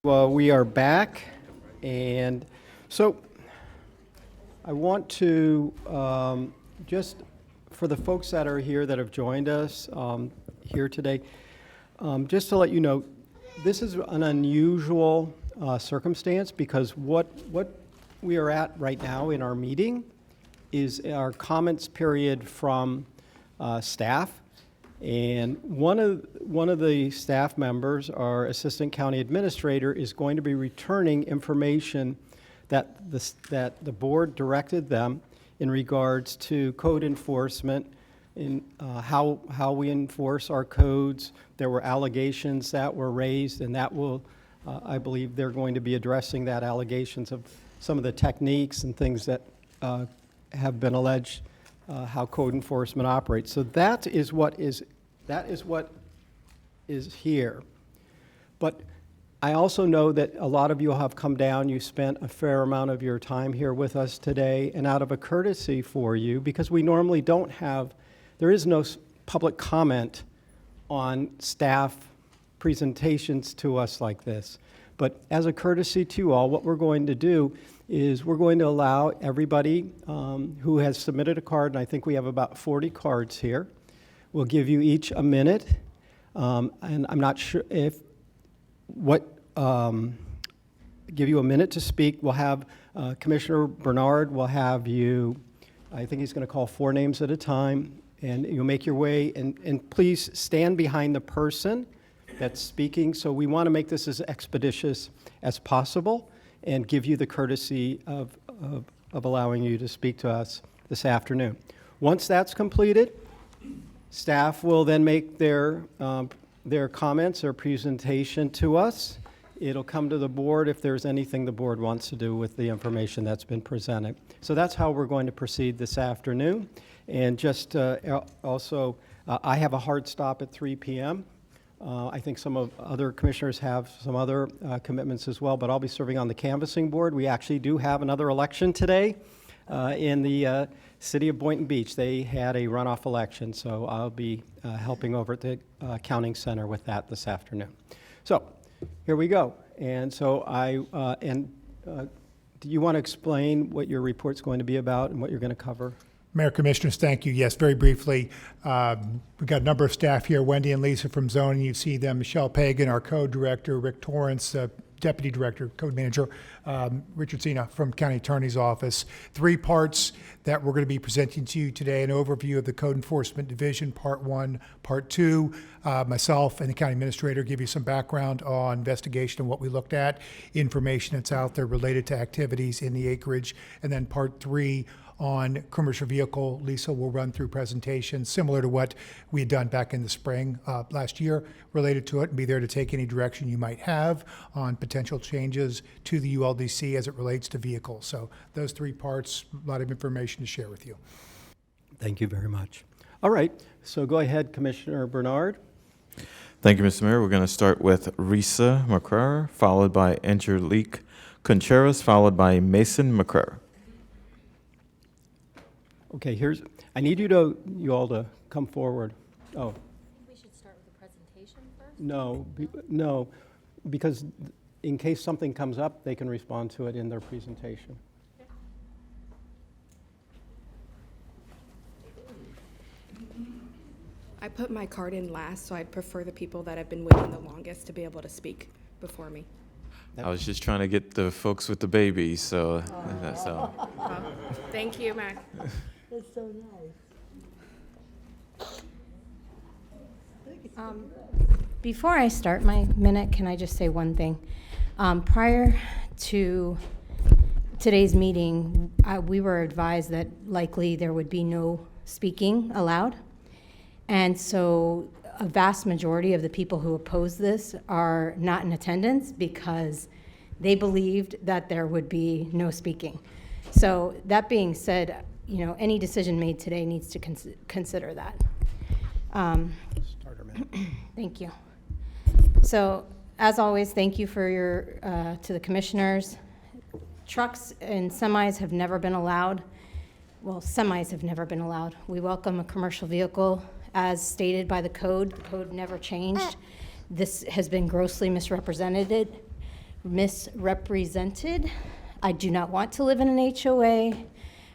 Well, we are back, and so I want to just, for the folks that are here that have joined us here today, just to let you know, this is an unusual circumstance because what we are at right now in our meeting is our comments period from staff. And one of the staff members, our assistant county administrator, is going to be returning information that the board directed them in regards to code enforcement, in how we enforce our codes. There were allegations that were raised, and that will, I believe, they're going to be addressing that allegations of some of the techniques and things that have been alleged. How code enforcement operates. So that is what is here. But I also know that a lot of you have come down. You spent a fair amount of your time here with us today, and out of a courtesy for you, because we normally don't have, there is no public comment on staff presentations to us like this. But as a courtesy to you all, what we're going to do is we're going to allow everybody who has submitted a card, and I think we have about 40 cards here. We'll give you each a minute, and I'm not sure if give you a minute to speak. We'll have Commissioner Bernard will have you, I think he's going to call 4 names at a time, and you'll make your way, and please stand behind the person that's speaking. So we want to make this as expeditious as possible and give you the courtesy of allowing you to speak to us this afternoon. Once that's completed, staff will then make their comments or presentation to us. It'll come to the board if there's anything the board wants to do with the information that's been presented. So that's how we're going to proceed this afternoon. And just also, I have a hard stop at 3 p.m. I think some of other commissioners have some other commitments as well, but I'll be serving on the canvassing board. We actually do have another election today in the city of Boynton Beach. They had a runoff election, so I'll be helping over at the accounting center with that this afternoon. So here we go. And so do you want to explain what your report's going to be about and what you're going to cover? Mayor, Commissioners, thank you. Yes, very briefly, we've got a number of staff here, Wendy and Lisa from zoning. You see them, Michelle Pagan, our code director, Rick Torrance, deputy director, code manager, Richard Sina from county attorney's office. 3 parts that we're going to be presenting to you today: an overview of the code enforcement division, part 1, part 2. Myself and the county administrator give you some background on investigation and what we looked at, information that's out there related to activities in the acreage, and then part 3 on commercial vehicle. Lisa will run through presentations similar to what we had done back in the spring last year related to it, and be there to take any direction you might have on potential changes to the ULDC as it relates to vehicles. So those 3 parts, a lot of information to share with you. Thank you very much. All right, so go ahead, Commissioner Bernard. Thank you, Mr. Mayor. We're going to start with Risa McCrary, followed by Angelique Contreras, followed by Mason McCrary. Okay, I need you all to come forward. Oh. I think we should start with the presentation first. No, because in case something comes up, they can respond to it in their presentation. I put my card in last, so I'd prefer the people that have been waiting the longest to be able to speak before me. I was just trying to get the folks with the babies, so that's all. Well, thank you, Mac. That's so nice. Before I start my minute, can I just say one thing? Prior to today's meeting, we were advised that likely there would be no speaking allowed. And so a vast majority of the people who oppose this are not in attendance because they believed that there would be no speaking. So that being said, any decision made today needs to consider that. Thank you. So, as always, thank you for to the commissioners. Trucks and semis have never been allowed. Well, semis have never been allowed. We welcome a commercial vehicle as stated by the code. The code never changed. This has been grossly misrepresented misrepresented. I do not want to live in an HOA.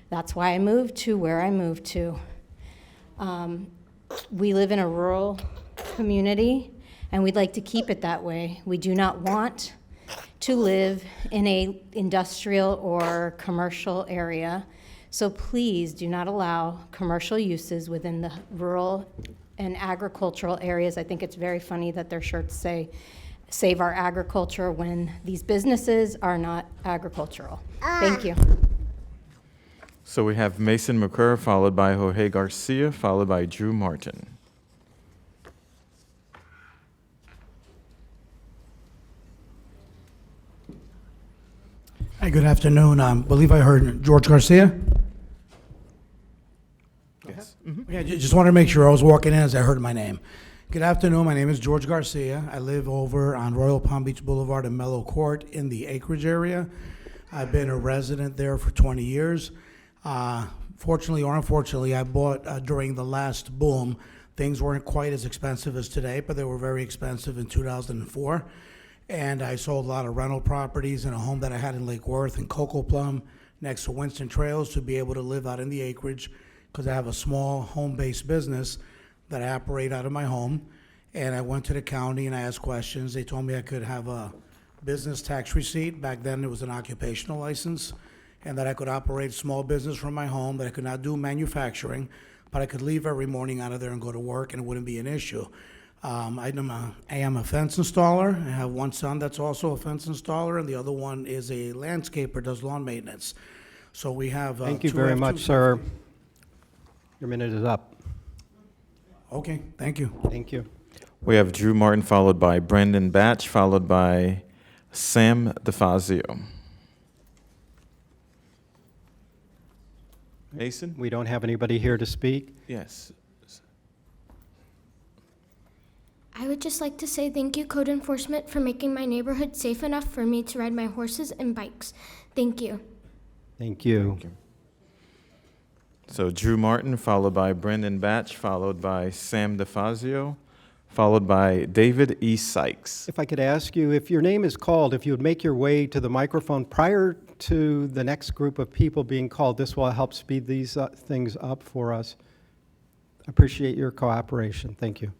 That's why I moved to where I moved to. We live in a rural community, and we'd like to keep it that way. We do not want to live in a industrial or commercial area. So please do not allow commercial uses within the rural and agricultural areas. I think it's very funny that their shirts say, "Save our agriculture," when these businesses are not agricultural. Thank you. So we have Mason McCrary, followed by Jorge Garcia, followed by Drew Martin. Hi, good afternoon. I believe I heard George Garcia. Yes. Yeah, just wanted to make sure I was walking in as I heard my name. Good afternoon. My name is George Garcia. I live over on Royal Palm Beach Boulevard and Mellow Court in the Acreage area. I've been a resident there for 20 years. Fortunately or unfortunately, I bought during the last boom. Things weren't quite as expensive as today, but they were very expensive in 2004. And I sold a lot of rental properties and a home that I had in Lake Worth and Cocoa Plum next to Winston Trails to be able to live out in the acreage because I have a small home-based business that I operate out of my home. And I went to the county and I asked questions. They told me I could have a business tax receipt. Back then, it was an occupational license, and that I could operate a small business from my home, that I could not do manufacturing, but I could leave every morning out of there and go to work and it wouldn't be an issue. I am a fence installer. I have one son that's also a fence installer, and the other one is a landscaper, does lawn maintenance. So we have. Thank you very much, sir. Your minute is up. Okay, thank you. Thank you. We have Drew Martin, followed by Brandon Batch, followed by Sam DeFazio. Mason? We don't have anybody here to speak. Yes. I would just like to say thank you, code enforcement, for making my neighborhood safe enough for me to ride my horses and bikes. Thank you. Thank you. So Drew Martin, followed by Brendan Batch, followed by Sam DeFazio, followed by David E. Sykes. If I could ask you, if your name is called, if you would make your way to the microphone prior to the next group of people being called, this will help speed these things up for us. Appreciate your cooperation. Thank you.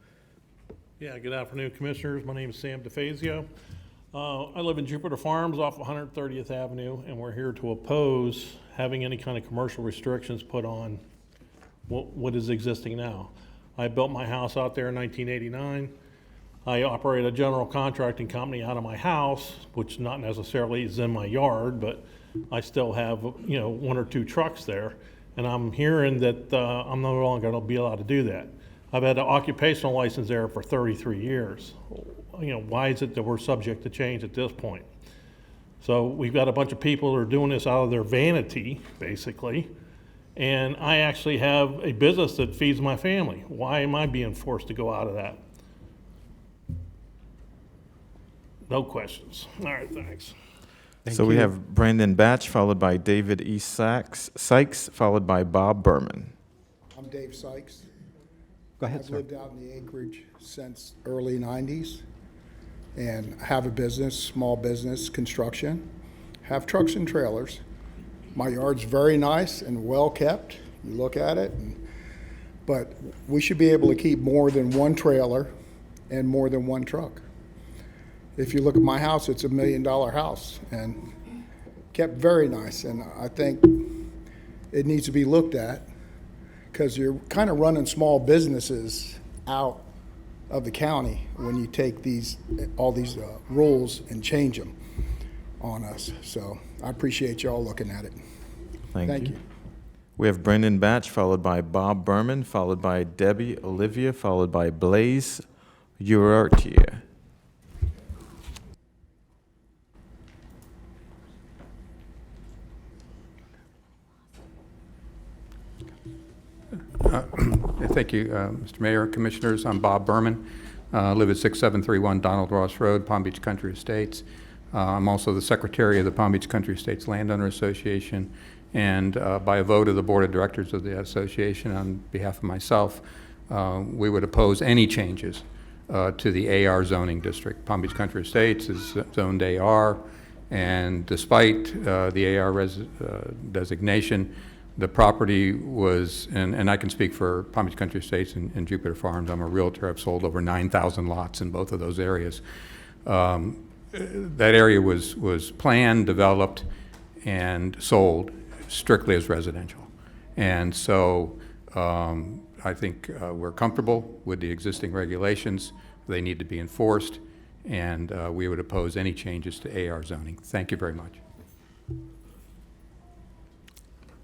Yeah, good afternoon, Commissioners. My name is Sam DeFazio. I live in Jupiter Farms off 130th Avenue, and we're here to oppose having any kind of commercial restrictions put on what is existing now. I built my house out there in 1989. I operate a general contracting company out of my house, which not necessarily is in my yard, but I still have, one or two trucks there. And I'm hearing that I'm no longer going to be allowed to do that. I've had an occupational license there for 33 years. Why is it that we're subject to change at this point? So we've got a bunch of people who are doing this out of their vanity, basically. And I actually have a business that feeds my family. Why am I being forced to go out of that? No questions. All right, thanks. So we have Brandon Batch, followed by David E. Sykes, followed by Bob Berman. I'm Dave Sykes. Go ahead, I've sir. lived out in the acreage since early 90s and have a business, small business, construction, have trucks and trailers. My yard's very nice and well kept. You look at it, but we should be able to keep more than one trailer and more than one truck. If you look at my house, it's $1 million house and kept very nice. And I think it needs to be looked at because you're kind of running small businesses out of the county when you take all these rules and change them on us. So I appreciate y'all looking at it. Thank you. We have Brendan Batch, followed by Bob Berman, followed by Debbie Olivia, followed by Blaze Urartia. Thank you, Mr. Mayor, Commissioners. I'm Bob Berman. Live at 6731 Donald Ross Road, Palm Beach Country Estates. I'm also the Secretary of the Palm Beach Country Estates Landowner Association, and by a vote of the Board of Directors of the association on behalf of myself, we would oppose any changes to the AR zoning district. Palm Beach Country Estates is zoned AR, and despite the AR designation, the property was, and I can speak for Palm Beach Country Estates and Jupiter Farms. I'm a realtor. I've sold over 9,000 lots in both of those areas. That area was planned, developed, and sold strictly as residential. And so I think we're comfortable with the existing regulations. They need to be enforced, and we would oppose any changes to AR zoning. Thank you very much.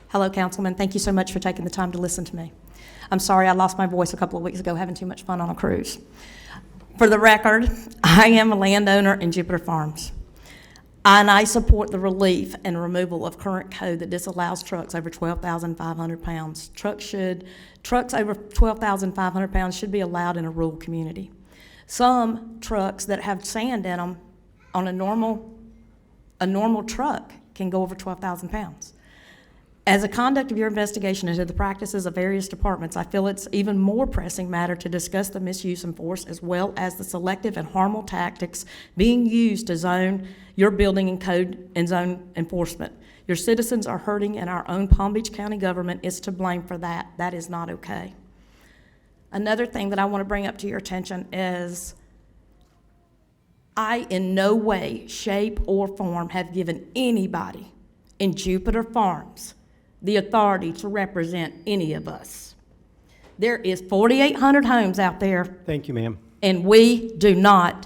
Hello, Councilman. Thank you so much for taking the time to listen to me. I'm sorry I lost my voice a couple of weeks ago having too much fun on a cruise. For the record, I am a landowner in Jupiter Farms, and I support the relief and removal of current code that disallows trucks over 12,500 pounds. Trucks over 12,500 pounds should be allowed in a rural community. Some trucks that have sand in them on a normal truck can go over 12,000 pounds. As a conduct of your investigation into the practices of various departments, I feel it's even more pressing matter to discuss the misuse and force as well as the selective and harmful tactics being used to zone your building and code and zone enforcement. Your citizens are hurting, and our own Palm Beach County government is to blame for that. That is not okay. Another thing that I want to bring up to your attention is I in no way, shape, or form have given anybody in Jupiter Farms the authority to represent any of us. There is 4,800 homes out there, Thank you, ma'am. and we do not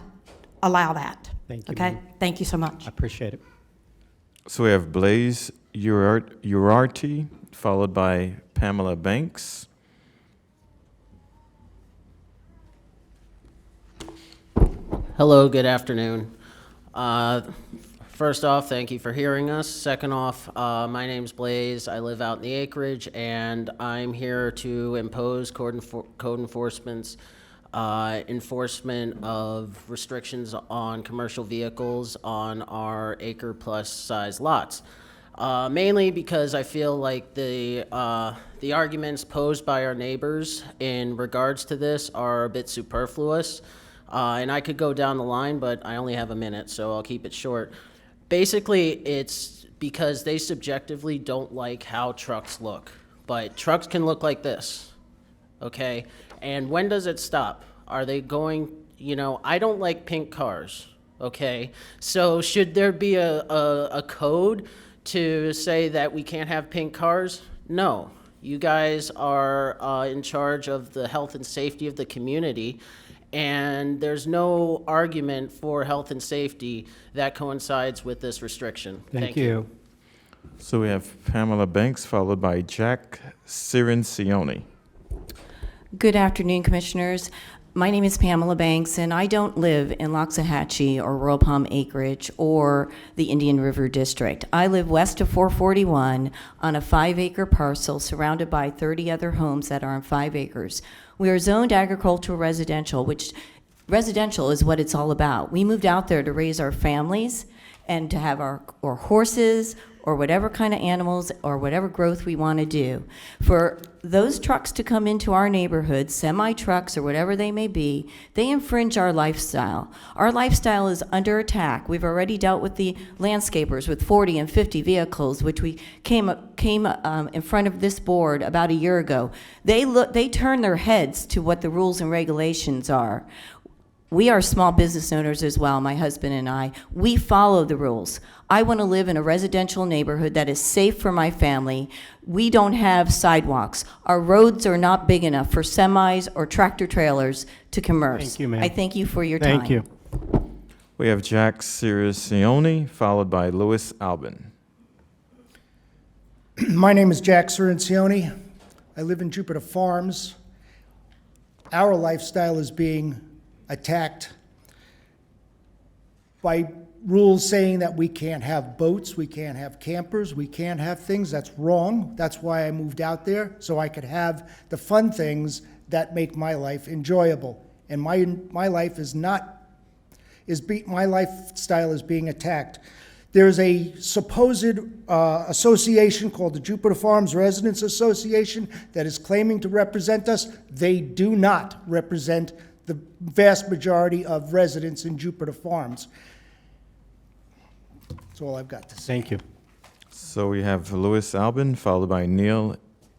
allow that. Thank you, Okay? ma'am. Thank you so much. I appreciate it. So we have Blaze Urarty, followed by Pamela Banks. Hello, good afternoon. First off, thank you for hearing us. Second off, my name's Blaze. I live out in the acreage, and I'm here to impose code enforcement of restrictions on commercial vehicles on our acre-plus size lots. Mainly because I feel like the arguments posed by our neighbors in regards to this are a bit superfluous. And I could go down the line, but I only have a minute, so I'll keep it short. Basically, it's because they subjectively don't like how trucks look. But trucks can look like this, okay? And when does it stop? Are they going, I don't like pink cars, okay? So should there be a code to say that we can't have pink cars? No. You guys are in charge of the health and safety of the community, and there's no argument for health and safety that coincides with this restriction. Thank you. So we have Pamela Banks, followed by Jack Cirincione. Good afternoon, Commissioners. My name is Pamela Banks, and I don't live in Loxahatchee or Royal Palm Acreage or the Indian River District. I live west of 441 on a 5-acre parcel surrounded by 30 other homes that are on 5 acres. We are zoned agricultural residential, which residential is what it's all about. We moved out there to raise our families and to have our horses or whatever kind of animals or whatever growth we want to do. For those trucks to come into our neighborhood, semi-trucks or whatever they may be, they infringe our lifestyle. Our lifestyle is under attack. We've already dealt with the landscapers with 40 and 50 vehicles, which we came in front of this board about a year ago. They turn their heads to what the rules and regulations are. We are small business owners as well, my husband and I. We follow the rules. I want to live in a residential neighborhood that is safe for my family. We don't have sidewalks. Our roads are not big enough for semis or tractor trailers to commerce. Thank you, ma'am. I thank you for your time. Thank you. We have Jack Cirincione, followed by Louis Albin. My name is Jack Cirincione. I live in Jupiter Farms. Our lifestyle is being attacked by rules saying that we can't have boats, we can't have campers, we can't have things. That's wrong. That's why I moved out there, so I could have the fun things that make my life enjoyable. And my life is not, my lifestyle is being attacked. There's a supposed association called the Jupiter Farms Residents Association that is claiming to represent us. They do not represent the vast majority of residents in Jupiter Farms. That's all I've got to say. Thank you. So we have Louis Albin, followed by Neil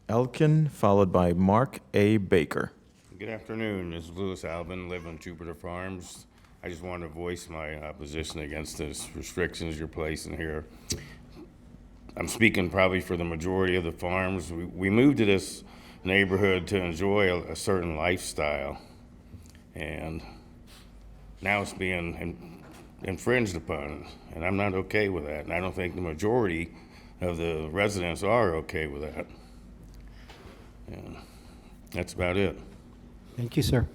Elkin, followed by Mark A. Baker. Good afternoon. This is Louis Albin, live on Jupiter Farms. I just wanted to voice my opposition against this restrictions you're placing here. I'm speaking probably for the majority of the farms. We moved to this neighborhood to enjoy a certain lifestyle, and now it's being infringed upon, and I'm not okay with that, and I don't think the majority of the residents are okay with that. And that's about it. Thank you, sir.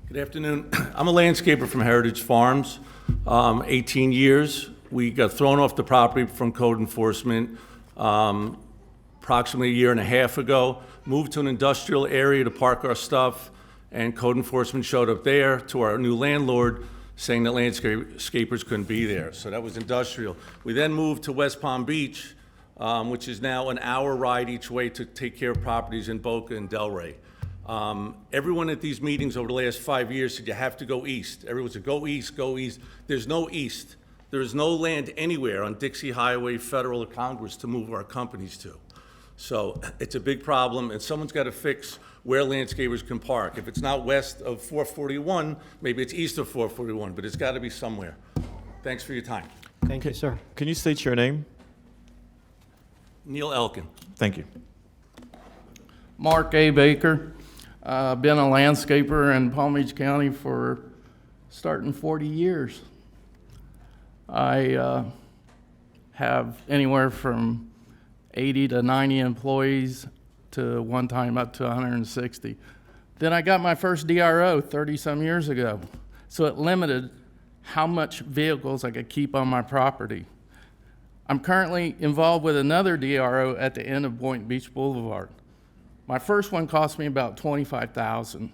Good afternoon. I'm a landscaper from Heritage Farms. 18 years. We got thrown off the property from code enforcement approximately a year and a half ago. Moved to an industrial area to park our stuff, and code enforcement showed up there to our new landlord saying that landscapers couldn't be there. So that was industrial. We then moved to West Palm Beach, which is now an hour ride each way to take care of properties in Boca and Delray. Everyone at these meetings over the last 5 years said you have to go east. Everyone said go east, go east. There's no east. There is no land anywhere on Dixie Highway, Federal, or Congress to move our companies to. So it's a big problem, and someone's got to fix where landscapers can park. If it's not west of 441, maybe it's east of 441, but it's got to be somewhere. Thanks for your time. Thank you, sir. Can you state your name? Neil Elkin. Thank you. Mark A. Baker. I've been a landscaper in Palm Beach County for starting 40 years. I have anywhere from 80 to 90 employees to one time up to 160. Then I got my first DRO 30-some years ago, so it limited how much vehicles I could keep on my property. I'm currently involved with another DRO at the end of Boynton Beach Boulevard. My first one cost me about $25,000.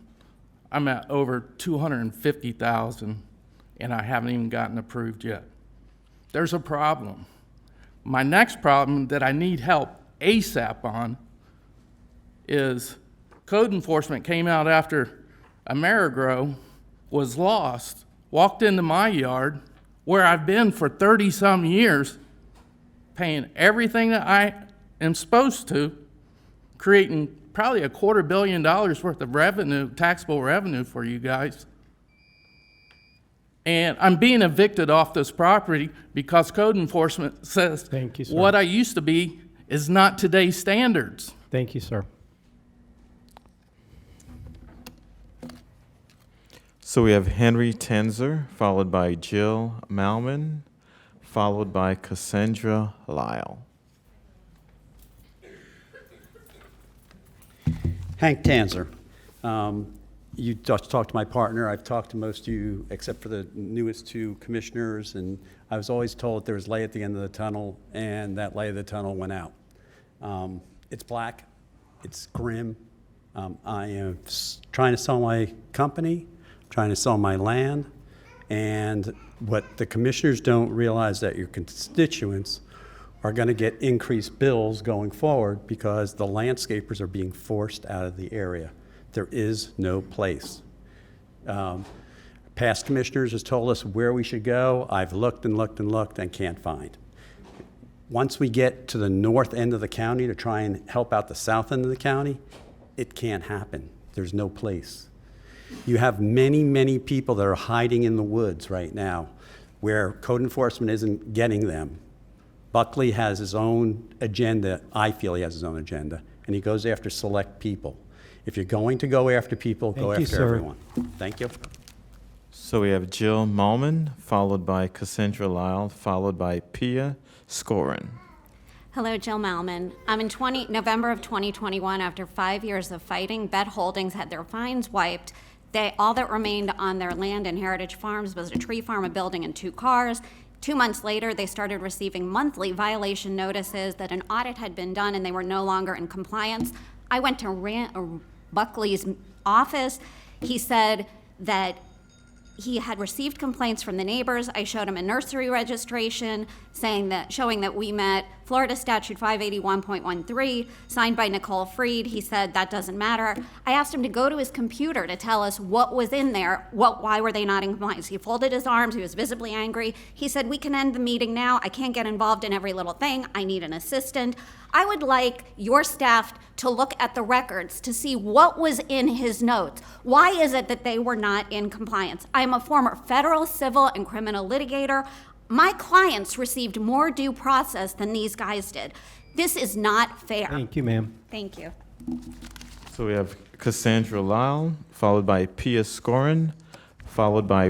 I'm at over $250,000, and I haven't even gotten approved yet. There's a problem. My next problem that I need help ASAP on is code enforcement came out after Amerigrow was lost, walked into my yard where I've been for 30-some years, paying everything that I am supposed to, creating probably $250 million worth of revenue, taxable revenue for you guys. And I'm being evicted off this property because code enforcement says Thank you, sir. what I used to be is not today's standards. Thank you, sir. So we have Henry Tenzer, followed by Jill Malman, followed by Cassandra Lyle. Hank Tanzer. You just talked to my partner. I've talked to most of you, except for the newest two commissioners, and I was always told there was light at the end of the tunnel, and that light of the tunnel went out. It's black. It's grim. I am trying to sell my company, trying to sell my land, and what the commissioners don't realize that your constituents are going to get increased bills going forward because the landscapers are being forced out of the area. There is no place. Past commissioners has told us where we should go. I've looked and looked and looked and can't find. Once we get to the north end of the county to try and help out the south end of the county, it can't happen. There's no place. You have many, many people that are hiding in the woods right now where code enforcement isn't getting them. Buckley has his own agenda. I feel he has his own agenda, and he goes after select people. If you're going to go after people, go Thank you, after sir. everyone. Thank you. So we have Jill Malman, followed by Cassandra Lyle, followed by Pia Scorin. Hello, Jill Malman. In November of 2021, after 5 years of fighting, Bet Holdings had their fines wiped. All that remained on their land in Heritage Farms was a tree farm, a building, and 2 cars. 2 months later, they started receiving monthly violation notices that an audit had been done and they were no longer in compliance. I went to Buckley's office. He said that he had received complaints from the neighbors. I showed him a nursery registration showing that we met Florida Statute 581.13, signed by Nicole Freed. He said that doesn't matter. I asked him to go to his computer to tell us what was in there, why were they not in compliance. He folded his arms, he was visibly angry. He said, we can end the meeting now. I can't get involved in every little thing. I need an assistant. I would like your staff to look at the records to see what was in his notes. Why is it that they were not in compliance? I am a former federal, civil, and criminal litigator. My clients received more due process than these guys did. This is not fair. Thank you, ma'am. Thank you. So we have Cassandra Lyle, followed by Pia Scorin, followed by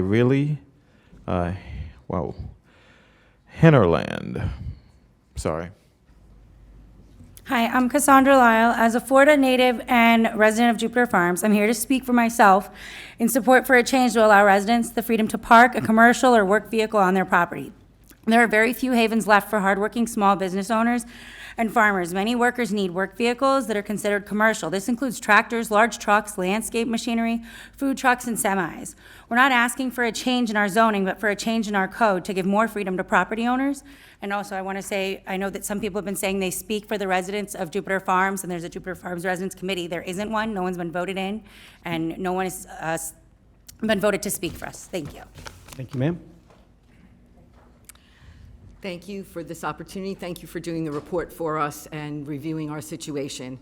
Hennerland. Sorry. Hi, I'm Cassandra Lyle. As a Florida native and resident of Jupiter Farms, I'm here to speak for myself in support for a change to allow residents the freedom to park a commercial or work vehicle on their property. There are very few havens left for hardworking small business owners and farmers. Many workers need work vehicles that are considered commercial. This includes tractors, large trucks, landscape machinery, food trucks, and semis. We're not asking for a change in our zoning, but for a change in our code to give more freedom to property owners. And also, I want to say, I know that some people have been saying they speak for the residents of Jupiter Farms, and there's a Jupiter Farms Residents Committee. There isn't one. No one's been voted in, and no one has been voted to speak for us. Thank you. Thank you, ma'am. Thank you for this opportunity. Thank you for doing the report for us and reviewing our situation.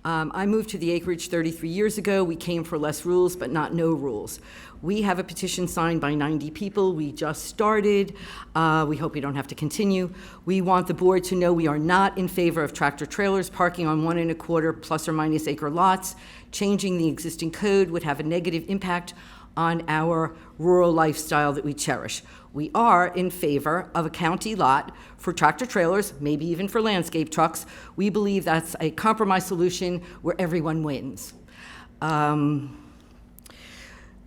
I moved to the acreage 33 years ago. We came for less rules, but not no rules. We have a petition signed by 90 people. We just started. We hope we don't have to continue. We want the board to know we are not in favor of tractor trailers parking on 1 1/4 plus or minus acre lots. Changing the existing code would have a negative impact on our rural lifestyle that we cherish. We are in favor of a county lot for tractor trailers, maybe even for landscape trucks. We believe that's a compromise solution where everyone wins.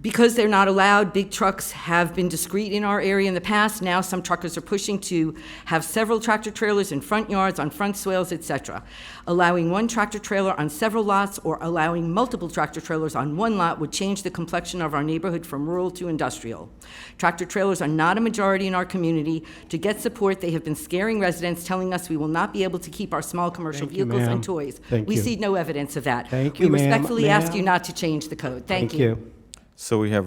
Because they're not allowed, big trucks have been discreet in our area in the past. Now some truckers are pushing to have several tractor trailers in front yards, on front swales, etc. Allowing one tractor trailer on several lots or allowing multiple tractor trailers on one lot would change the complexion of our neighborhood from rural to industrial. Tractor trailers are not a majority in our community. To get support, they have been scaring residents, telling us we will not be able to keep our small commercial Thank you, vehicles ma'am. and toys. Thank We you. see no evidence of that. Thank you, We ma'am. respectfully ask Ma'am. you not to change the code. Thank you. So we have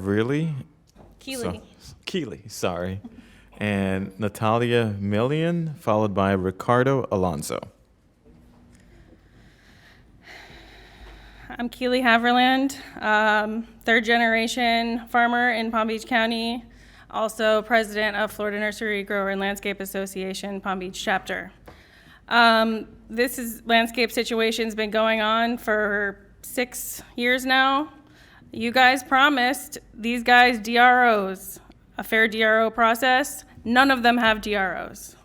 Keeley. Keeley, sorry. And Natalia Millian, followed by Ricardo Alonso. I'm Keely Haverland, third generation farmer in Palm Beach County, also president of Florida Nursery Grower and Landscape Association, Palm Beach chapter. This landscape situation's been going on for 6 years now. You guys promised these guys DROs, a fair DRO process. None of them have DROs.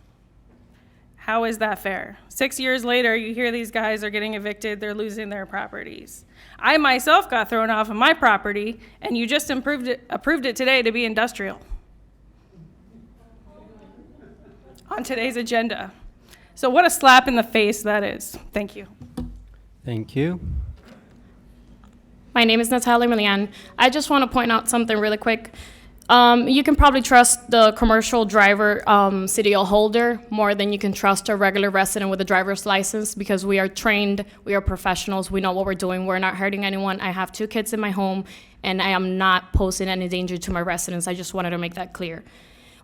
How is that fair? 6 years later, you hear these guys are getting evicted, they're losing their properties. I myself got thrown off of my property, and you just approved it today to be industrial on today's agenda. So what a slap in the face that is. Thank you. Thank you. My name is Natalia Milian. I just want to point out something really quick. You can probably trust the commercial driver CDL holder more than you can trust a regular resident with a driver's license because we are trained, we are professionals, we know what we're doing, we're not hurting anyone. I have 2 kids in my home, and I am not posing any danger to my residents. I just wanted to make that clear.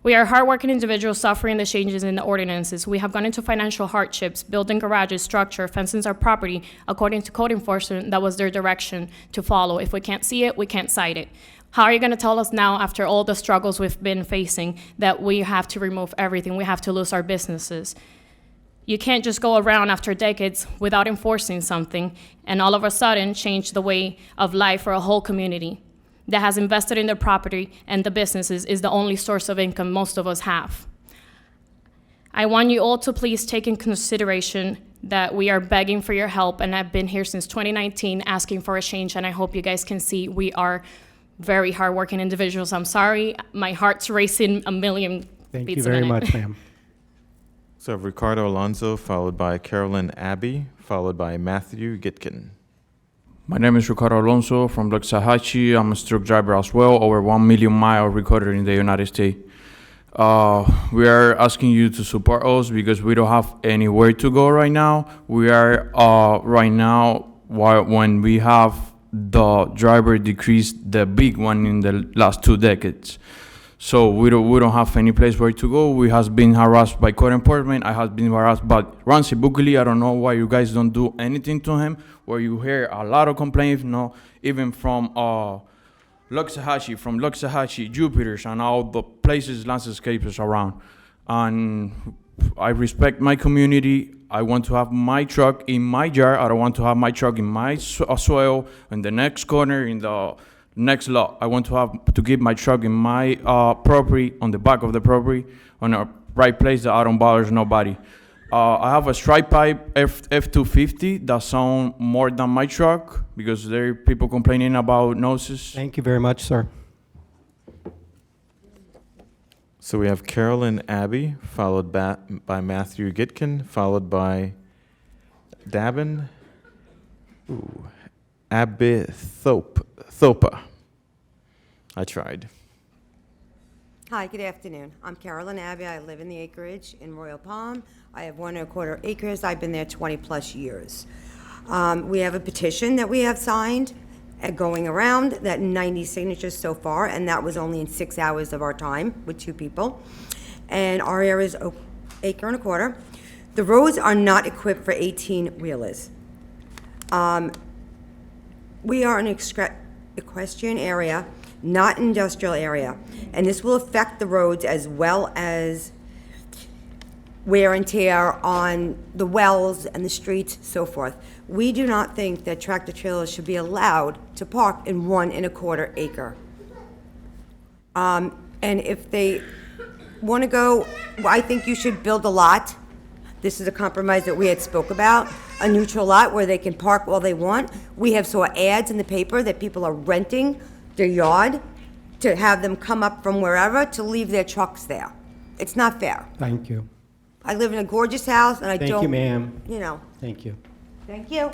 We are hardworking individuals suffering the changes in the ordinances. We have gone into financial hardships, building garages, structure, fencing our property, according to code enforcement. That was their direction to follow. If we can't see it, we can't cite it. How are you going to tell us now, after all the struggles we've been facing, that we have to remove everything, we have to lose our businesses? You can't just go around after decades without enforcing something and all of a sudden change the way of life for a whole community that has invested in their property and the businesses is the only source of income most of us have. I want you all to please take in consideration that we are begging for your help, and I've been here since 2019 asking for a change, and I hope you guys can see we are very hardworking individuals. I'm sorry, my heart's racing a million Thank beats you a very minute. much, ma'am. So Ricardo Alonso, followed by Carolyn Abbey, followed by Matthew Gitkin. My name is Ricardo Alonso from Loxahatchee. I'm a truck driver as well, over 1 million miles recorded in the United States. We are asking you to support us because we don't have anywhere to go right now. We are right now, when we have the driver decrease the big one in the last 2 decades. So we don't have any place where to go. We has been harassed by code enforcement. I have been harassed by Ramsey Buckley. I don't know why you guys don't do anything to him, where you hear a lot of complaints, even from Loxahatchee, Jupiter's, and all the places, landscapes around. And I respect my community. I want to have my truck in my yard. I don't want to have my truck in my soil, in the next corner, in the next lot. I want to keep my truck in my property, on the back of the property, on a right place that I don't bother nobody. I have a strike pipe F250 that sound more than my truck because there are people complaining about noises. Thank you very much, sir. So we have Carolyn Abbey, followed by Matthew Gitkin, followed by Dabin Abithopa. I tried. Hi, good afternoon. I'm Carolyn Abbey. I live in the acreage in Royal Palm. I have 1.25 acres. I've been there 20-plus years. We have a petition that we have signed going around, that 90 signatures so far, and that was only in 6 hours of our time with 2 people. And our area is 1.25 acres. The roads are not equipped for 18-wheelers. We are an equestrian area, not industrial area, and this will affect the roads as well as wear and tear on the wells and the streets, so forth. We do not think that tractor trailers should be allowed to park in 1.25 acre. And if they want to go, I think you should build a lot. This is a compromise that we had spoke about, a neutral lot where they can park while they want. We have saw ads in the paper that people are renting their yard to have them come up from wherever to leave their trucks there. It's not fair. Thank you. I live in a gorgeous house, and I don't... Thank you, ma'am. You know. Thank you. Thank you.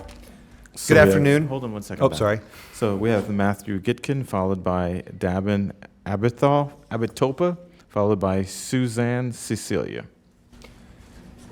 So Good we have- afternoon. hold on one second. Oh, Ben. sorry. So we have Matthew Gitkin, followed by Dabin Abitopa, followed by Suzanne Cecilia.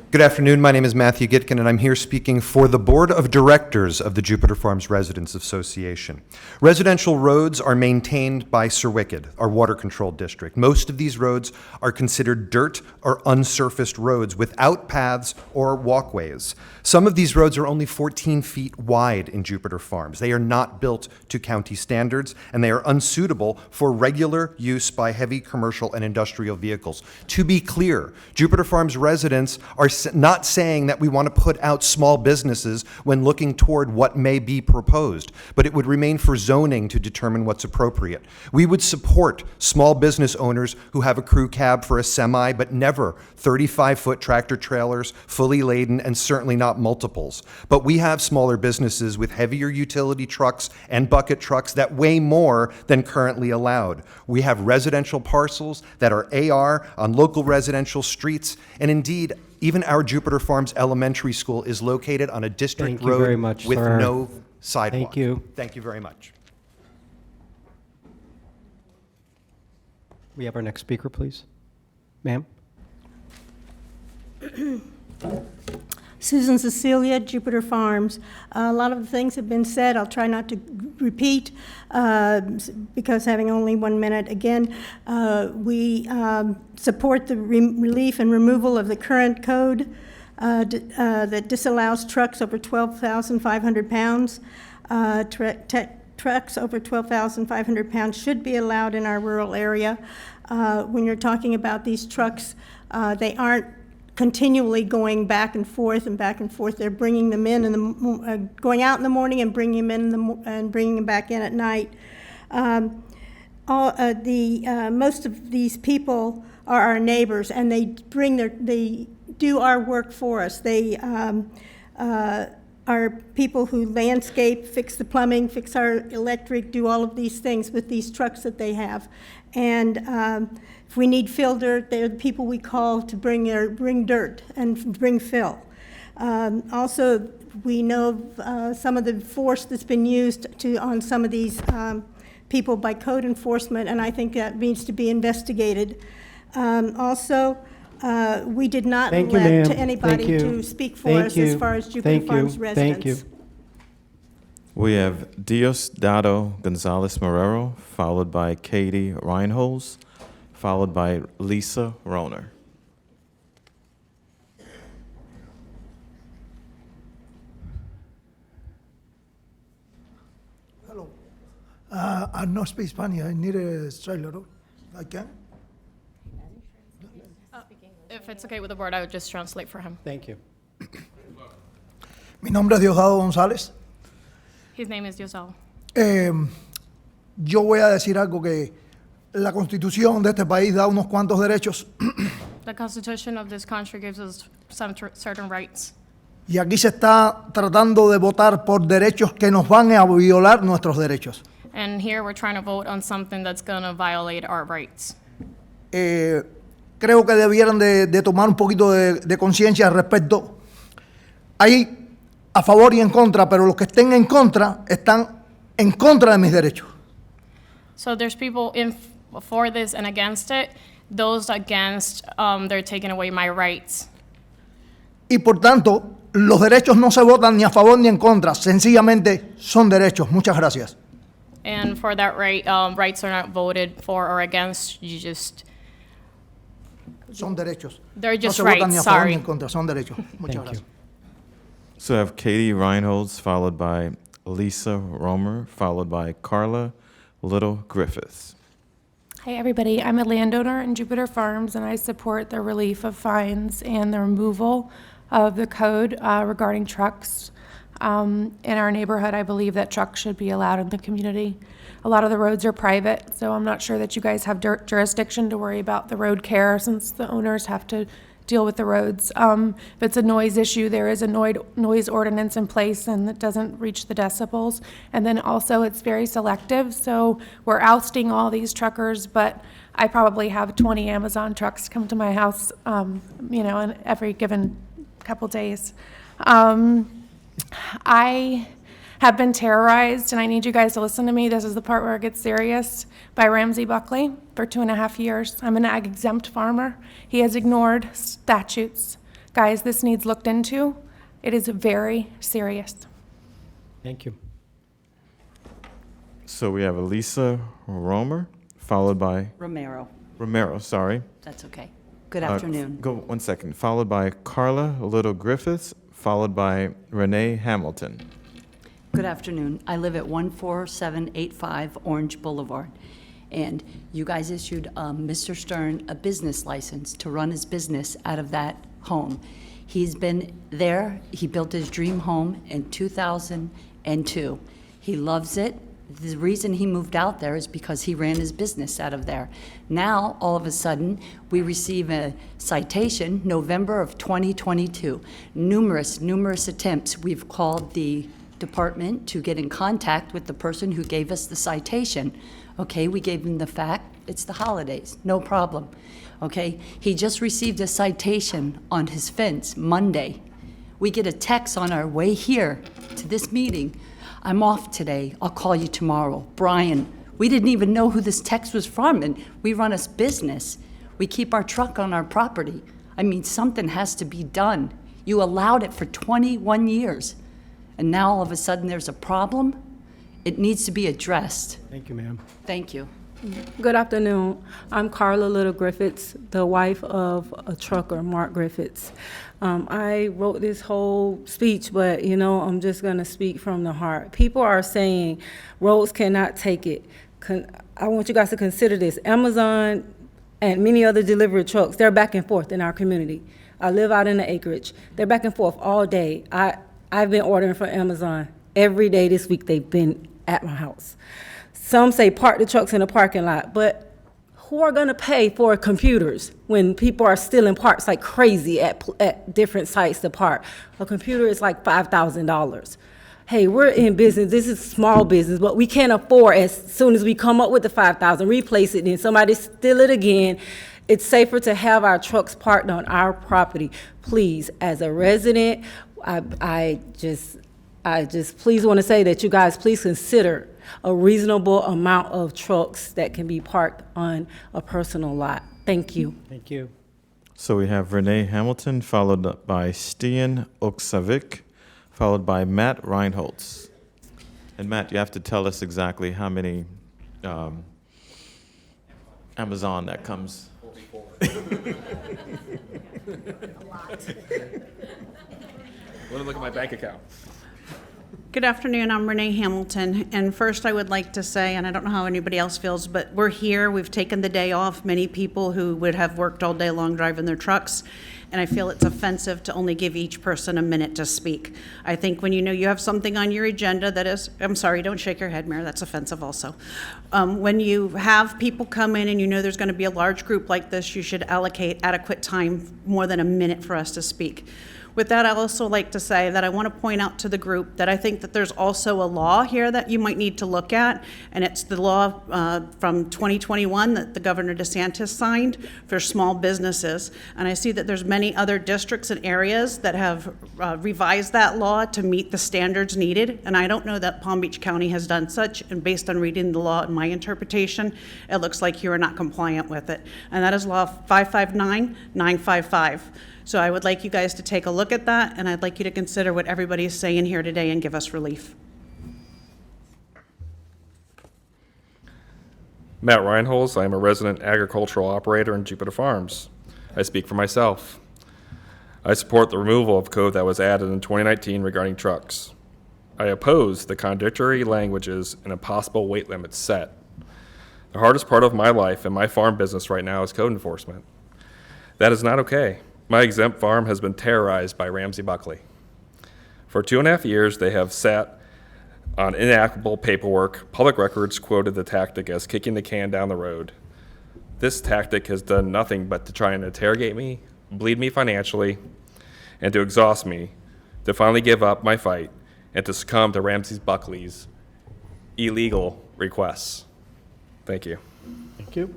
Good afternoon. My name is Matthew Gitkin, and I'm here speaking for the Board of Directors of the Jupiter Farms Residents Association. Residential roads are maintained by Sir Wicked, our water control district. Most of these roads are considered dirt or unsurfaced roads without paths or walkways. Some of these roads are only 14 feet wide in Jupiter Farms. They are not built to county standards, and they are unsuitable for regular use by heavy commercial and industrial vehicles. To be clear, Jupiter Farms residents are not saying that we want to put out small businesses when looking toward what may be proposed, but it would remain for zoning to determine what's appropriate. We would support small business owners who have a crew cab for a semi, but never 35-foot tractor trailers, fully laden, and certainly not multiples. But we have smaller businesses with heavier utility trucks and bucket trucks that weigh more than currently allowed. We have residential parcels that are AR on local residential streets, and indeed, even our Jupiter Farms Elementary School is located on a district Thank you very road much, with sir. no sidewalk. Thank you. Thank you very much. We have our next speaker, please. Ma'am? Susan Cecilia, Jupiter Farms. A lot of the things have been said. I'll try not to repeat because having only 1 minute. Again, we support the relief and removal of the current code that disallows trucks over 12,500 pounds. Trucks over 12,500 pounds should be allowed in our rural area. When you're talking about these trucks, they aren't continually going back and forth and back and forth. They're bringing them in and going out in the morning and bringing them in and bringing them back in at night. Most of these people are our neighbors, and they do our work for us. They are people who landscape, fix the plumbing, fix our electric, do all of these things with these trucks that they have. And if we need fill dirt, they're the people we call to bring dirt and bring fill. Also, We know of some of the force that's been used on some of these people by code enforcement, and I think that needs to be investigated. Also, we did not Thank you, ma'am. elect Thank anybody you. to speak for Thank us you. as far as Jupiter Thank you. Farms residents. Thank you. We have Diosdado Gonzalez Marrero, followed by Katie Reinholz, followed by Lisa Roner. Hello. I don't speak Spanish. I need a trailer. I can. If it's okay with the board, I would just translate for him. Thank you. Mi nombre es Diosdado González. His name is Diosdado. Yo voy a decir algo que la Constitución de este país da unos cuantos derechos The Constitution of this country gives us some certain rights. y aquí se está tratando de votar por derechos que nos van a violar nuestros derechos. And here we're trying to vote on something that's going to violate our rights. Creo que debieran de tomar un poquito de conciencia al respecto. Hay a favor y en contra, pero los que estén en contra están en contra de mis derechos. So there's people for this and against it. Those against, they're taking away my rights. Y por tanto, los derechos no se votan ni a favor ni en contra, sencillamente son derechos. Muchas gracias. And for that right, rights are not voted for or against. You just, Son derechos. they're No just se votan rights, ni a favor ni sorry. en contra, son derechos. Muchas Thank gracias. you. So I have Katie Reinholz, followed by Lisa Romer, followed by Carla Little Griffiths. Hi, everybody. I'm a landowner in Jupiter Farms, and I support the relief of fines and the removal of the code regarding trucks. In our neighborhood, I believe that trucks should be allowed in the community. A lot of the roads are private, so I'm not sure that you guys have jurisdiction to worry about the road care since the owners have to deal with the roads. If it's a noise issue, there is a noise ordinance in place and it doesn't reach the decibels. And then also it's very selective, so we're ousting all these truckers, but I probably have 20 Amazon trucks come to my house, in every given couple days. I have been terrorized, and I need you guys to listen to me. This is the part where it gets serious. By Ramsey Buckley for 2.5 years. I'm an ag exempt farmer. He has ignored statutes. Guys, this needs looked into. It is very serious. Thank you. So we have Lisa Romer, followed by Romero, sorry. that's okay. Good afternoon. Go 1 second. Followed by Carla Little Griffiths, followed by Renee Hamilton. Good afternoon. I live at 14785 Orange Boulevard. And you guys issued Mr. Stern a business license to run his business out of that home. He's been there. He built his dream home in 2002. He loves it. The reason he moved out there is because he ran his business out of there. Now, all of a sudden, we receive a citation, November of 2022. Numerous attempts. We've called the department to get in contact with the person who gave us the citation. Okay, we gave him the fact, it's the holidays, no problem. Okay, he just received a citation on his fence Monday. We get a text on our way here to this meeting. I'm off today, I'll call you tomorrow. Brian, we didn't even know who this text was from, and we run a business. We keep our truck on our property. I mean, something has to be done. You allowed it for 21 years, and now all of a sudden there's a problem? It needs to be addressed. Thank you, ma'am. Thank you. Good afternoon. I'm Carla Little Griffiths, the wife of a trucker, Mark Griffiths. I wrote this whole speech, but I'm just going to speak from the heart. People are saying roads cannot take it. I want you guys to consider this. Amazon and many other delivery trucks, they're back and forth in our community. I live out in the acreage. They're back and forth all day. I've been ordering from Amazon every day this week. They've been at my house. Some say park the trucks in the parking lot, but who are going to pay for computers when people are stealing parts like crazy at different sites to park? A computer is like $5,000. Hey, we're in business. This is small business, but we can't afford as soon as we come up with the $5,000, replace it, then somebody steal it again. It's safer to have our trucks parked on our property. Please, as a resident, I just please want to say that you guys please consider a reasonable amount of trucks that can be parked on a personal lot. Thank you. Thank you. So we have Renee Hamilton, followed by Stian Oksavik, followed by Matt Reinholtz. And Matt, you have to tell us exactly how many Amazon that comes. Let me look at my bank account. Good afternoon, I'm Renee Hamilton, and first I would like to say, and I don't know how anybody else feels, but we're here, we've taken the day off, many people who would have worked all day long driving their trucks, and I feel it's offensive to only give each person a minute to speak. I think when you know you have something on your agenda that is, I'm sorry, don't shake your head, Mayor, that's offensive also. When you have people come in and you know there's going to be a large group like this, you should allocate adequate time, more than a minute for us to speak. With that, I'd also like to say that I want to point out to the group that I think that there's also a law here that you might need to look at, and it's the law from 2021 that the Governor DeSantis signed for small businesses. And I see that there's many other districts and areas that have revised that law to meet the standards needed, and I don't know that Palm Beach County has done such, and based on reading the law and my interpretation, it looks like you are not compliant with it. And that is Law 559955. So I would like you guys to take a look at that, and I'd like you to consider what everybody is saying here today and give us relief. Matt Reinholz, I am a resident agricultural operator in Jupiter Farms. I speak for myself. I support the removal of code that was added in 2019 regarding trucks. I oppose the contradictory languages and impossible weight limits set. The hardest part of my life and my farm business right now is code enforcement. That is not okay. My exempt farm has been terrorized by Ramsey Buckley. For 2.5 years, they have sat on inapplicable paperwork. Public records quoted the tactic as kicking the can down the road. This tactic has done nothing but to try and interrogate me, bleed me financially, and to exhaust me, to finally give up my fight and to succumb to Ramsey Buckley's illegal requests. Thank you. Thank you.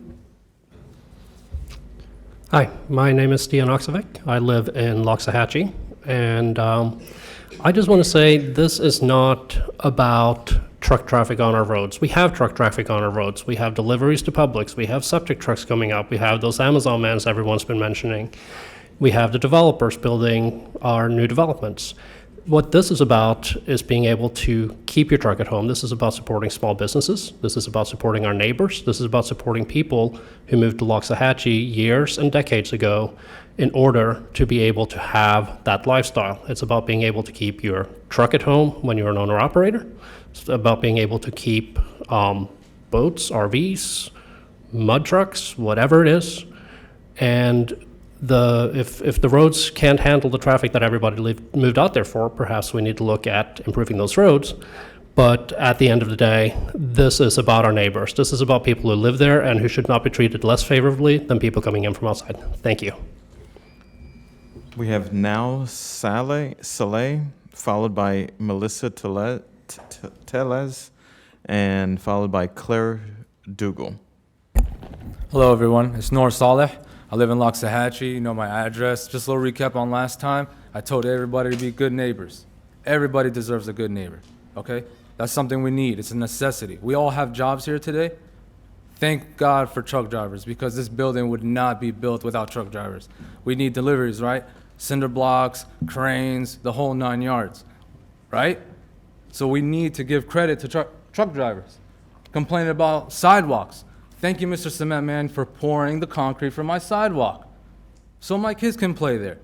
Hi, my name is Stian Oksavik. I live in Loxahatchee, and I just want to say this is not about truck traffic on our roads. We have truck traffic on our roads. We have deliveries to Publix. We have septic trucks coming up. We have those Amazon vans everyone's been mentioning. We have the developers building our new developments. What this is about is being able to keep your truck at home. This is about supporting small businesses. This is about supporting our neighbors. This is about supporting people who moved to Loxahatchee years and decades ago in order to be able to have that lifestyle. It's about being able to keep your truck at home when you're an owner-operator. It's about being able to keep boats, RVs, mud trucks, whatever it is. And if the roads can't handle the traffic that everybody moved out there for, perhaps we need to look at improving those roads. But at the end of the day, this is about our neighbors. This is about people who live there and who should not be treated less favorably than people coming in from outside. Thank you. We have now Saleh, followed by Melissa Teles, and followed by Claire Dougal. Hello, everyone. It's Noor Saleh. I live in Loxahatchee. You know my address. Just a little recap on last time. I told everybody to be good neighbors. Everybody deserves a good neighbor, okay? That's something we need. It's a necessity. We all have jobs here today. Thank God for truck drivers, because this building would not be built without truck drivers. We need deliveries, right? Cinder blocks, cranes, the whole 9 yards, right? So we need to give credit to truck drivers. Complaining about sidewalks. Thank you, Mr. Cement Man, for pouring the concrete for my sidewalk so my kids can play there.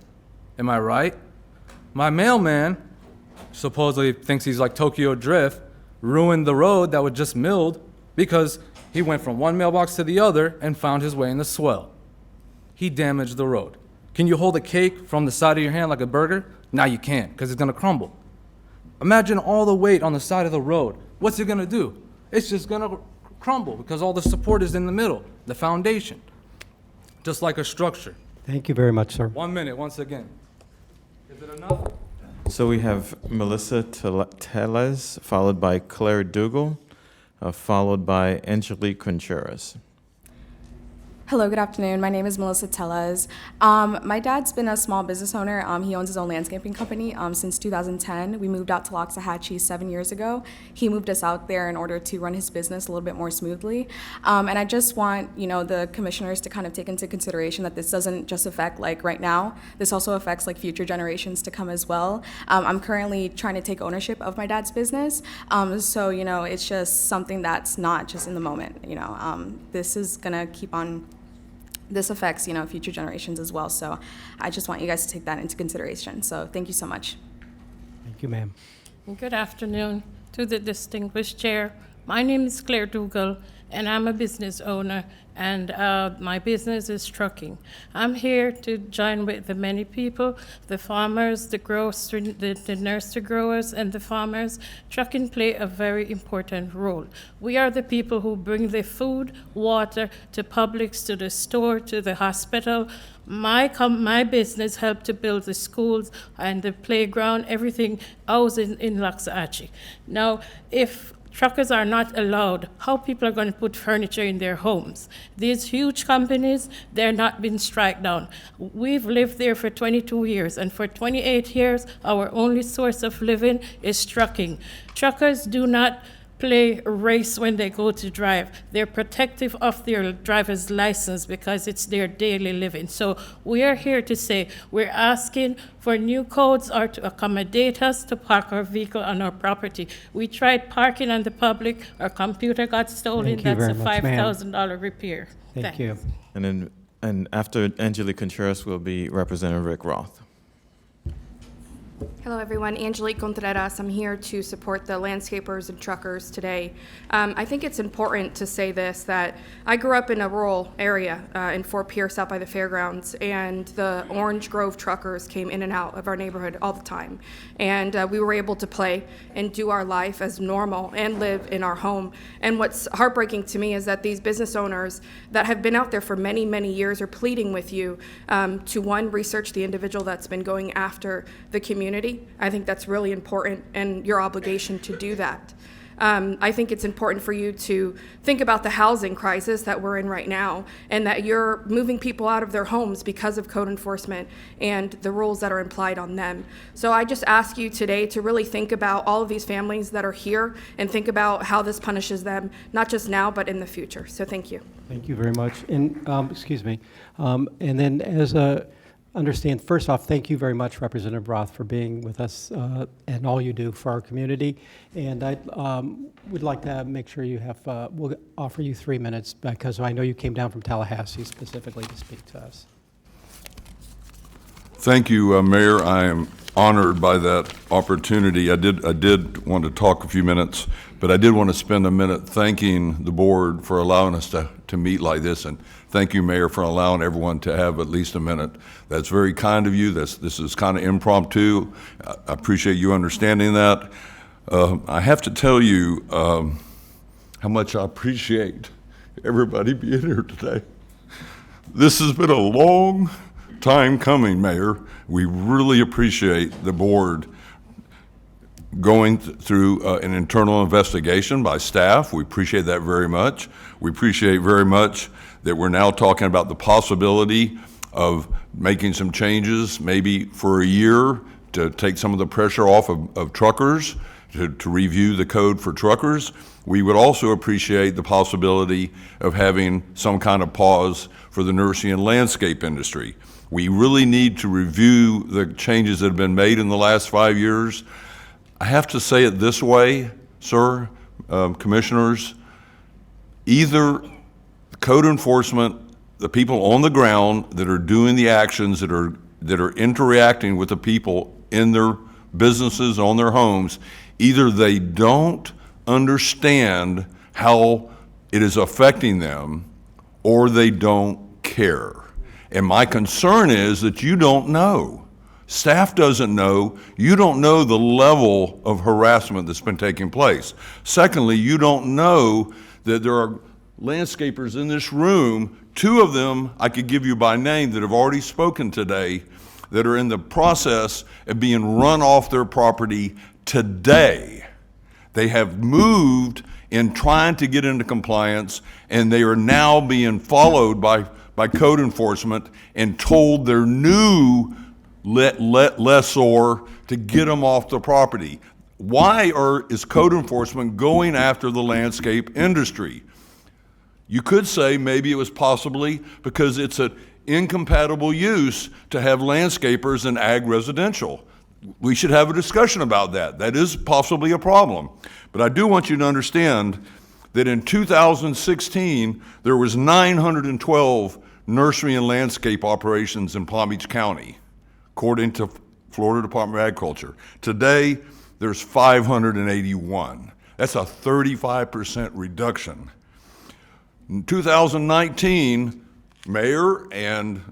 Am I right? My mailman supposedly thinks he's like Tokyo Drift, ruined the road that was just milled because he went from one mailbox to the other and found his way in the swell. He damaged the road. Can you hold a cake from the side of your hand like a burger? Now you can't, because it's gonna crumble. Imagine all the weight on the side of the road. What's it gonna do? It's just gonna crumble because all the support is in the middle, the foundation, just like a structure. Thank you very much, sir. 1 minute, once again. Is it enough? So we have Melissa Teles, followed by Claire Dougal, followed by Angelique Contreras. Hello, good afternoon. My name is Melissa Tellez. My dad's been a small business owner. He owns his own landscaping company since 2010. We moved out to Loxahatchee 7 years ago. He moved us out there in order to run his business a little bit more smoothly. And I just want, the commissioners to kind of take into consideration that this doesn't just affect like right now. This also affects like future generations to come as well. I'm currently trying to take ownership of my dad's business. So, it's just something that's not just in the moment. This is gonna keep on. This affects, future generations as well. So I just want you guys to take that into consideration. So thank you so much. Thank you, ma'am. Good afternoon to the distinguished chair. My name is Claire Dougal, and I'm a business owner, and my business is trucking. I'm here to join with the many people, the farmers, the grocery, the nursery growers, and the farmers. Trucking play a very important role. We are the people who bring the food, water to Publix, to the store, to the hospital. My business helped to build the schools and the playground, everything housing in Loxahatchee. Now, if truckers are not allowed, how people are going to put furniture in their homes? These huge companies, they're not being struck down. We've lived there for 22 years, and for 28 years, our only source of living is trucking. Truckers do not play race when they go to drive. They're protective of their driver's license because it's their daily living. So we are here to say we're asking for new codes or to accommodate us to park our vehicle on our property. We tried parking on the public, our computer got stolen. Thank you That's a very much, ma'am. $5,000 repair. Thank you. And after Angelique Contreras will be Representative Rick Roth. Hello, everyone. Angelique Contreras. I'm here to support the landscapers and truckers today. I think it's important to say this, that I grew up in a rural area in Fort Pierce out by the fairgrounds, and the Orange Grove truckers came in and out of our neighborhood all the time. And we were able to play and do our life as normal and live in our home. And what's heartbreaking to me is that these business owners that have been out there for many, many years are pleading with you to, one, research the individual that's been going after the community. I think that's really important, and your obligation to do that. I think it's important for you to think about the housing crisis that we're in right now, and that you're moving people out of their homes because of code enforcement and the rules that are implied on them. So I just ask you today to really think about all of these families that are here and think about how this punishes them, not just now, but in the future. So thank you. Thank you very much. And, excuse me. And then as a understand, first off, thank you very much, Representative Roth, for being with us and all you do for our community. And I would like to make sure you have, we'll offer you 3 minutes because I know you came down from Tallahassee specifically to speak to us. Thank you, Mayor. I am honored by that opportunity. I did want to talk a few minutes, but I did want to spend a minute thanking the board for allowing us to meet like this, and thank you, Mayor, for allowing everyone to have at least a minute. That's very kind of you. This is kind of impromptu. I appreciate you understanding that. I have to tell you how much I appreciate everybody being here today. This has been a long time coming, Mayor. We really appreciate the board going through an internal investigation by staff. We appreciate that very much. We appreciate very much that we're now talking about the possibility of making some changes, maybe for a year, to take some of the pressure off of truckers, to review the code for truckers. We would also appreciate the possibility of having some kind of pause for the nursery and landscape industry. We really need to review the changes that have been made in the last 5 years. I have to say it this way, sir, commissioners, either code enforcement, the people on the ground that are doing the actions, that are interacting with the people in their businesses, on their homes, either they don't understand how it is affecting them, or they don't care. And my concern is that you don't know. Staff doesn't know. You don't know the level of harassment that's been taking place. Secondly, you don't know that there are landscapers in this room, 2 of them I could give you by name that have already spoken today, that are in the process of being run off their property today. They have moved in trying to get into compliance, and they are now being followed by by code enforcement and told their new lessor to get them off the property. Why is code enforcement going after the landscape industry? You could say maybe it was possibly because it's an incompatible use to have landscapers in ag residential. We should have a discussion about that. That is possibly a problem. But I do want you to understand that in 2016, there was 912 nursery and landscape operations in Palm Beach County, according to Florida Department of Agriculture. Today, there's 581. That's a 35% reduction. In 2019, Mayor and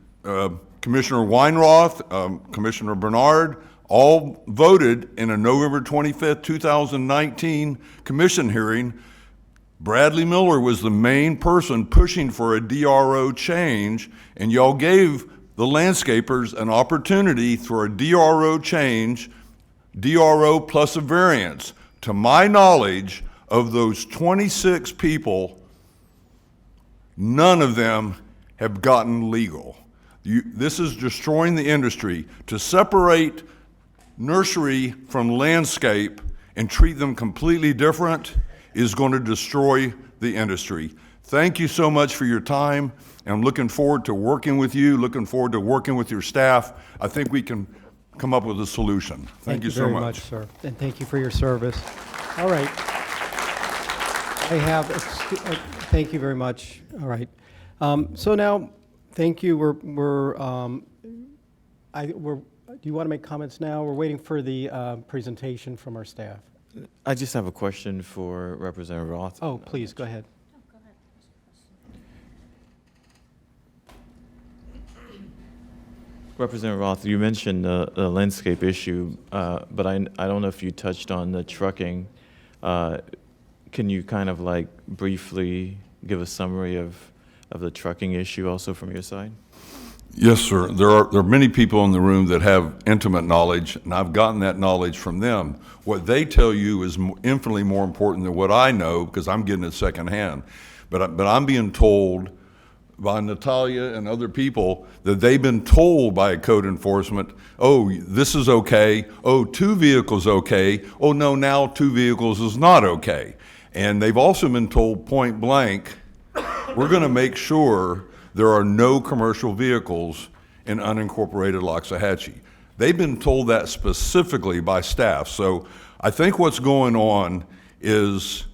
Commissioner Weinroth, Commissioner Bernard, all voted in a November 25th, 2019 commission hearing. Bradley Miller was the main person pushing for a DRO change, and y'all gave the landscapers an opportunity for a DRO change, DRO plus a variance. To my knowledge, of those 26 people, none of them have gotten legal. This is destroying the industry. To separate nursery from landscape and treat them completely different is going to destroy the industry. Thank you so much for your time. And I'm looking forward to working with you, looking forward to working with your staff. I think we can come up with a solution. Thank you so very much. sir. And thank you for your service. All right. Thank you very much. All right. So now, thank you. Do you want to make comments now? We're waiting for the presentation from our staff. I just have a question for Representative Roth. Oh, please, go ahead. Representative Roth, you mentioned the landscape issue, but I don't know if you touched on the trucking. Can you kind of like briefly give a summary of the trucking issue also from your side? Yes, sir. There are many people in the room that have intimate knowledge, and I've gotten that knowledge from them. What they tell you is infinitely more important than what I know because I'm getting it secondhand. But I'm being told by Natalia and other people that they've been told by code enforcement, oh, this is okay. Oh, 2 vehicles okay. Oh, no, now 2 vehicles is not okay. And they've also been told point blank, we're going to make sure there are no commercial vehicles in unincorporated Loxahatchee. They've been told that specifically by staff. So I think what's going on is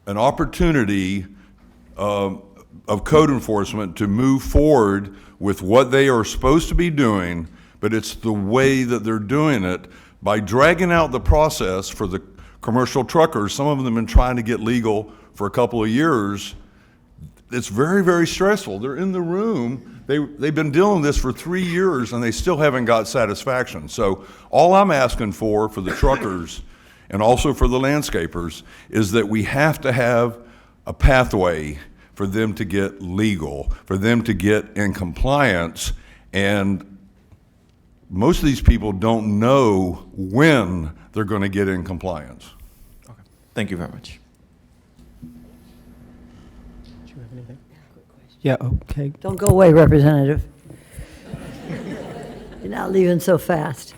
an opportunity of code enforcement to move forward with what they are supposed to be doing, but it's the way that they're doing it by dragging out the process for the commercial truckers. Some of them have been trying to get legal for a couple of years. It's very, very stressful. They're in the room. They've been dealing with this for 3 years and they still haven't got satisfaction. So all I'm asking for the truckers and also for the landscapers is that we have to have a pathway for them to get legal, for them to get in compliance. And most of these people don't know when they're going to get in compliance. Okay. Thank you very much. Do you have anything? Yeah, okay. Don't go away, Representative. You're not leaving so fast.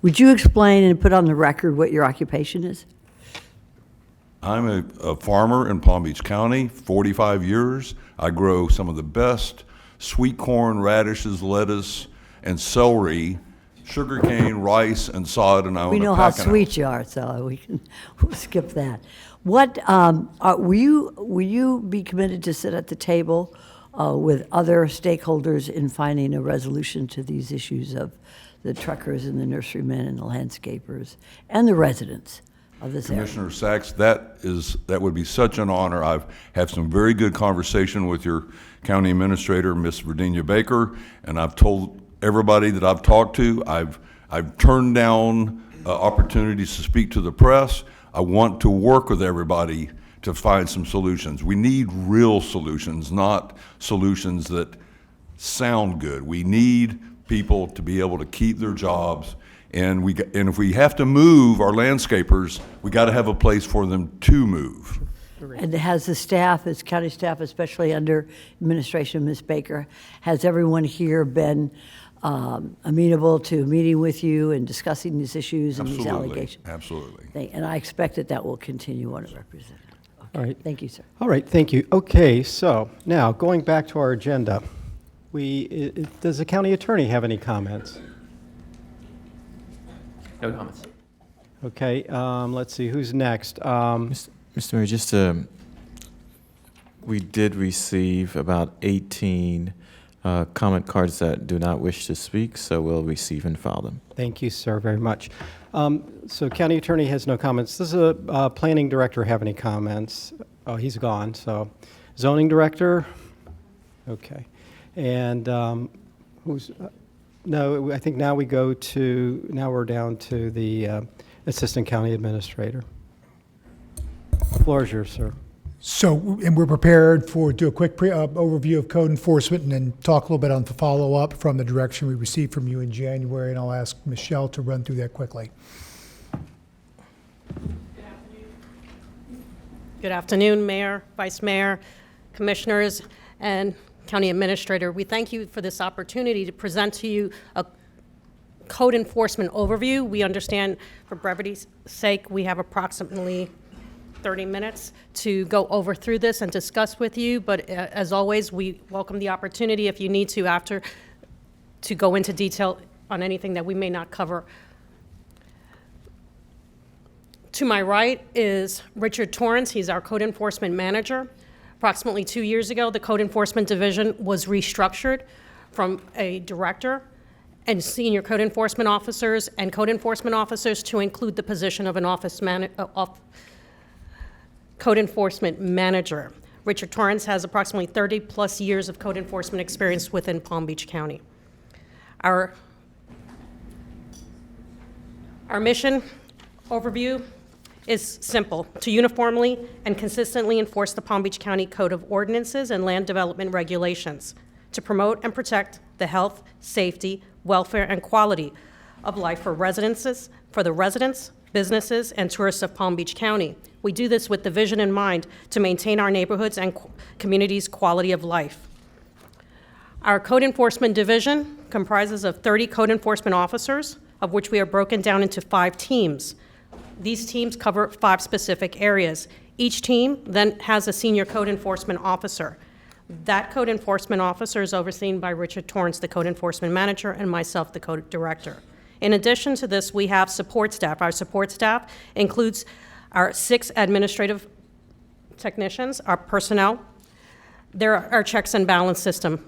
Would you explain and put on the record what your occupation is? I'm a farmer in Palm Beach County, 45 years. I grow some of the best sweet corn, radishes, lettuce, and celery, sugarcane, rice, and sod, and I own We know a how packing sweet house. you are, so we'll skip that. What, will you be committed to sit at the table with other stakeholders in finding a resolution to these issues of the truckers and the nurserymen and the landscapers and the residents of this area? Commissioner Sachs, that would be such an honor. I've had some very good conversation with your county administrator, Miss Virginia Baker, and I've told everybody that I've talked to, I've turned down opportunities to speak to the press. I want to work with everybody to find some solutions. We need real solutions, not solutions that sound good. We need people to be able to keep their jobs, and if we have to move our landscapers, we got to have a place for them to move. And has the staff, as county staff, especially under administration of Ms. Baker, has everyone here been amenable to meeting with you and discussing these issues and these allegations? Absolutely. And I expect that that will continue on, Representative. Okay. All right. Thank you, sir. All right, thank you. Okay, so now going back to our agenda, does the county attorney have any comments? No comments. Okay, let's see, who's next? Mr. Mayor, just we did receive about 18 comment cards that do not wish to speak, so we'll receive and file them. Thank you, sir, very much. So county attorney has no comments. Does the planning director have any comments? Oh, he's gone, so zoning director? Okay. And who's, no, I think now we're down to the assistant county administrator. The floor is yours, sir. So, and we're prepared to do a quick overview of code enforcement and then talk a little bit on the follow-up from the direction we received from you in January, and I'll ask Michelle to run through that quickly. Good afternoon, Mayor, Vice Mayor, Commissioners, and County Administrator. We thank you for this opportunity to present to you a code enforcement overview. We understand, for brevity's sake, we have approximately 30 minutes to go over through this and discuss with you, but as always, we welcome the opportunity, if you need to, after, to go into detail on anything that we may not cover. To my right is Richard Torrance. He's our code enforcement manager. Approximately 2 years ago, the code enforcement division was restructured from a director and senior code enforcement officers and code enforcement officers to include the position of an code enforcement manager. Richard Torrance has approximately 30 plus years of code enforcement experience within Palm Beach County. Our mission overview is simple: to uniformly and consistently enforce the Palm Beach County Code of Ordinances and Land Development Regulations, to promote and protect the health, safety, welfare, and quality of life for the residents, businesses, and tourists of Palm Beach County. We do this with the vision in mind to maintain our neighborhoods and communities' quality of life. Our Code Enforcement Division comprises of 30 code enforcement officers, of which we are broken down into 5 teams. These teams cover 5 specific areas. Each team then has a senior code enforcement officer. That code enforcement officer is overseen by Richard Torrance, the code enforcement manager, and myself, the code director. In addition to this, we have support staff. Our support staff includes our 6 administrative technicians, our personnel. They're our checks and balance system.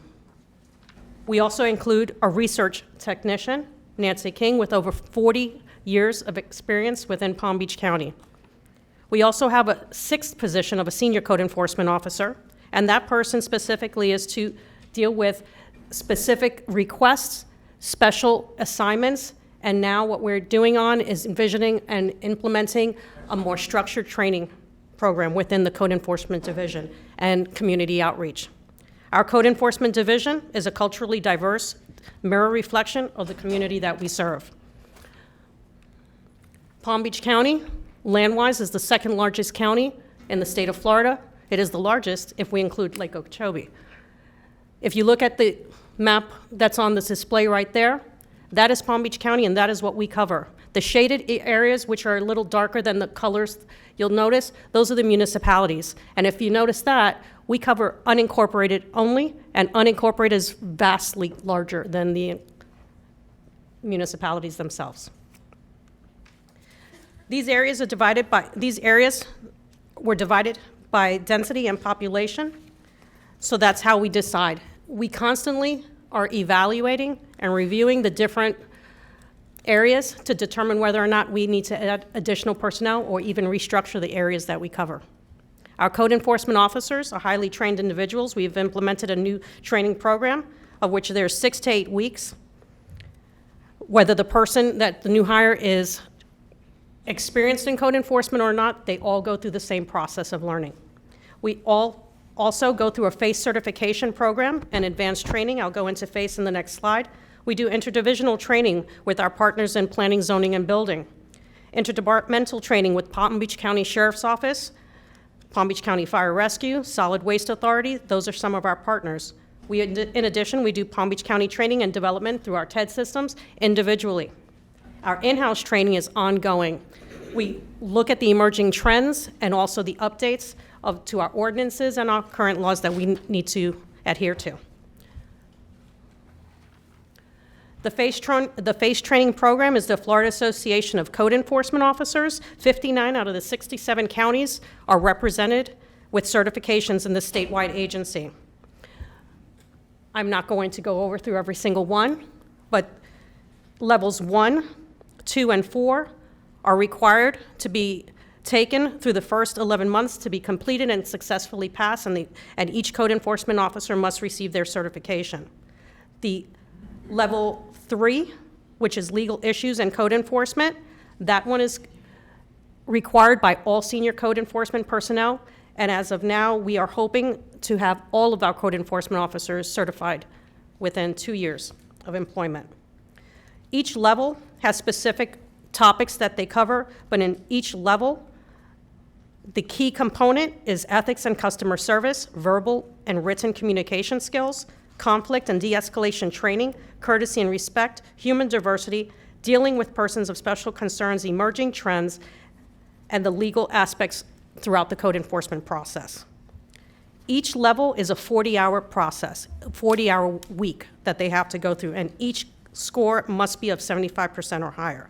We also include a research technician, Nancy King, with over 40 years of experience within Palm Beach County. We also have a 6th position of a senior code enforcement officer, and that person specifically is to deal with specific requests, special assignments, and now what we're doing on is envisioning and implementing a more structured training program within the Code Enforcement Division and community outreach. Our Code Enforcement Division is a culturally diverse mirror reflection of the community that we serve. Palm Beach County, land-wise, is the 2nd largest county in the state of Florida. It is the largest if we include Lake Okeechobee. If you look at the map that's on this display right there, that is Palm Beach County, and that is what we cover. The shaded areas, which are a little darker than the colors you'll notice, those are the municipalities. And if you notice that, we cover unincorporated only, and unincorporated is vastly larger than the municipalities themselves. These areas were divided by density and population, so that's how we decide. We constantly are evaluating and reviewing the different areas to determine whether or not we need to add additional personnel or even restructure the areas that we cover. Our code enforcement officers are highly trained individuals. We've implemented a new training program, of which there's 6 to 8 weeks. Whether the new hire is experienced in code enforcement or not, they all go through the same process of learning. We all also go through a FACE certification program and advanced training. I'll go into FACE in the next slide. We do interdivisional training with our partners in planning, zoning, and building. Interdepartmental training with Palm Beach County Sheriff's Office, Palm Beach County Fire Rescue, Solid Waste Authority, those are some of our partners. In addition, we do Palm Beach County training and development through our TED systems individually. Our in-house training is ongoing. We look at the emerging trends and also the updates to our ordinances and our current laws that we need to adhere to. The FACE training program is the Florida Association of Code Enforcement Officers. 59 out of the 67 counties are represented with certifications in the statewide agency. I'm not going to go through every single one, but levels 1, 2, and 4 are required to be taken through the first 11 months to be completed and successfully passed, and each code enforcement officer must receive their certification. The level 3, which is legal issues and code enforcement, that one is required by all senior code enforcement personnel, and as of now, we are hoping to have all of our code enforcement officers certified within 2 years of employment. Each level has specific topics that they cover, but in each level, the key component is ethics and customer service, verbal and written communication skills, conflict and de-escalation training, courtesy and respect, human diversity, dealing with persons of special concerns, emerging trends, and the legal aspects throughout the code enforcement process. Each level is a 40-hour process, a 40-hour week that they have to go through, and each score must be of 75% or higher.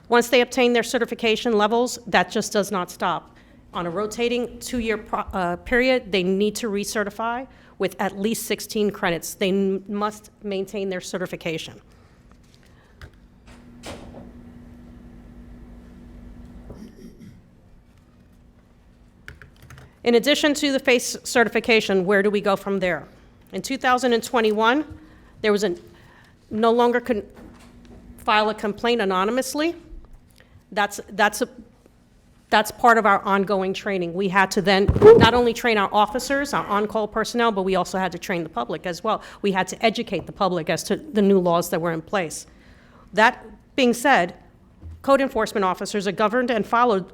Once they obtain their certification levels, that just does not stop. On a rotating 2-year period, they need to recertify with at least 16 credits. They must maintain their certification. In addition to the FACE certification, where do we go from there? In 2021, there was no longer could file a complaint anonymously. That's part of our ongoing training. We had to then not only train our officers, our on-call personnel, but we also had to train the public as well. We had to educate the public as to the new laws that were in place. That being said, code enforcement officers are governed and followed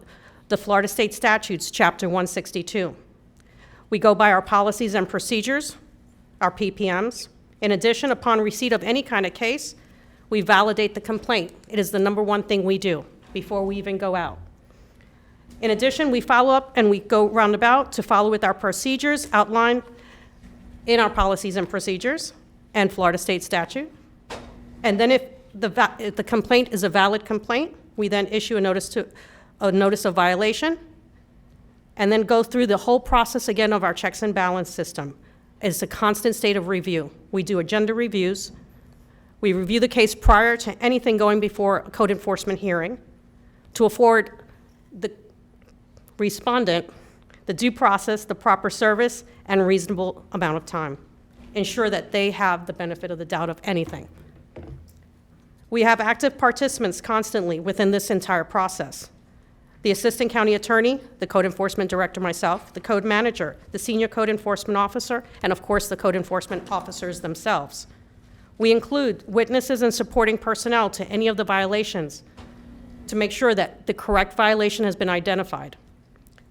the Florida State Statutes, Chapter 162. We go by our policies and procedures, our PPMs. In addition, upon receipt of any kind of case, we validate the complaint. It is the #1 thing we do before we even go out. In addition, we follow up and we go roundabout to follow with our procedures outlined in our policies and procedures and Florida State statute. And then if the complaint is a valid complaint, we then issue a notice of violation, and then go through the whole process again of our checks and balance system. It's a constant state of review. We do agenda reviews. We review the case prior to anything going before a code enforcement hearing to afford the respondent the due process, the proper service, and reasonable amount of time. Ensure that they have the benefit of the doubt of anything. We have active participants constantly within this entire process. The assistant county attorney, the code enforcement director, myself, the code manager, the senior code enforcement officer, and of course the code enforcement officers themselves. We include witnesses and supporting personnel to any of the violations to make sure that the correct violation has been identified.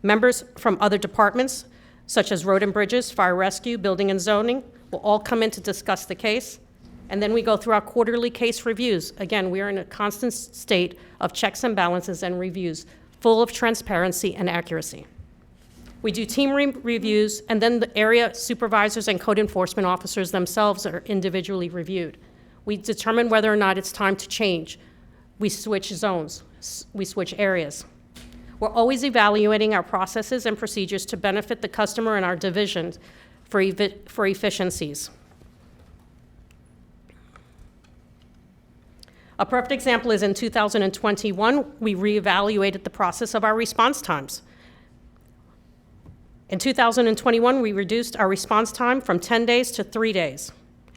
Members from other departments, such as Road and Bridges, Fire Rescue, Building and Zoning, will all come in to discuss the case. And then we go through our quarterly case reviews. Again, we are in a constant state of checks and balances and reviews, full of transparency and accuracy. We do team reviews, and then the area supervisors and code enforcement officers themselves are individually reviewed. We determine whether or not it's time to change. We switch zones, we switch areas. We're always evaluating our processes and procedures to benefit the customer and our divisions for efficiencies. A perfect example is in 2021, we reevaluated the process of our response times. In 2021, we reduced our response time from 10 days to 3 days.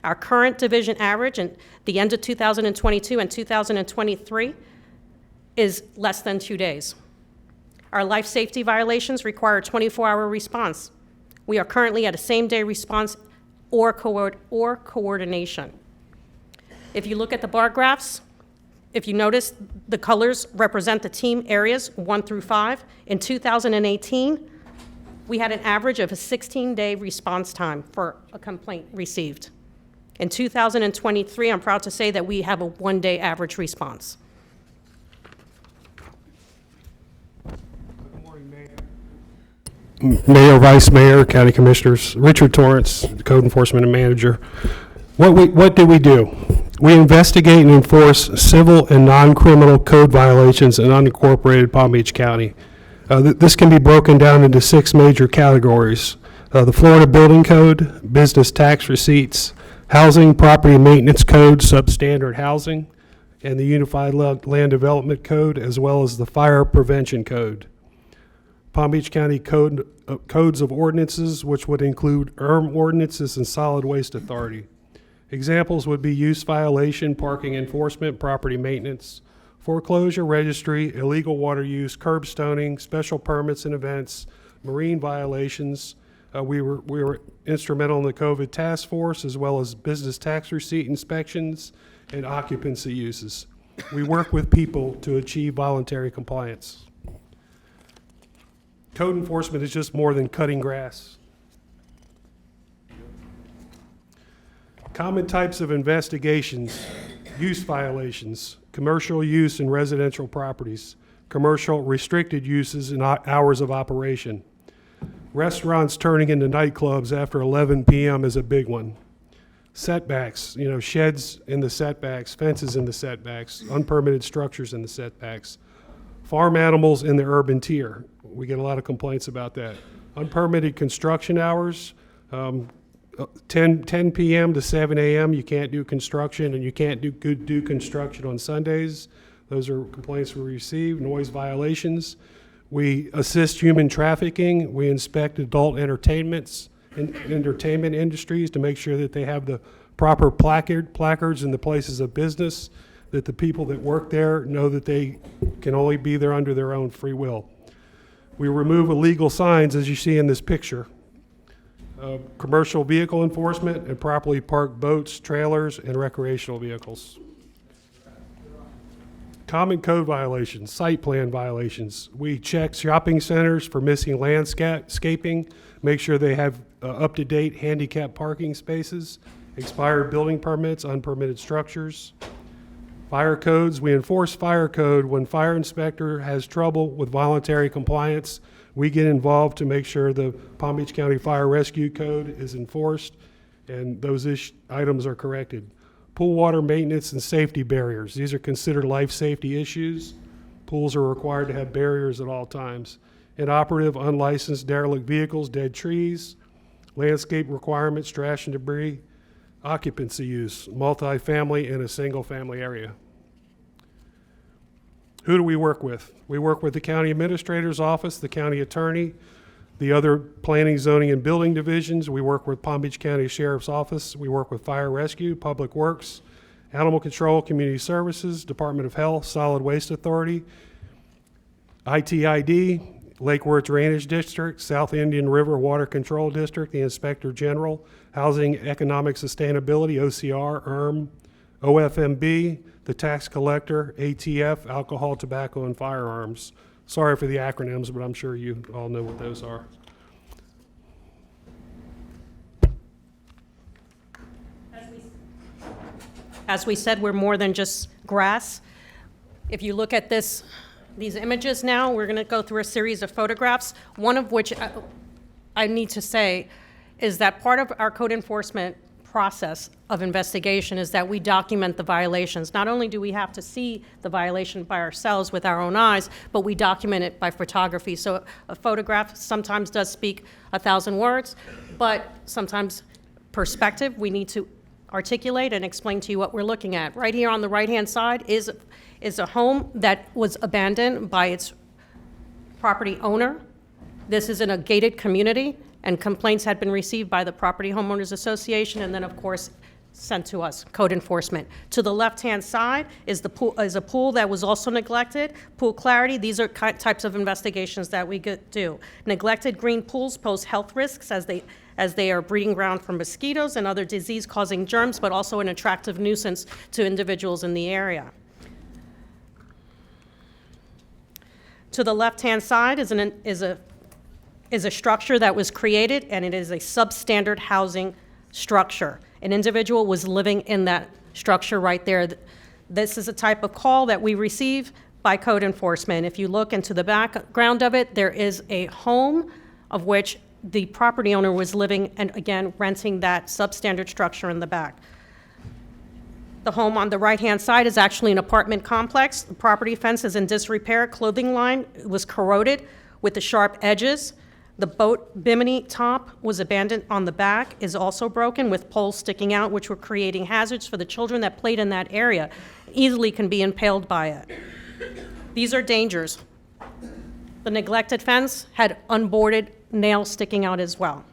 Our current division average at the end of 2022 and 2023 is less than 2 days. Our life safety violations require a 24-hour response. We are currently at a same-day response or coordination. If you look at the bar graphs, if you notice, the colors represent the team areas 1 through 5. In 2018, we had an average of a 16-day response time for a complaint received. In 2023, I'm proud to say that we have a one-day average response. Mayor, Vice Mayor, County Commissioners, Richard Torrance, Code Enforcement Manager. What do? We investigate and enforce civil and non-criminal code violations in unincorporated Palm Beach County. This can be broken down into 6 major categories. The Florida Building Code, Business Tax Receipts, Housing Property Maintenance Code, Substandard Housing, and the Unified Land Development Code, as well as the Fire Prevention Code. Palm Beach County Codes of Ordinances, which would include ordinances and Solid Waste Authority. Examples would be use violation, parking enforcement, property maintenance, foreclosure registry, illegal water use, curb stoning, special permits and events, marine violations. We were instrumental in the COVID task force, as well as business tax receipt inspections and occupancy uses. We work with people to achieve voluntary compliance. Code enforcement is just more than cutting grass. Common types of investigations: use violations, commercial use in residential properties, commercial restricted uses and hours of operation. Restaurants turning into nightclubs after 11 p.m. is a big one. Setbacks, sheds in the setbacks, fences in the setbacks, unpermitted structures in the setbacks. Farm animals in the urban tier. We get a lot of complaints about that. Unpermitted construction hours, 10 p.m. to 7 a.m. you can't do construction, and you can't do construction on Sundays. Those are complaints we receive. Noise violations. We assist human trafficking. We inspect adult entertainment industries to make sure that they have the proper placards in the places of business, that the people that work there know that they can only be there under their own free will. We remove illegal signs, as you see in this picture. Commercial vehicle enforcement and properly parked boats, trailers, and recreational vehicles. Common code violations, site plan violations. We check shopping centers for missing landscaping, make sure they have up-to-date handicap parking spaces, expired building permits, unpermitted structures. Fire codes, we enforce fire code. When fire inspector has trouble with voluntary compliance, we get involved to make sure the Palm Beach County Fire Rescue Code is enforced and those items are corrected. Pool water maintenance and safety barriers. These are considered life safety issues. Pools are required to have barriers at all times. Inoperative, unlicensed, derelict vehicles, dead trees, landscape requirements, trash and debris, occupancy use, multifamily in a single family area. Who do we work with? We work with the county administrator's office, the county attorney, the other planning, zoning, and building divisions. We work with Palm Beach County Sheriff's Office. We work with Fire Rescue, Public Works, Animal Control, Community Services, Department of Health, Solid Waste Authority, ITID, Lake Worth Drainage District, South Indian River Water Control District, the Inspector General, Housing Economic Sustainability, OCR, OFMB, the Tax Collector, ATF, Alcohol, Tobacco, and Firearms. Sorry for the acronyms, but I'm sure you all know what those are. As we said, we're more than just grass. If you look at these images now, we're going to go through a series of photographs, one of which I need to say is that part of our code enforcement process of investigation is that we document the violations. Not only do we have to see the violation by ourselves with our own eyes, but we document it by photography. So a photograph sometimes does speak 1,000 words, but sometimes perspective, we need to articulate and explain to you what we're looking at. Right here on the right-hand side is a home that was abandoned by its property owner. This is in a gated community, and complaints had been received by the Property Homeowners Association, and then, of course, sent to us, code enforcement. To the left-hand side is a pool that was also neglected. Pool clarity, these are types of investigations that we do. Neglected green pools pose health risks as they are breeding ground for mosquitoes and other disease-causing germs, but also an attractive nuisance to individuals in the area. To the left-hand side is is a structure that was created, and it is a substandard housing structure. An individual was living in that structure right there. This is a type of call that we receive by code enforcement. If you look into the background of it, there is a home of which the property owner was living and, again, renting that substandard structure in the back. The home on the right-hand side is actually an apartment complex. The property fence is in disrepair. Clothing line was corroded with the sharp edges. The boat bimini top was abandoned on the back, is also broken with poles sticking out, which were creating hazards for the children that played in that area. Easily can be impaled by it. These are dangers. The neglected fence had unboarded nails sticking out as well.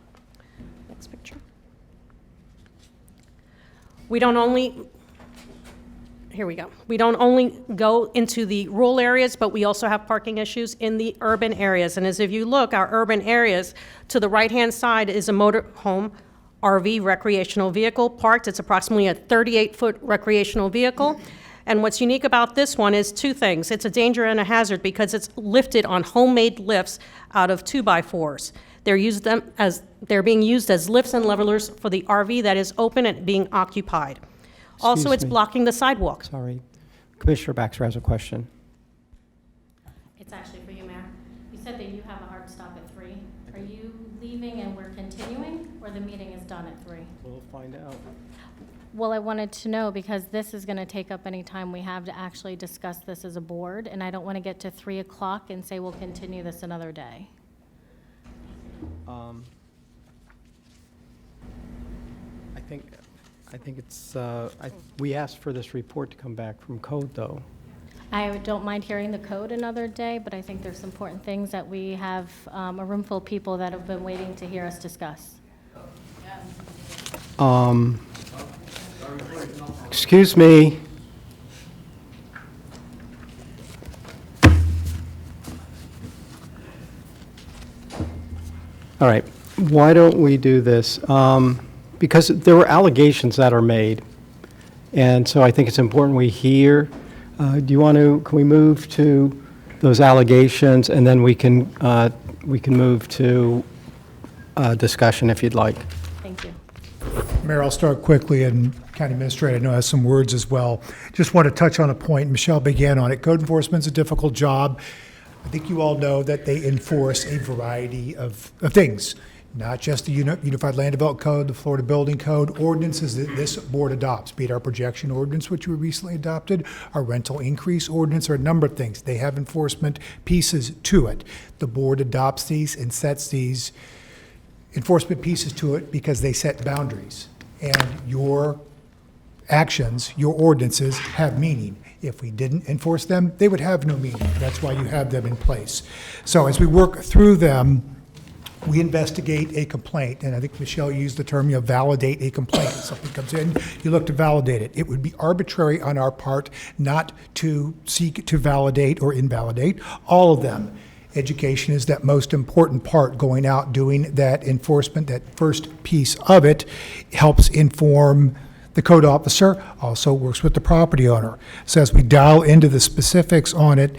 Next picture. We don't only go into the rural areas, but we also have parking issues in the urban areas. And as if you look, our urban areas, to the right-hand side is a motorhome RV recreational vehicle parked. It's approximately a 38-foot recreational vehicle. And what's unique about this one is two things. It's a danger and a hazard because it's lifted on homemade lifts out of 2x4s. They're being used as lifts and levelers for the RV that is open and being occupied. Also, Excuse it's me. blocking the sidewalk. Sorry. Commissioner Baxter has a question. It's actually for you, Mayor. You said that you have a hard stop at 3. Are you leaving and we're continuing, or the meeting is done at 3? We'll find out. Well, I wanted to know because this is going to take up any time we have to actually discuss this as a board, and I don't want to get to 3 o'clock and say we'll continue this another day. I think it's, we asked for this report to come back from code, though. I don't mind hearing the code another day, but I think there's important things that we have a room full of people that have been waiting to hear us discuss. Excuse me. All right, why don't we do this? Because there were allegations that are made, and so I think it's important we hear. Do you want to, can we move to those allegations, and then we can move to discussion if you'd like. Thank you. Mayor, I'll start quickly, and County Administrator I know has some words as well. Just want to touch on a point. Michelle began on it. Code enforcement's a difficult job. I think you all know that they enforce a variety of things, not just the Unified Land Development Code, the Florida Building Code, ordinances that this board adopts, be it our projection ordinance, which we recently adopted, our rental increase ordinance, or a number of things. They have enforcement pieces to it. The board adopts these and sets these enforcement pieces to it because they set boundaries. And your actions, your ordinances have meaning. If we didn't enforce them, they would have no meaning. That's why you have them in place. So as we work through them, we investigate a complaint, and I think Michelle used the term, validate a complaint. Something comes in, you look to validate it. It would be arbitrary on our part not to seek to validate or invalidate all of them. Education is that most important part, going out, doing that enforcement, that first piece of it helps inform the code officer, also works with the property owner. So as we dial into the specifics on it,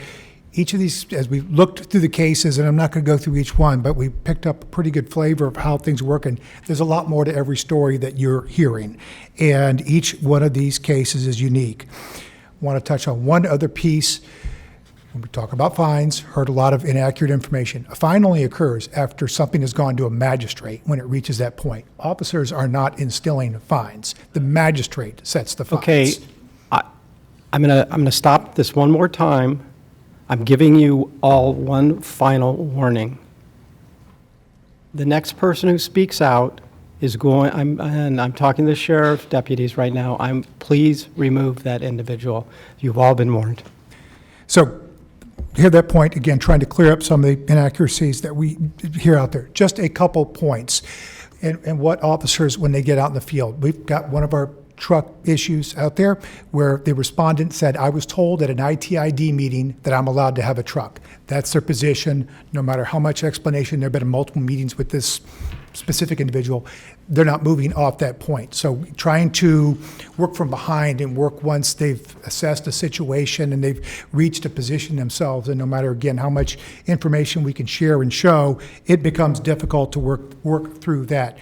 each of these, as we looked through the cases, and I'm not going to go through each one, but we picked up a pretty good flavor of how things work, and there's a lot more to every story that you're hearing. And each one of these cases is unique. I want to touch on one other piece. When we talk about fines, heard a lot of inaccurate information. A fine only occurs after something has gone to a magistrate when it reaches that point. Officers are not instilling fines. The magistrate sets the fines. Okay, I'm gonna stop this one more time. I'm giving you all one final warning. The next person who speaks out is going, I'm talking to the sheriff deputies right now. Please remove that individual. You've all been warned. So, hear that point, again, trying to clear up some of the inaccuracies that we hear out there. Just a couple points. And what officers, when they get out in the field, we've got one of our truck issues out there where the respondent said, I was told at an ITID meeting that I'm allowed to have a truck. That's their position, no matter how much explanation. There have been multiple meetings with this specific individual. They're not moving off that point. So trying to work from behind and work once they've assessed a situation and they've reached a position themselves, and no matter, again, how much information we can share and show, it becomes difficult to work through that.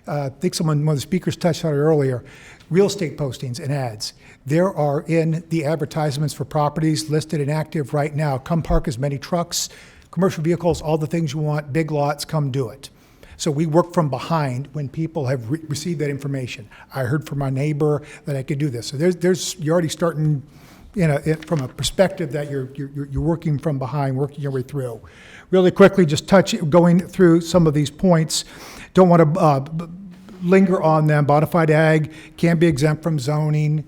I think one of the speakers touched on it earlier, real estate postings and ads. There are in the advertisements for properties listed and active right now. Come park as many trucks, commercial vehicles, all the things you want, big lots, come do it. So we work from behind when people have received that information. I heard from my neighbor that I could do this. So you're already starting from a perspective that you're working from behind, working your way through. Really quickly, just going through some of these points. Don't want to linger on them. Bonafide ag can be exempt from zoning.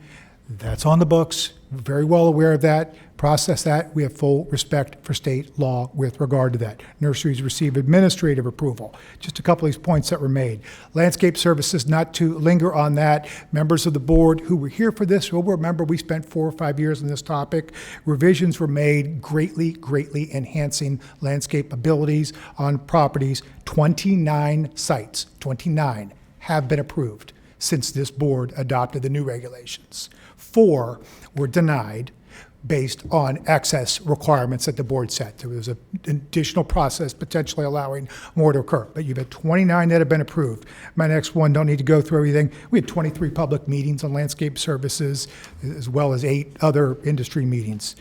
That's on the books. We're very well aware of that. Process that. We have full respect for state law with regard to that. Nurseries receive administrative approval. Just a couple of these points that were made. Landscape services, not to linger on that. Members of the board who were here for this will remember we spent 4 or 5 years on this topic. Revisions were made greatly enhancing landscape abilities on properties. 29 sites, 29 have been approved since this board adopted the new regulations. 4 were denied based on access requirements that the board set. There was an additional process potentially allowing more to occur, but you've had 29 that have been approved. My next one, don't need to go through everything. We had 23 public meetings on landscape services, as well as 8 other industry meetings.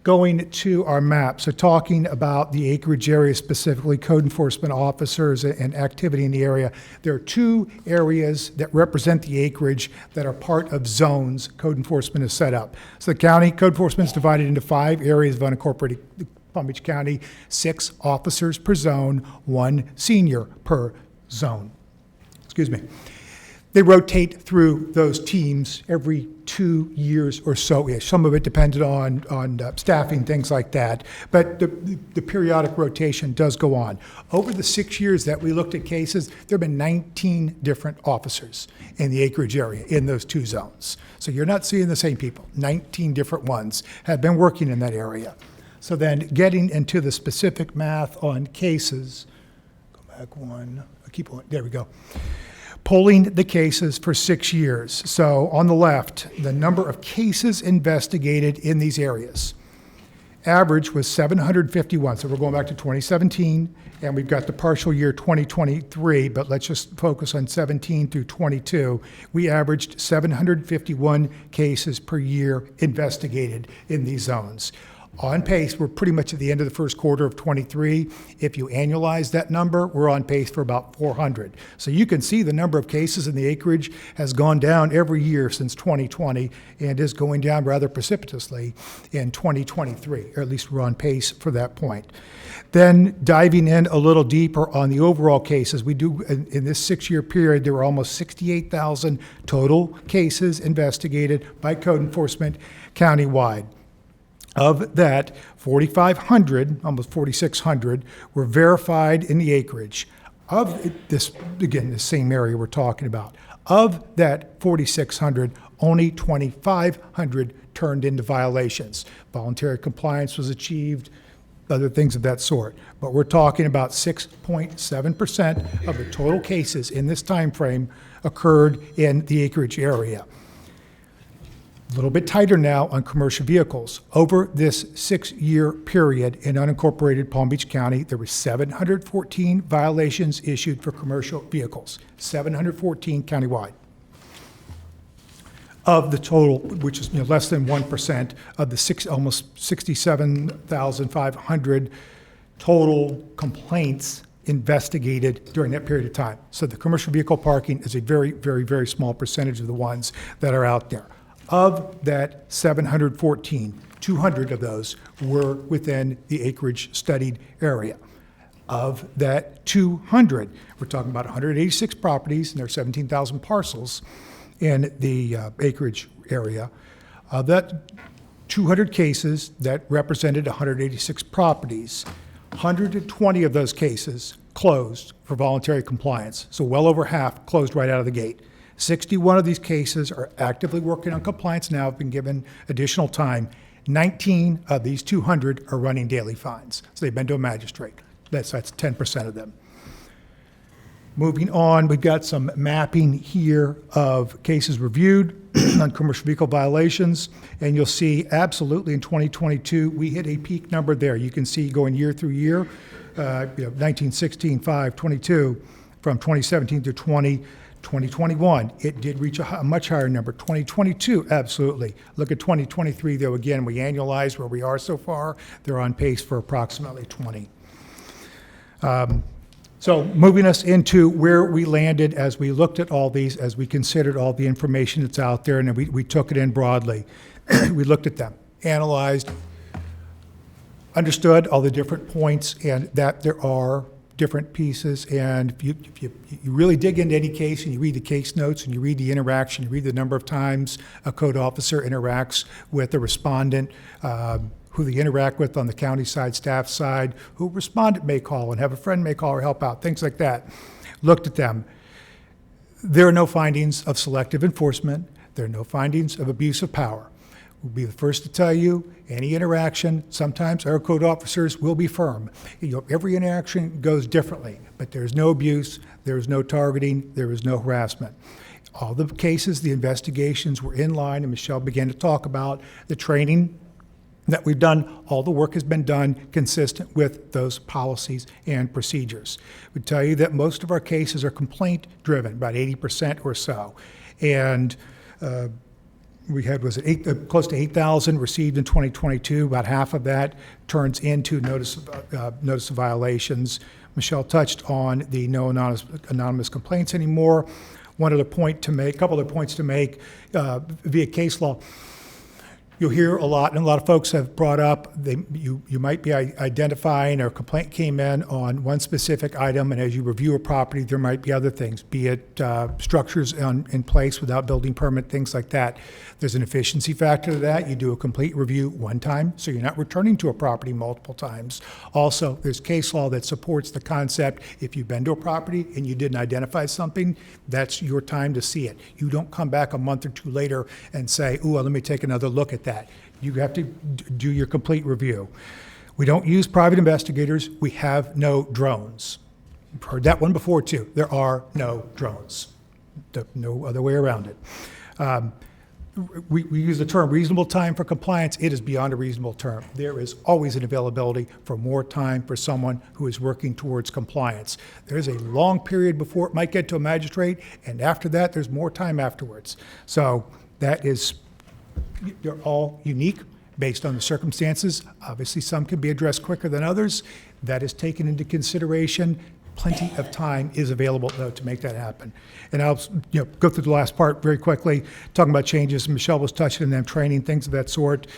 Going to our map, so talking about the acreage area, specifically code enforcement officers and activity in the area, there are 2 areas that represent the acreage that are part of zones code enforcement is set up. So the county code enforcement is divided into 5 areas of unincorporated Palm Beach County, 6 officers per zone, 1 senior per zone. Excuse me. They rotate through those teams every 2 years or so-ish. Some of it depended on staffing, things like that. But the periodic rotation does go on. Over the 6 years that we looked at cases, there have been 19 different officers in the acreage area in those 2 zones. So you're not seeing the same people. 19 different ones have been working in that area. So then getting into the specific math on cases, go back one, I keep going, there we go. Polling the cases for 6 years. So on the left, the number of cases investigated in these areas. Average was 751. So we're going back to 2017, and we've got the partial year 2023, but let's just focus on 17 through 22. We averaged 751 cases per year investigated in these zones. On pace, we're pretty much at the end of the first quarter of 23. If you annualize that number, we're on pace for about 400. So you can see the number of cases in the acreage has gone down every year since 2020 and is going down rather precipitously in 2023, or at least we're on pace for that point. Then diving in a little deeper on the overall cases, we do, in this 6-year period, there were almost 68,000 total cases investigated by code enforcement countywide. Of that, 4,500, almost 4,600, were verified in the acreage. Of this, again, the same area we're talking about. Of that 4,600, only 2,500 turned into violations. Voluntary compliance was achieved, other things of that sort. But we're talking about 6.7% of the total cases in this time frame occurred in the acreage area. A little bit tighter now on commercial vehicles. Over this 6-year period in unincorporated Palm Beach County, there were 714 violations issued for commercial vehicles, 714 countywide. Of the total, which is less than 1% of the almost 67,500 total complaints investigated during that period of time. So the commercial vehicle parking is a very, very, very small percentage of the ones that are out there. Of that 714, 200 of those were within the acreage studied area. Of that 200, we're talking about 186 properties, and there are 17,000 parcels in the acreage area. Of that 200 cases that represented 186 properties, 120 of those cases closed for voluntary compliance. So well over half closed right out of the gate. 61 of these cases are actively working on compliance now, have been given additional time. 19 of these 200 are running daily fines. So they've been to a magistrate. That's 10% of them. Moving on, we've got some mapping here of cases reviewed on commercial vehicle violations, and you'll see absolutely in 2022, we hit a peak number there. You can see going year through year, 19, 16, 5, 22, from 2017 to 2021, it did reach a much higher number. 2022, absolutely. Look at 2023, though, again, we annualize where we are so far. They're on pace for approximately 20. So moving us into where we landed as we looked at all these, as we considered all the information that's out there, and we took it in broadly. We looked at them, analyzed, understood all the different points, and that there are different pieces. And if you really dig into any case and you read the case notes and you read the interaction, you read the number of times a code officer interacts with a respondent, who they interact with on the county side, staff side, who respondent may call and have a friend may call or help out, things like that. Looked at them. There are no findings of selective enforcement. There are no findings of abuse of power. We'll be the first to tell you, any interaction, sometimes our code officers will be firm. Every interaction goes differently, but there's no abuse, there is no targeting, there is no harassment. All the cases, the investigations were in line, and Michelle began to talk about the training that we've done. All the work has been done consistent with those policies and procedures. We tell you that most of our cases are complaint-driven, about 80% or so. And we had, close to 8,000 received in 2022. About half of that turns into notice of violations. Michelle touched on the no anonymous complaints anymore. One other point to make, a couple other points to make via case law. You'll hear a lot, and a lot of folks have brought up, you might be identifying, or a complaint came in on one specific item, and as you review a property, there might be other things, be it structures in place without building permit, things like that. There's an efficiency factor to that. You do a complete review one time, so you're not returning to a property multiple times. Also, there's case law that supports the concept, if you've been to a property and you didn't identify something, that's your time to see it. You don't come back a month or two later and say, ooh, let me take another look at that. You have to do your complete review. We don't use private investigators. We have no drones. You've heard that one before too. There are no drones. No other way around it. We use the term reasonable time for compliance. It is beyond a reasonable term. There is always an availability for more time for someone who is working towards compliance. There is a long period before it might get to a magistrate, and after that, there's more time afterwards. So that is, they're all unique based on the circumstances. Obviously, some can be addressed quicker than others. That is taken into consideration. Plenty of time is available, though, to make that happen. And I'll go through the last part very quickly, talking about changes. Michelle was touching on them, training, things of that sort.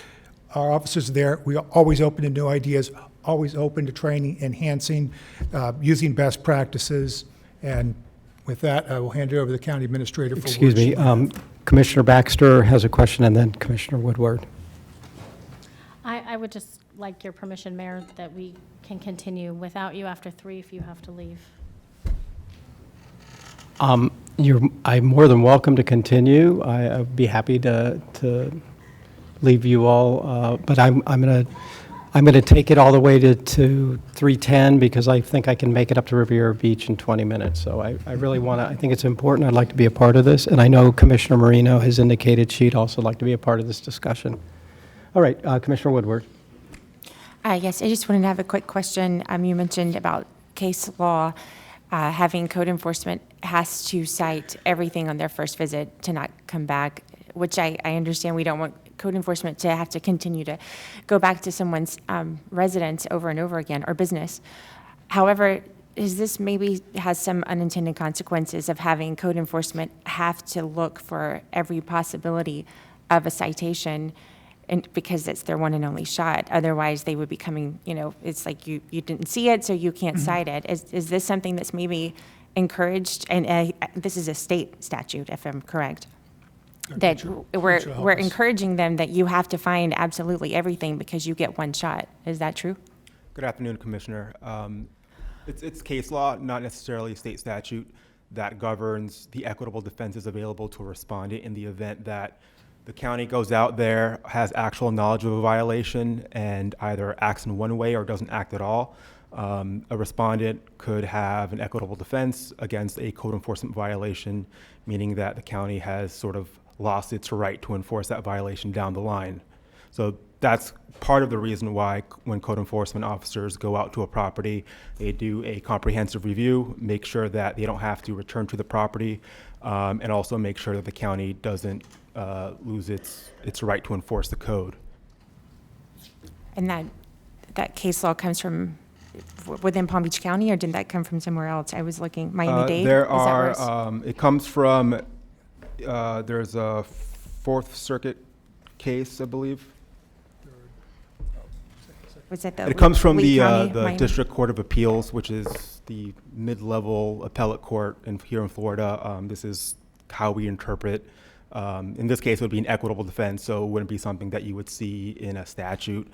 Our officers are there. We are always open to new ideas, always open to training, enhancing, using best practices. And with that, I will hand it over to the county administrator for words. Excuse me, Commissioner Baxter has a question, and then Commissioner Woodward. I would just like your permission, Mayor, that we can continue without you after 3 if you have to leave. I'm more than welcome to continue. I'd be happy to leave you all, but I'm gonna take it all the way to 3:10 because I think I can make it up to Riviera Beach in 20 minutes. So I really want to. I think it's important. I'd like to be a part of this, and I know Commissioner Marino has indicated she'd also like to be a part of this discussion. All right, Commissioner Woodward. Yes, I just wanted to have a quick question. You mentioned about case law, having code enforcement has to cite everything on their first visit to not come back, which I understand. We don't want code enforcement to have to continue to go back to someone's residence over and over again, or business. However, is this maybe has some unintended consequences of having code enforcement have to look for every possibility of a citation, and because it's their one and only shot? Otherwise, they would be coming, it's like you didn't see it, so you can't cite it. Is this something that's maybe encouraged? And this is a state statute, if I'm correct, that we're encouraging them that you have to find absolutely everything because you get one shot. Is that true? Good afternoon, Commissioner. It's case law, not necessarily a state statute. that governs the equitable defenses available to a respondent in the event that the county goes out there, has actual knowledge of a violation, and either acts in one way or doesn't act at all. A respondent could have an equitable defense against a code enforcement violation, meaning that the county has sort of lost its right to enforce that violation down the line. So that's part of the reason why when code enforcement officers go out to a property, they do a comprehensive review, make sure that they don't have to return to the property, and also make sure that the county doesn't lose its right to enforce the code. And that case law comes from within Palm Beach County, or did that come from somewhere else? I was looking, Miami-Dade? There Is that where it's- are, it comes from, there's a Fourth Circuit case, I believe. Was that the It comes from Lee the County, Miami? District Court of Appeals, which is the mid-level appellate court here in Florida. This is how we interpret. In this case, it would be an equitable defense, so it wouldn't be something that you would see in a statute.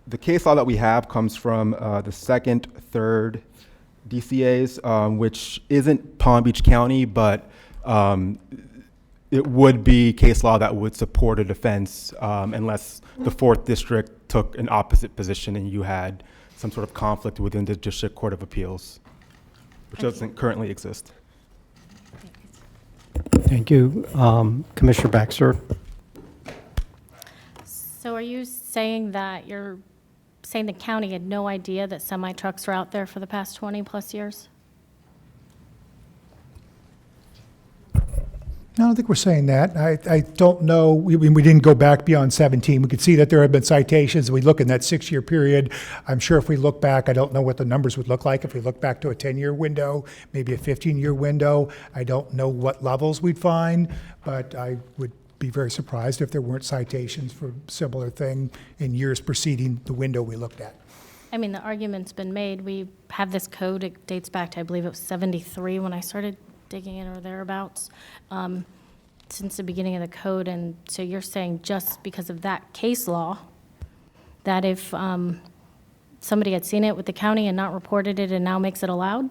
The case law that we have comes from the second, third DCAs, which isn't Palm Beach County, but it would be case law that would support a defense unless the fourth district took an opposite position and you had some sort of conflict within the District Court of Appeals, which doesn't currently exist. Thank you. Commissioner Baxter? So are you saying that the county had no idea that semi-trucks were out there for the past 20-plus years? No, I don't think we're saying that. I don't know, we didn't go back beyond 17. We could see that there have been citations. We look in that 6-year period. I'm sure if we look back, I don't know what the numbers would look like. If we look back to a 10-year window, maybe a 15-year window, I don't know what levels we'd find, but I would be very surprised if there weren't citations for similar thing in years preceding the window we looked at. I mean, the argument's been made. We have this code. It dates back to, I believe it was 73 when I started digging in or thereabouts, since the beginning of the code. And so you're saying just because of that case law, that if somebody had seen it with the county and not reported it and now makes it allowed?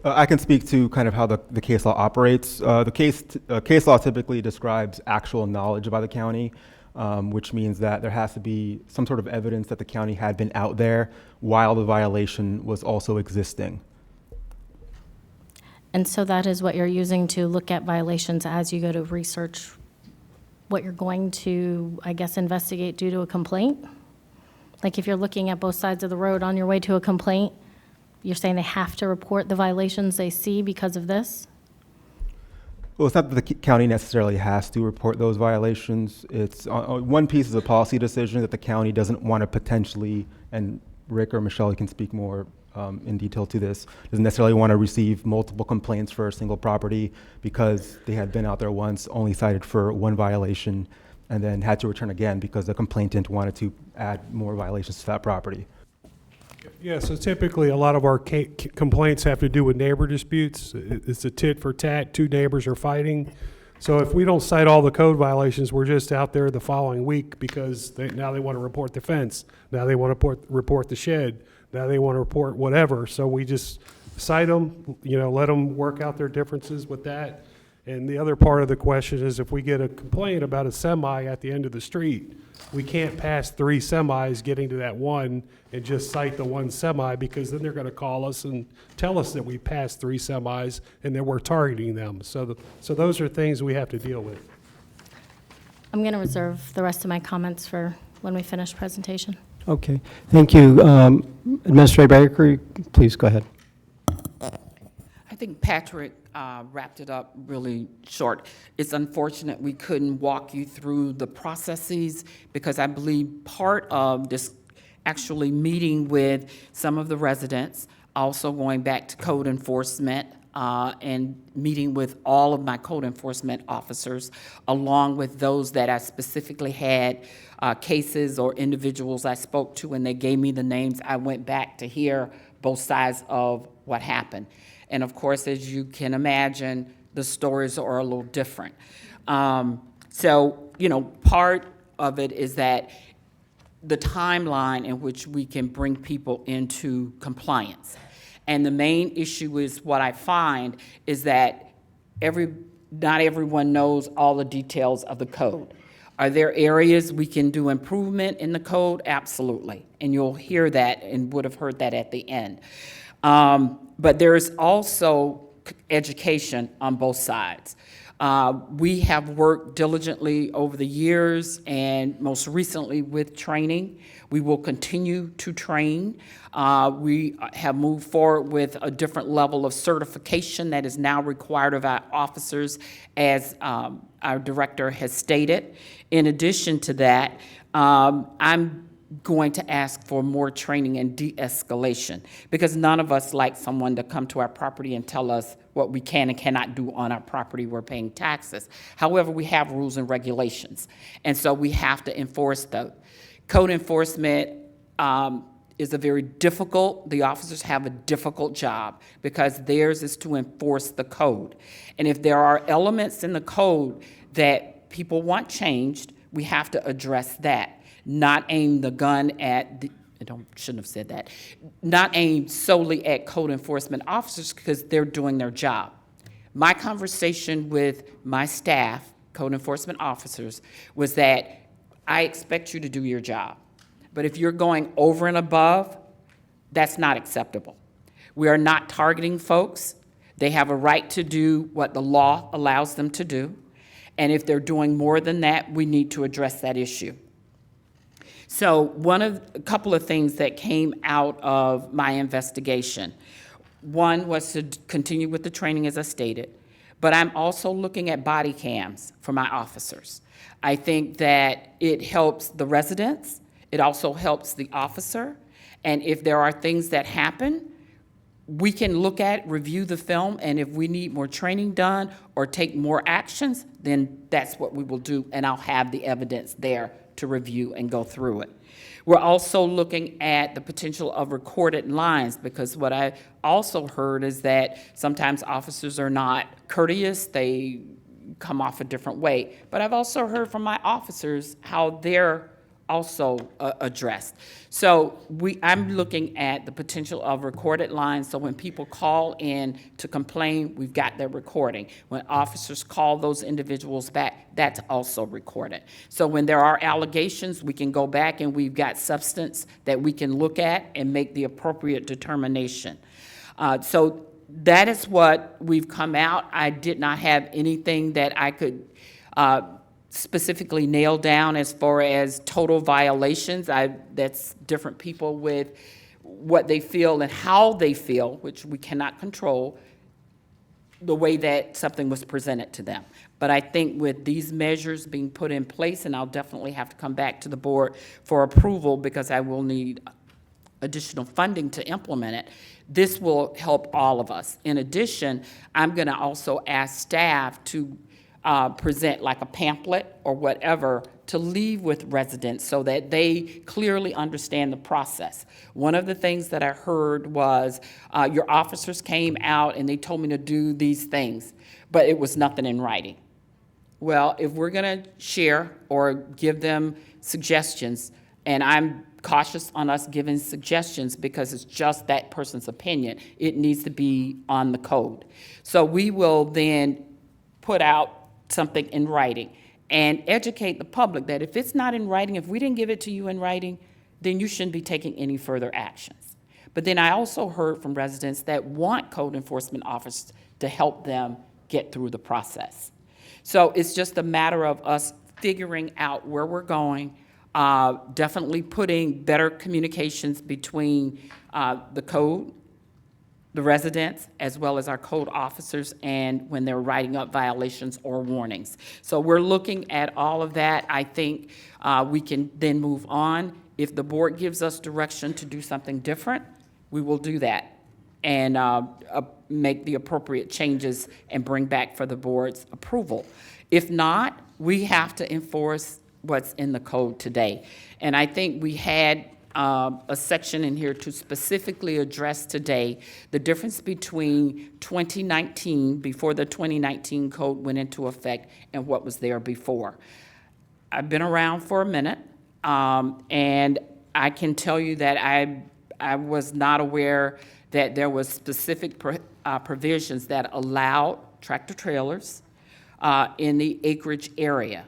I can speak to kind of how the case law operates. The case law typically describes actual knowledge by the county, which means that there has to be some sort of evidence that the county had been out there while the violation was also existing. And so that is what you're using to look at violations as you go to research what you're going to, I guess, investigate due to a complaint? Like if you're looking at both sides of the road on your way to a complaint, you're saying they have to report the violations they see because of this? Well, it's not that the county necessarily has to report those violations. It's one piece is a policy decision that the county doesn't want to potentially, and Rick or Michelle can speak more in detail to this, doesn't necessarily want to receive multiple complaints for a single property because they had been out there once, only cited for one violation, and then had to return again because the complainant wanted to add more violations to that property. Yeah, so typically a lot of our complaints have to do with neighbor disputes. It's a tit for tat, two neighbors are fighting. So if we don't cite all the code violations, we're just out there the following week because now they want to report the fence, now they want to report the shed, now they want to report whatever. So we just cite them, let them work out their differences with that. And the other part of the question is if we get a complaint about a semi at the end of the street, we can't pass 3 semis getting to that one and just cite the one semi because then they're going to call us and tell us that we passed 3 semis and that we're targeting them. So those are things we have to deal with. I'm going to reserve the rest of my comments for when we finish presentation. Okay, thank you. Administrator Baker, please go ahead. I think Patrick wrapped it up really short. It's unfortunate we couldn't walk you through the processes because I believe part of this actually meeting with some of the residents, also going back to code enforcement and meeting with all of my code enforcement officers, along with those that I specifically had cases or individuals I spoke to and they gave me the names. I went back to hear both sides of what happened. And of course, as you can imagine, the stories are a little different. So, part of it is that the timeline in which we can bring people into compliance. And the main issue is what I find is that not everyone knows all the details of the code. Are there areas we can do improvement in the code? Absolutely. And you'll hear that and would have heard that at the end. But there is also education on both sides. We have worked diligently over the years and most recently with training. We will continue to train. We have moved forward with a different level of certification that is now required of our officers, as our director has stated. In addition to that, I'm going to ask for more training and de-escalation, because none of us like someone to come to our property and tell us what we can and cannot do on our property. We're paying taxes. However, we have rules and regulations, and so we have to enforce those. Code enforcement is a very difficult, the officers have a difficult job because theirs is to enforce the code. And if there are elements in the code that people want changed, we have to address that. Not aim the gun at shouldn't have said that. Not aim solely at code enforcement officers because they're doing their job. My conversation with my staff, code enforcement officers, was that I expect you to do your job. But if you're going over and above, that's not acceptable. We are not targeting folks. They have a right to do what the law allows them to do. And if they're doing more than that, we need to address that issue. So a couple of things that came out of my investigation. One was to continue with the training, as I stated, but I'm also looking at body cams for my officers. I think that it helps the residents, it also helps the officer, and if there are things that happen, we can look at, review the film, and if we need more training done or take more actions, then that's what we will do, and I'll have the evidence there to review and go through it. We're also looking at the potential of recorded lines, because what I also heard is that sometimes officers are not courteous, they come off a different way. But I've also heard from my officers how they're also addressed. So I'm looking at the potential of recorded lines, so when people call in to complain, we've got their recording. When officers call those individuals back, that's also recorded. So when there are allegations, we can go back and we've got substance that we can look at and make the appropriate determination. So that is what we've come out. I did not have anything that I could specifically nail down as far as total violations. That's different people with what they feel and how they feel, which we cannot control, the way that something was presented to them. But I think with these measures being put in place, and I'll definitely have to come back to the board for approval because I will need additional funding to implement it, this will help all of us. In addition, I'm going to also ask staff to present like a pamphlet or whatever to leave with residents so that they clearly understand the process. One of the things that I heard was your officers came out and they told me to do these things, but it was nothing in writing. Well, if we're going to share or give them suggestions, and I'm cautious on us giving suggestions because it's just that person's opinion, it needs to be on the code. So we will then put out something in writing and educate the public that if it's not in writing, if we didn't give it to you in writing, then you shouldn't be taking any further actions. But then I also heard from residents that want code enforcement officers to help them get through the process. So it's just a matter of us figuring out where we're going, definitely putting better communications between the code, the residents, as well as our code officers, and when they're writing up violations or warnings. So we're looking at all of that. I think we can then move on. If the board gives us direction to do something different, we will do that and make the appropriate changes and bring back for the board's approval. If not, we have to enforce what's in the code today. And I think we had a section in here to specifically address today the difference between 2019, before the 2019 code went into effect, and what was there before. I've been around for a minute, and I can tell you that I was not aware that there was specific provisions that allowed tractor trailers in the acreage area.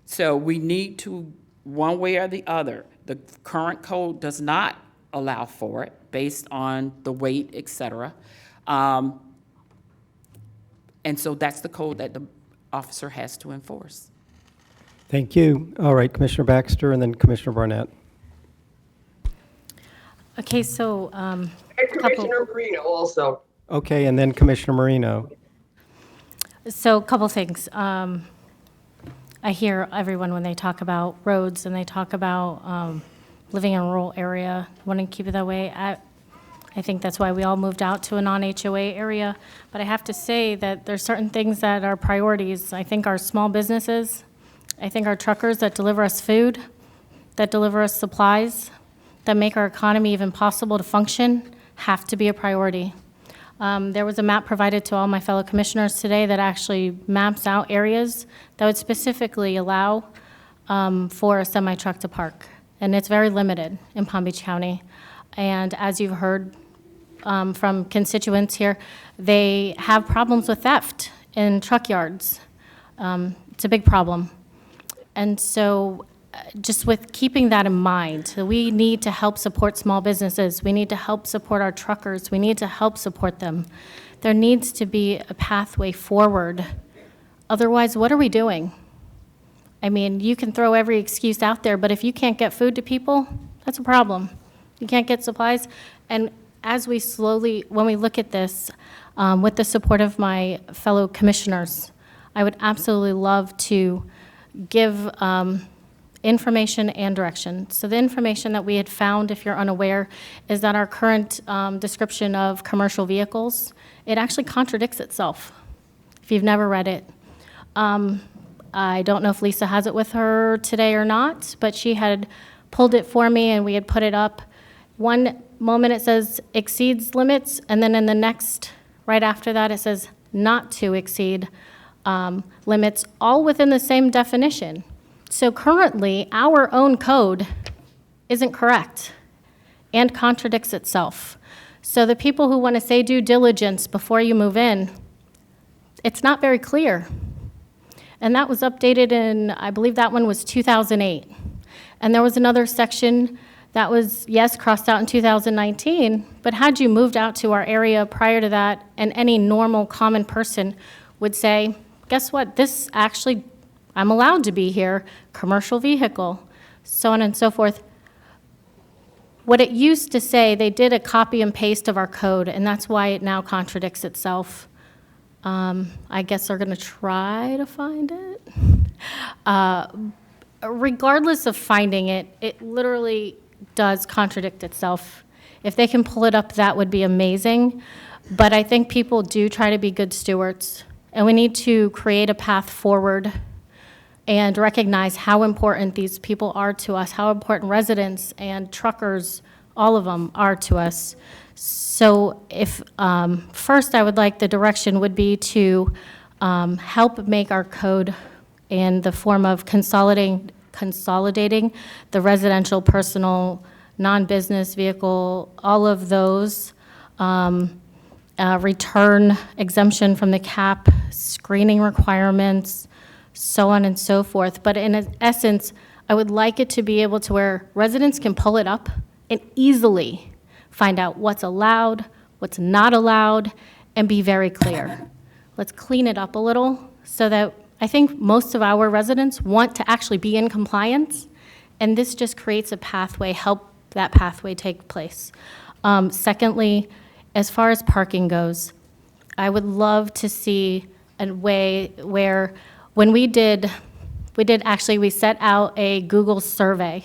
So we need to, one way or the other, the current code does not allow for it based on the weight, et cetera. And so that's the code that the officer has to enforce. Thank you. All right, Commissioner Baxter and then Commissioner Barnett. Okay, so, And Commissioner Marino also. Okay, and then Commissioner Marino. So, a couple things. I hear everyone when they talk about roads and they talk about living in a rural area, wanting to keep it that way. I think that's why we all moved out to a non-HOA area. But I have to say that there's certain things that are priorities. I think our small businesses, I think our truckers that deliver us food, that deliver us supplies, that make our economy even possible to function, have to be a priority. There was a map provided to all my fellow commissioners today that actually maps out areas that would specifically allow for a semi-truck to park. And it's very limited in Palm Beach County. And as you've heard from constituents here, they have problems with theft in truck yards. It's a big problem. And so just with keeping that in mind, we need to help support small businesses. We need to help support our truckers. We need to help support them. There needs to be a pathway forward. Otherwise, what are we doing? I mean, you can throw every excuse out there, but if you can't get food to people, that's a problem. You can't get supplies. And as we slowly, when we look at this, with the support of my fellow commissioners, I would absolutely love to give information and direction. So the information that we had found, if you're unaware, is that our current description of commercial vehicles, it actually contradicts itself, if you've never read it. I don't know if Lisa has it with her today or not, but she had pulled it for me and we had put it up. One moment it says exceeds limits, and then in the next, right after that, it says not to exceed limits, all within the same definition. So currently, our own code isn't correct and contradicts itself. So the people who want to say due diligence before you move in, it's not very clear. And that was updated in, I believe that one was 2008. And there was another section that was, yes, crossed out in 2019, but had you moved out to our area prior to that, and any normal common person would say, guess what, this actually, I'm allowed to be here, commercial vehicle, so on and so forth. What it used to say, they did a copy and paste of our code, and that's why it now contradicts itself. I guess they're gonna try to find it. Regardless of finding it, it literally does contradict itself. If they can pull it up, that would be amazing. But I think people do try to be good stewards, and we need to create a path forward and recognize how important these people are to us, how important residents and truckers, all of them, are to us. So if, first I would like the direction would be to help make our code in the form of consolidating the residential, personal, non-business vehicle, all of those, return exemption from the cap, screening requirements, so on and so forth. But in essence, I would like it to be able to where residents can pull it up and easily find out what's allowed, what's not allowed, and be very clear. Let's clean it up a little so that I think most of our residents want to actually be in compliance, and this just creates a pathway, help that pathway take place. Secondly, as far as parking goes, I would love to see a way where when we set out a Google survey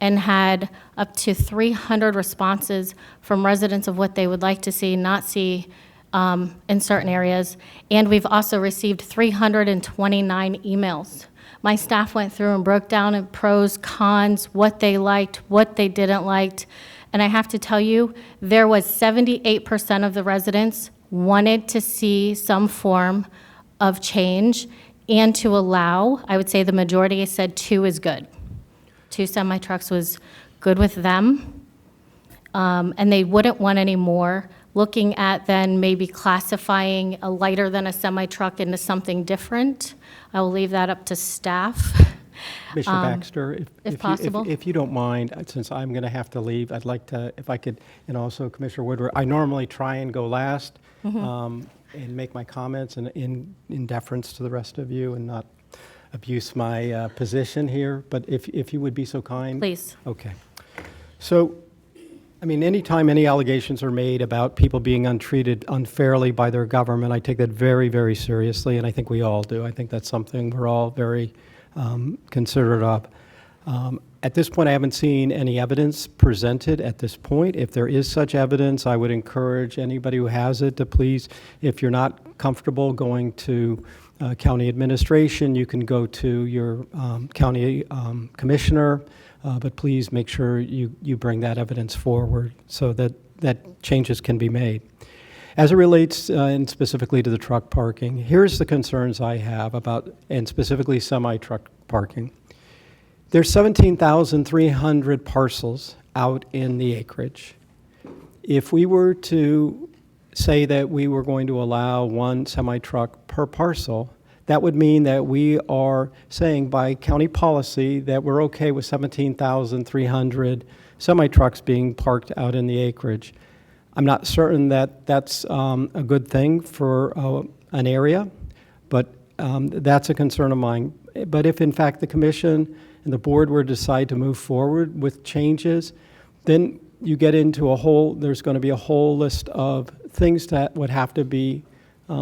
and had up to 300 responses from residents of what they would like to see, not see in certain areas. And we've also received 329 emails. My staff went through and broke down in pros, cons, what they liked, what they didn't like. And I have to tell you, there was 78% of the residents wanted to see some form of change and to allow, I would say the majority said 2 is good. 2 semi-trucks was good with them. and they wouldn't want any more, looking at then maybe classifying a lighter than a semi-truck into something different. I will leave that up to staff. Commissioner Baxter, if possible. if you don't mind, since I'm going to have to leave, I'd like to, if I could, and also Commissioner Woodward, I normally try and go last and make my comments in deference to the rest of you and not abuse my position here, but if you would be so kind. Please. Okay. So, I mean, anytime any allegations are made about people being untreated unfairly by their government, I take that very, very seriously, and I think we all do. I think that's something we're all very considerate of. At this point, I haven't seen any evidence presented at this point. If there is such evidence, I would encourage anybody who has it to please, if you're not comfortable going to county administration, you can go to your county commissioner, but please make sure you bring that evidence forward so that changes can be made. As it relates, and specifically to the truck parking, here's the concerns I have about, and specifically semi-truck parking. There's 17,300 parcels out in the acreage. If we were to say that we were going to allow one semi-truck per parcel, that would mean that we are saying by county policy that we're okay with 17,300 semi-trucks being parked out in the acreage. I'm not certain that that's a good thing for an area, but that's a concern of mine. But if in fact the commission and the board were to decide to move forward with changes, then you get into there's going to be a whole list of things that would have to be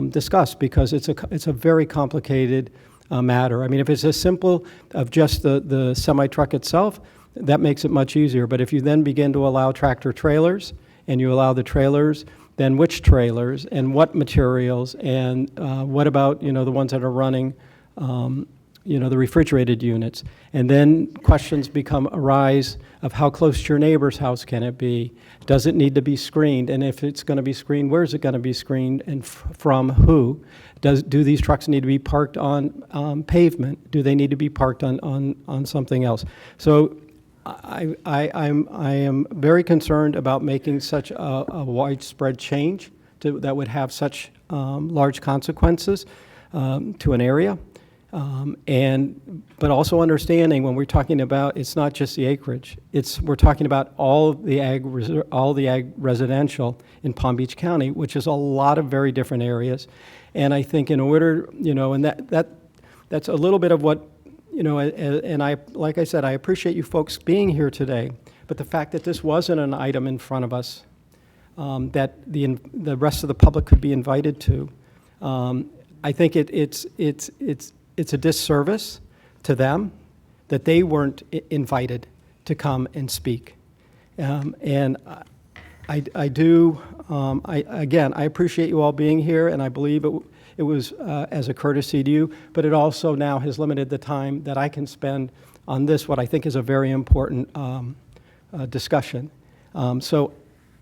discussed because it's a very complicated matter. I mean, if it's as simple of just the semi-truck itself, that makes it much easier. But if you then begin to allow tractor trailers, and you allow the trailers, then which trailers and what materials and what about, the ones that are running, the refrigerated units. And then questions arise of how close to your neighbor's house can it be? Does it need to be screened? And if it's going to be screened, where is it going to be screened and from who? Do these trucks need to be parked on pavement? Do they need to be parked on something else? So I am very concerned about making such a widespread change that would have such large consequences to an area. But also understanding when we're talking about, it's not just the acreage. We're talking about all the ag residential in Palm Beach County, which is a lot of very different areas. And I think in order, and that's a little bit of what, and like I said, I appreciate you folks being here today, but the fact that this wasn't an item in front of us that the rest of the public could be invited to, I think it's a disservice to them that they weren't invited to come and speak. And I do, again, I appreciate you all being here, and I believe it was as a courtesy to you, but it also now has limited the time that I can spend on this, what I think is a very important discussion. So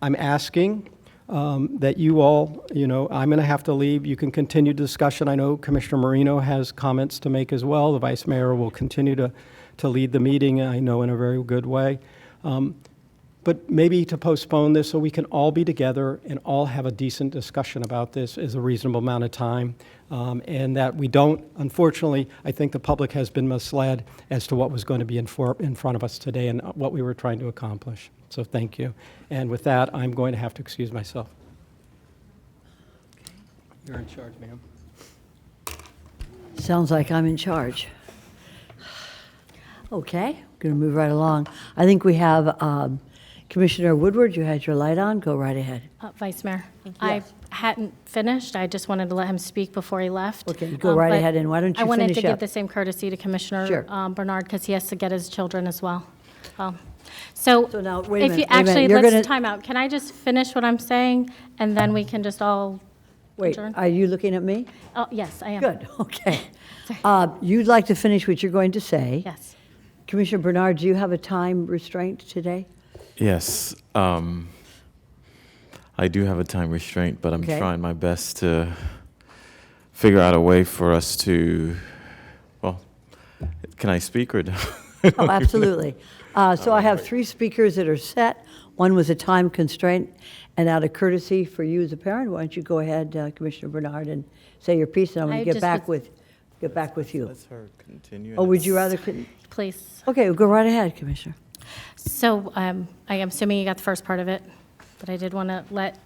I'm asking that you all, I'm going to have to leave. You can continue discussion. I know Commissioner Marino has comments to make as well. The Vice Mayor will continue to lead the meeting, I know, in a very good way. But maybe to postpone this so we can all be together and all have a decent discussion about this is a reasonable amount of time. And that we don't, unfortunately, I think the public has been misled as to what was going to be in front of us today and what we were trying to accomplish. So thank you. And with that, I'm going to have to excuse myself. You're in charge, ma'am. Sounds like I'm in charge. Okay, going to move right along. I think we have Commissioner Woodward, you had your light on. Go right ahead. Vice Mayor, I hadn't finished. I just wanted to let him speak before he left. Okay, go right but ahead, and why don't you I wanted finish to give up? the same courtesy to Commissioner Sure. Bernard because he has to get his children as well. So now, wait a if minute, you wait a minute. actually, You're let's gonna- time out. Can I just finish what I'm saying, and then we can just all Wait, adjourn? are you looking at me? Oh, yes, I am. Good, okay. You'd like to finish what you're going to say? Yes. Commissioner Bernard, do you have a time restraint today? Yes. I do have a time restraint, but I'm Okay. trying my best to figure out a way for us to, well, can I speak or? Oh, absolutely. So I have 3 speakers that are set. one was a time constraint, and out of courtesy for you as a parent, why don't you go ahead, Commissioner Bernard, and say your piece, and I'm going I to get just back was- with you. Let's her continue. Oh, and would you it's- rather? Please. Okay, go right ahead, Commissioner. So I am assuming you got the first part of it, but I did want to let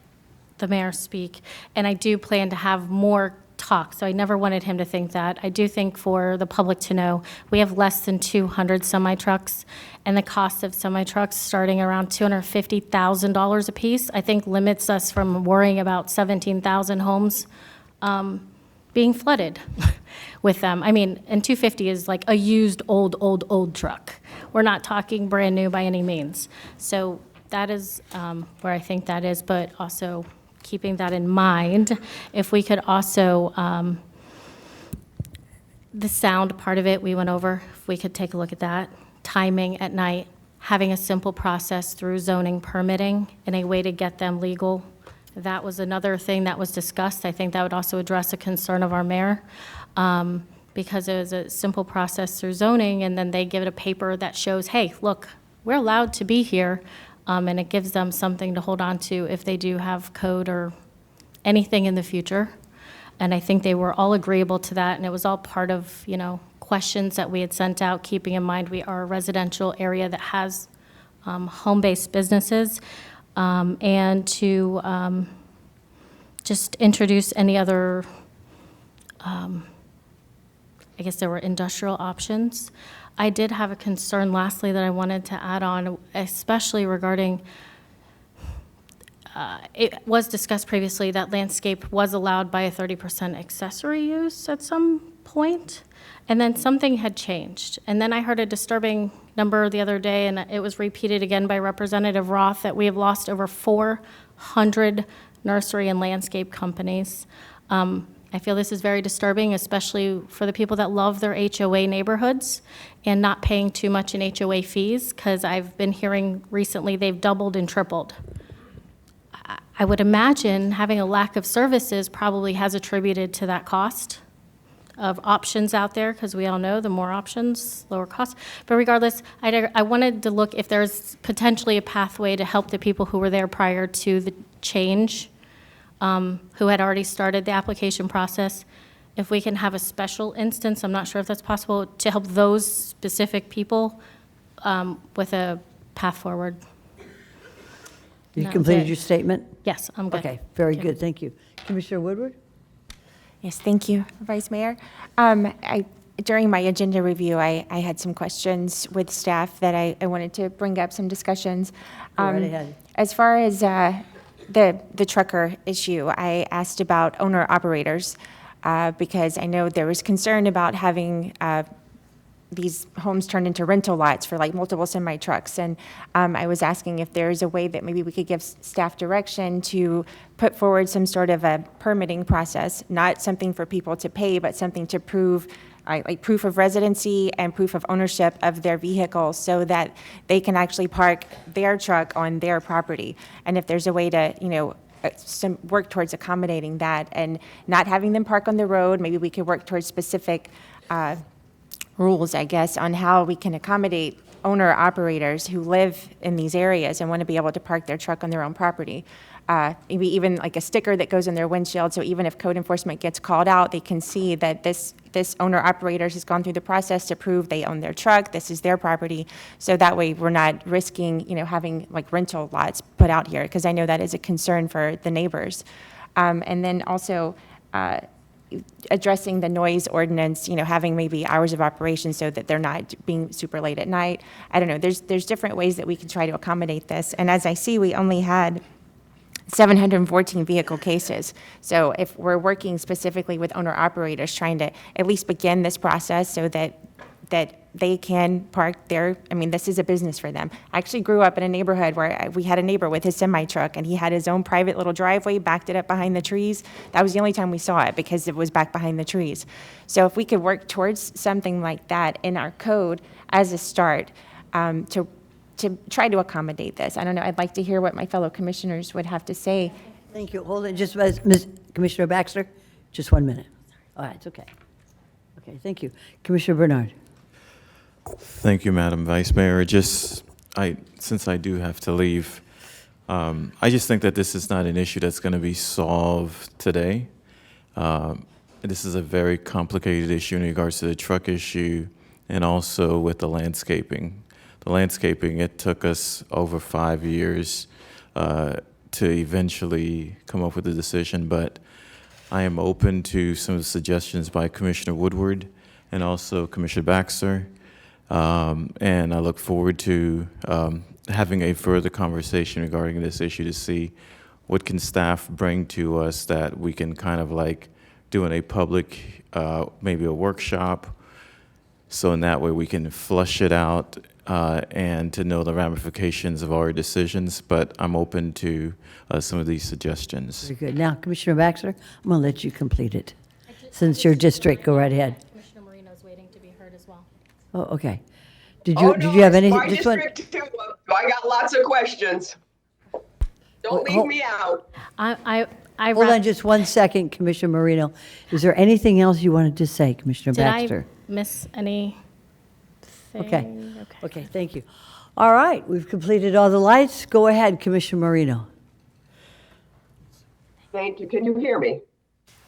the mayor speak. And I do plan to have more talk, so I never wanted him to think that. I do think for the public to know, we have less than 200 semi-trucks, and the cost of semi-trucks starting around $250,000 apiece, I think limits us from worrying about 17,000 homes being flooded with them. I mean, and 250 is like a used, old truck. We're not talking brand new by any means. So that is where I think that is, but also keeping that in mind, if we could also, the sound part of it, we went over, if we could take a look at that. Timing at night, having a simple process through zoning permitting and a way to get them legal. That was another thing that was discussed. I think that would also address a concern of our mayor, because it was a simple process through zoning, and then they give it a paper that shows, hey, look, we're allowed to be here, and it gives them something to hold on to if they do have code or anything in the future. And I think they were all agreeable to that, and it was all part of, questions that we had sent out, keeping in mind we are a residential area that has home-based businesses, and to just introduce any other, I guess there were industrial options. I did have a concern lastly that I wanted to add on, especially regarding, it was discussed previously that landscape was allowed by a 30% accessory use at some point, and then something had changed. And then I heard a disturbing number the other day, and it was repeated again by Representative Roth, that we have lost over 400 nursery and landscape companies. I feel this is very disturbing, especially for the people that love their HOA neighborhoods and not paying too much in HOA fees, because I've been hearing recently they've doubled and tripled. I would imagine having a lack of services probably has attributed to that cost of options out there, because we all know the more options, lower cost. But regardless, I wanted to look if there's potentially a pathway to help the people who were there prior to the change, who had already started the application process. If we can have a special instance, I'm not sure if that's possible, to help those specific people with a path forward. You That's completed it. your statement? Yes, I'm good. Okay, very Thank you. good, thank you. Commissioner Woodward? Yes, thank you, Vice Mayor. During my agenda review, I had some questions with staff that I wanted to bring up, some discussions. Go right ahead. As far as the trucker issue, I asked about owner-operators because I know there was concern about having these homes turned into rental lots for like multiple semi-trucks. And I was asking if there's a way that maybe we could give staff direction to put forward some sort of a permitting process, not something for people to pay, but something to prove, like proof of residency and proof of ownership of their vehicle, so that they can actually park their truck on their property. And if there's a way to, work towards accommodating that and not having them park on the road, maybe we could work towards specific rules, I guess, on how we can accommodate owner-operators who live in these areas and want to be able to park their truck on their own property. Maybe even like a sticker that goes in their windshield, so even if code enforcement gets called out, they can see that this owner-operator has gone through the process to prove they own their truck, this is their property, so that way we're not risking, having like rental lots put out here, because I know that is a concern for the neighbors. And then also, addressing the noise ordinance, having maybe hours of operation so that they're not being super late at night. I don't know, there's different ways that we can try to accommodate this. And as I see, we only had 714 vehicle cases. So if we're working specifically with owner-operators, trying to at least begin this process so that they can park their, this is a business for them. I actually grew up in a neighborhood where we had a neighbor with his semi-truck, and he had his own private little driveway, backed it up behind the trees. That was the only time we saw it, because it was back behind the trees. So if we could work towards something like that in our code as a start, to try to accommodate this. I don't know, I'd like to hear what my fellow commissioners would have to say. Thank you. Hold it, just, Commissioner Baxter, just 1 minute. All right, it's okay. Okay, thank you. Commissioner Bernard? Thank you, Madam Vice Mayor. Since I do have to leave, I just think that this is not an issue that's going to be solved today. This is a very complicated issue in regards to the truck issue and also with the landscaping. The landscaping, it took us over 5 years to eventually come up with a decision, but I am open to some of the suggestions by Commissioner Woodward and also Commissioner Baxter. And I look forward to having a further conversation regarding this issue to see what can staff bring to us that we can kind of like do in a public, maybe a workshop. So in that way we can flush it out and to know the ramifications of our decisions. But I'm open to some of these suggestions. Very good. Now, Commissioner Baxter, I'm going to let you complete it. Since your district, go right ahead. Commissioner Marino's waiting to be heard as well. Oh, okay. Did you have any? My This one- district too. I got lots of questions. Don't leave me out. I Hold on just 1 second, Commissioner Marino. Is there anything else you wanted to say, Commissioner Did Baxter? I miss anything? Okay. Okay, thank you. All right, we've completed all the lights. Go ahead, Commissioner Marino. Thank you. Can you hear me?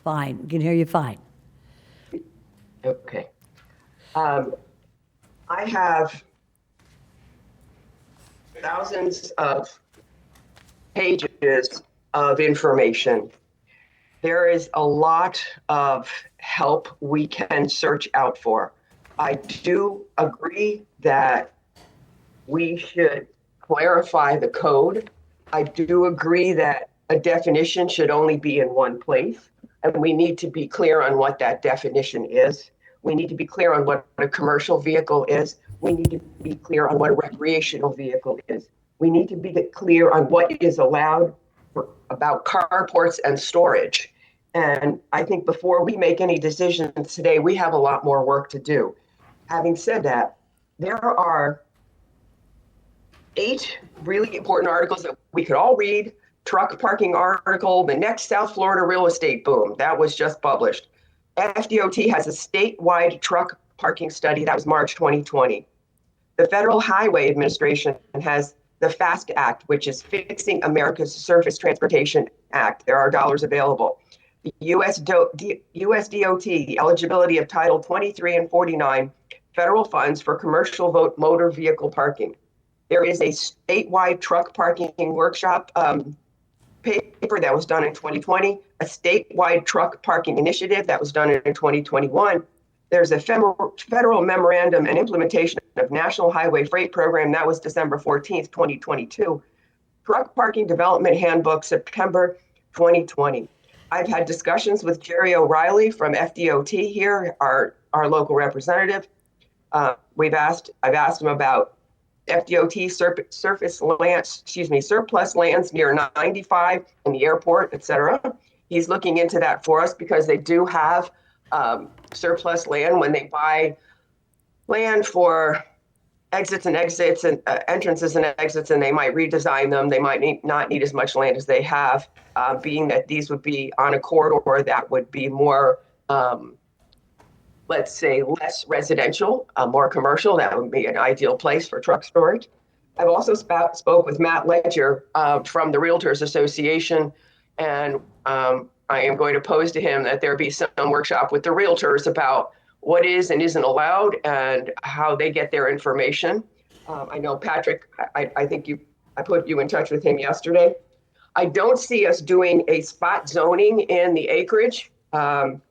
Fine, we can hear you fine. Okay. I have thousands of pages of information. There is a lot of help we can search out for. I do agree that we should clarify the code. I do agree that a definition should only be in one place, and we need to be clear on what that definition is. We need to be clear on what a commercial vehicle is. We need to be clear on what a recreational vehicle is. We need to be clear on what is allowed about carports and storage. And I think before we make any decisions today, we have a lot more work to do. Having said that, there are 8 really important articles that we could all read. Truck parking article, the next South Florida real estate boom, that was just published. FDOT has a statewide truck parking study, that was March 2020. The Federal Highway Administration has the FAST Act, which is Fixing America's Surface Transportation Act. There are dollars available. The US DOT, the eligibility of Title 23 and 49 federal funds for commercial motor vehicle parking. There is a statewide truck parking workshop paper that was done in 2020, a statewide truck parking initiative that was done in 2021. There's a federal memorandum and implementation of National Highway Freight Program. That was December 14th, 2022. Truck Parking Development Handbook, September 2020. I've had discussions with Jerry O'Reilly from FDOT here, our local representative. I've asked him about FDOT surplus lands near 95 and the airport, et cetera. He's looking into that for us because they do have surplus land when they buy land for exits and entrances and exits, and they might redesign them. They might not need as much land as they have, being that these would be on a corridor that would be more, let's say, less residential, more commercial. That would be an ideal place for truck storage. I've also spoke with Matt Ledger from the Realtors Association, and I am going to pose to him that there be some workshop with the realtors about what is and isn't allowed and how they get their information. I know Patrick, I think I put you in touch with him yesterday. I don't see us doing a spot zoning in the acreage, and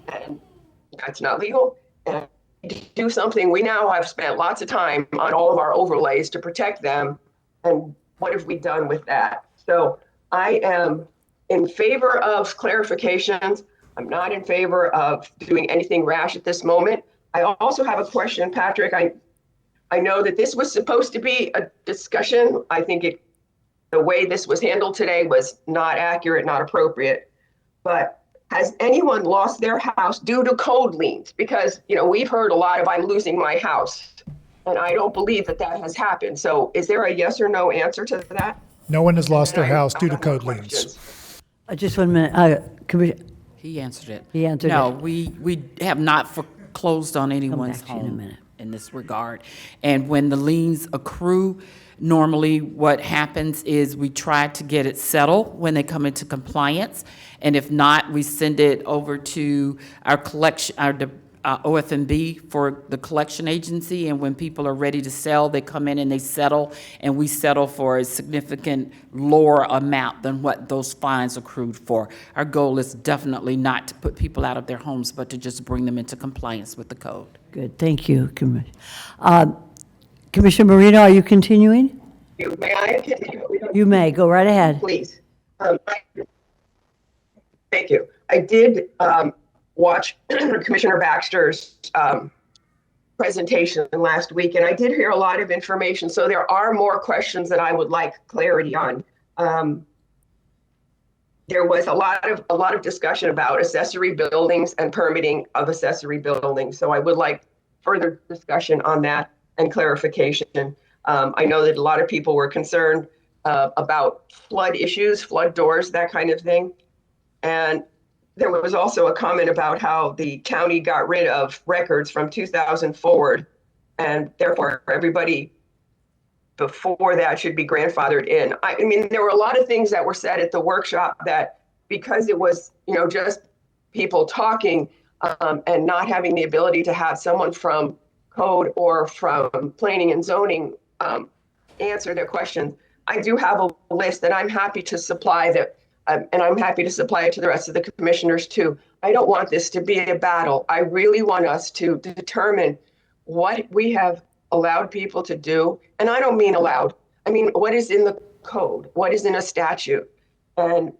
that's not legal. And to do something, we now have spent lots of time on all of our overlays to protect them. And what have we done with that? So I am in favor of clarifications. I'm not in favor of doing anything rash at this moment. I also have a question, Patrick. I know that this was supposed to be a discussion. I think the way this was handled today was not accurate, not appropriate. But has anyone lost their house due to code liens? Because, we've heard a lot of I'm losing my house, and I don't believe that has happened. So is there a yes or no answer to that? No one has lost their house due to code liens. Just 1 minute. Commissioner. He answered it. He answered No, it. we have not foreclosed on anyone's back to you in a home minute. in this regard. And when the liens accrue, Normally, what happens is we try to get it settled when they come into compliance, and if not, we send it over to our collection, our OFMB for the collection agency, and when people are ready to sell, they come in and they settle, and we settle for a significant lower amount than what those fines accrued for. Our goal is definitely not to put people out of their homes, but to just bring them into compliance with the code. Good, thank you, Commissioner Marino, are you continuing? May I continue? You may, go right ahead. Please. Thank you. I did watch Commissioner Baxter's presentation last week, and I did hear a lot of information. So there are more questions that I would like clarity on. There was a lot of discussion about accessory buildings and permitting of accessory buildings. So I would like further discussion on that and clarification. I know that a lot of people were concerned about flood issues, flood doors, that kind of thing. And there was also a comment about how the county got rid of records from 2000 forward, and therefore everybody before that should be grandfathered in. I mean, there were a lot of things that were said at the workshop that, because it was, just people talking and not having the ability to have someone from code or from planning and zoning answer their questions. I do have a list that I'm happy to supply that. And I'm happy to supply it to the rest of the commissioners too. I don't want this to be a battle. I really want us to determine what we have allowed people to do. And I don't mean allowed. I mean, what is in the code? What is in a statute? And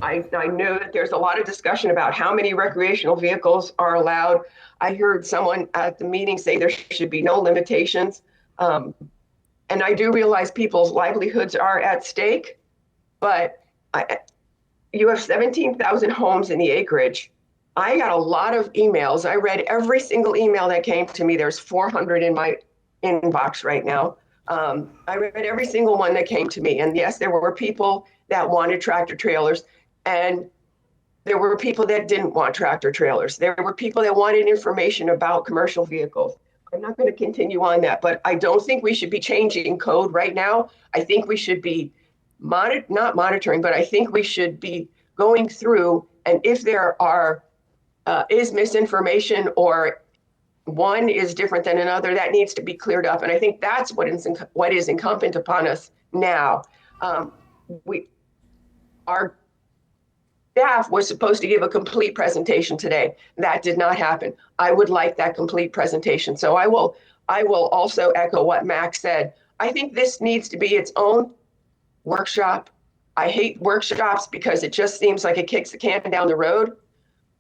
I know that there's a lot of discussion about how many recreational vehicles are allowed. I heard someone at the meeting say there should be no limitations. And I do realize people's livelihoods are at stake, but you have 17,000 homes in the acreage. I got a lot of emails. I read every single email that came to me. There's 400 in my inbox right now. I read every single one that came to me. And yes, there were people that wanted tractor trailers, and there were people that didn't want tractor trailers. There were people that wanted information about commercial vehicles. I'm not going to continue on that, but I don't think we should be changing code right now. I think we should be not monitoring, but I think we should be going through, and if there is misinformation or one is different than another, that needs to be cleared up. And I think that's what is incumbent upon us now. Our staff was supposed to give a complete presentation today. That did not happen. I would like that complete presentation. So I will also echo what Max said. I think this needs to be its own workshop. I hate workshops because it just seems like it kicks the can down the road,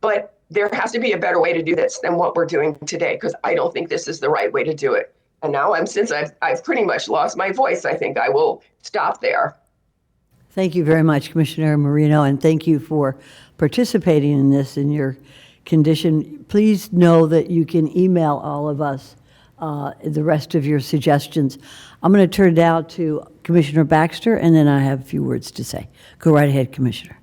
but there has to be a better way to do this than what we're doing today, because I don't think this is the right way to do it. And now since I've pretty much lost my voice, I think I will stop there. Thank you very much, Commissioner Marino, and thank you for participating in this in your condition. Please know that you can email all of us the rest of your suggestions. I'm going to turn it out to Commissioner Baxter, and then I have a few words to say. Go right ahead, Commissioner.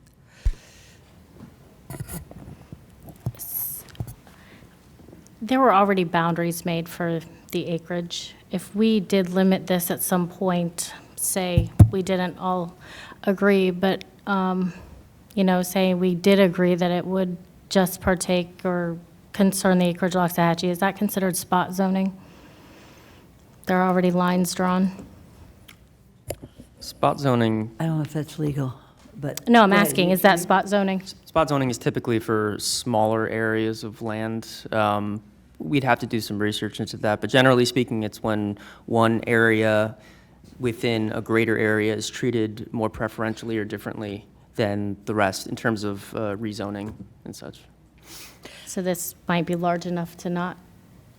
There were already boundaries made for the acreage. If we did limit this at some point, say we didn't all agree, but, say we did agree that it would just partake or concern the acreage of Loxahatchee, is that considered spot zoning? There are already lines drawn? Spot zoning, I don't know if that's legal, but. No, I'm go ahead. asking, is that spot zoning? spot zoning is typically for smaller areas of land. We'd have to do some research into that, but generally speaking, it's when one area within a greater area is treated more preferentially or differently than the rest in terms of rezoning and such. So this might be large enough to not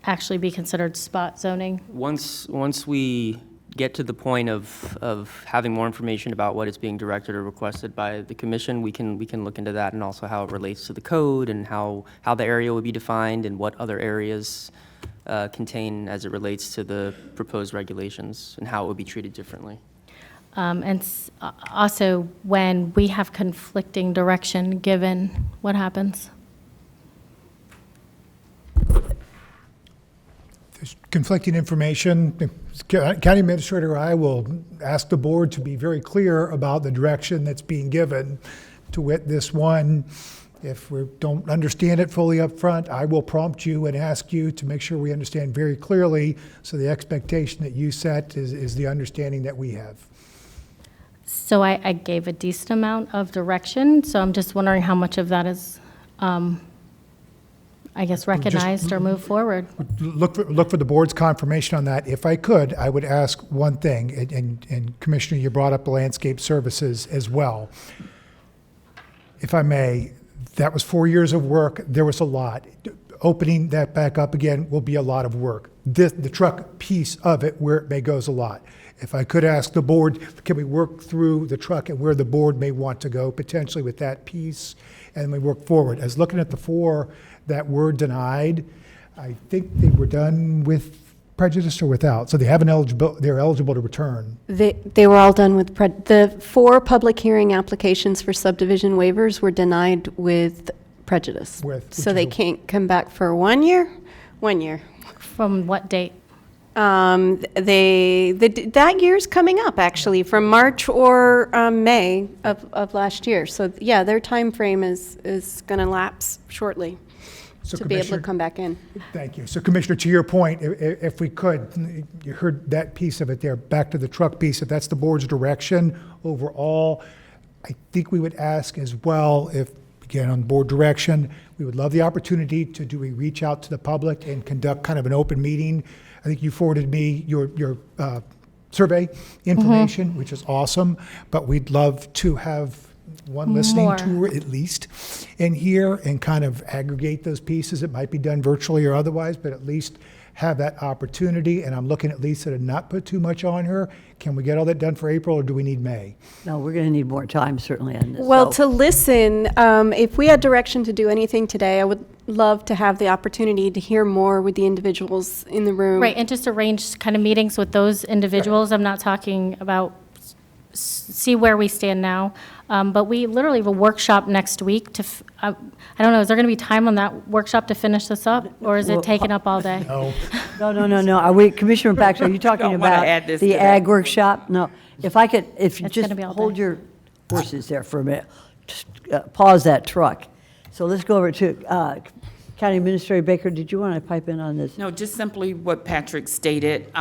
actually be considered spot zoning? Once we get to the point of having more information about what is being directed or requested by the commission, we can look into that, and also how it relates to the code and how the area would be defined and what other areas contain as it relates to the proposed regulations and how it would be treated differently. Also, when we have conflicting direction given, what happens? conflicting information. County Administrator or I will ask the board to be very clear about the direction that's being given, to wit this one. If we don't understand it fully up front, I will prompt you and ask you to make sure we understand very clearly, so the expectation that you set is the understanding that we have. So I gave a decent amount of direction, so I'm just wondering how much of that is, I guess, recognized or moved forward. Look for the board's confirmation on that. If I could, I would ask one thing, and Commissioner, you brought up the landscape services as well. If I may, that was 4 years of work. There was a lot. Opening that back up again will be a lot of work. The truck piece of it, where it may goes a lot. If I could ask the board, can we work through the truck and where the board may want to go potentially with that piece, and we work forward. As looking at the 4 that were denied, I think they were done with prejudice or without, so they have they're eligible to return. They were all done with, the 4 public hearing applications for subdivision waivers were denied with prejudice. So they can't come back for 1 year? 1 year. From what date? That year's coming up, actually, from March or May of last year. So yeah, their time frame is going to lapse shortly So to be able to Commissioner- come back in. Thank you. So Commissioner, to your point, if we could, you heard that piece of it there, back to the truck piece, if that's the board's direction overall, I think we would ask as well, if, again, on board direction, we would love the opportunity to do a reach out to the public and conduct kind of an open meeting. I think you forwarded me your survey information, which is awesome, but we'd love to have one listening More. tour at least in here and kind of aggregate those pieces. It might be done virtually or otherwise, but at least have that opportunity. And I'm looking at Lisa to not put too much on her. Can we get all that done for April, or do we need May? No, we're going to need more time certainly on this. Well, so- to listen, if we had direction to do anything today, I would love to have the opportunity to hear more with the individuals in the room. Right, and just arrange kind of meetings with those individuals. I'm not talking about see where we stand now, but we literally have a workshop next week to, I don't know, is there going to be time on that workshop to finish this up, or is it Well, taking up all day? No. No. Are we, Commissioner Pax, are you talking Don't wanna about add this the to ag that. workshop? No. If I could, if you It's just gonna be all hold day. your horses there for a minute, just pause that truck. So let's go over to County Administrator Baker. Did you want to pipe in on this? No, just simply what Patrick stated.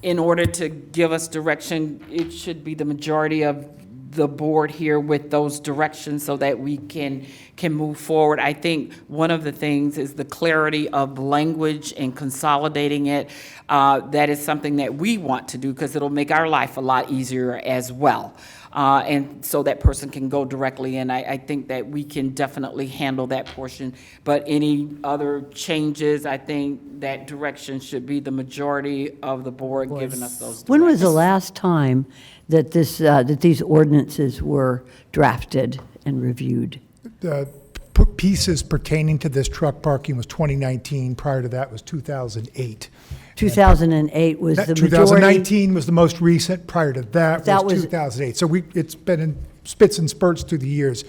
In order to give us direction, it should be the majority of the board here with those directions so that we can move forward. I think one of the things is the clarity of language and consolidating it. That is something that we want to do because it'll make our life a lot easier as well. And so that person can go directly in. I think that we can definitely handle that portion. But any other changes, I think that direction should be the majority of the board giving us those directions. When was the last time that that these ordinances were drafted and reviewed? The pieces pertaining to this truck parking was 2019. Prior to that was 2008. 2008 was the majority. 2019 was the most recent. Prior to that That was was- 2008. So it's been in spits and spurts through the years.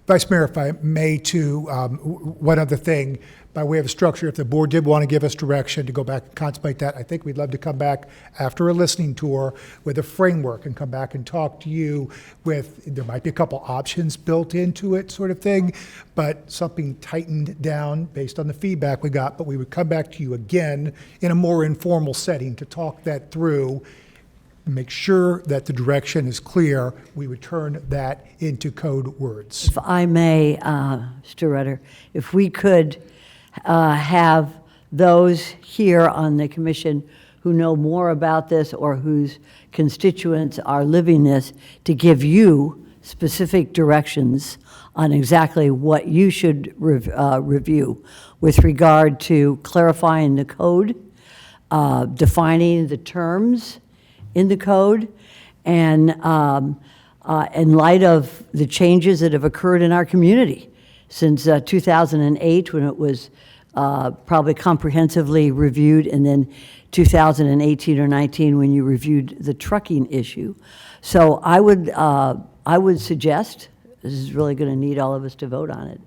Vice Mayor, if I may, one other thing, by way of structure, if the board did want to give us direction to go back and contemplate that, I think we'd love to come back after a listening tour with a framework and come back and talk to you with, there might be a couple options built into it sort of thing, but something tightened down based on the feedback we got, but we would come back to you again in a more informal setting to talk that through, make sure that the direction is clear. We would turn that into code words. If I may, Mr. Rutter, if we could have those here on the commission who know more about this or whose constituents are living this to give you specific directions on exactly what you should review with regard to clarifying the code, defining the terms in the code, and in light of the changes that have occurred in our community since 2008, when it was probably comprehensively reviewed, and then 2018 or 19 when you reviewed the trucking issue. So I would suggest, this is really going to need all of us to vote on it,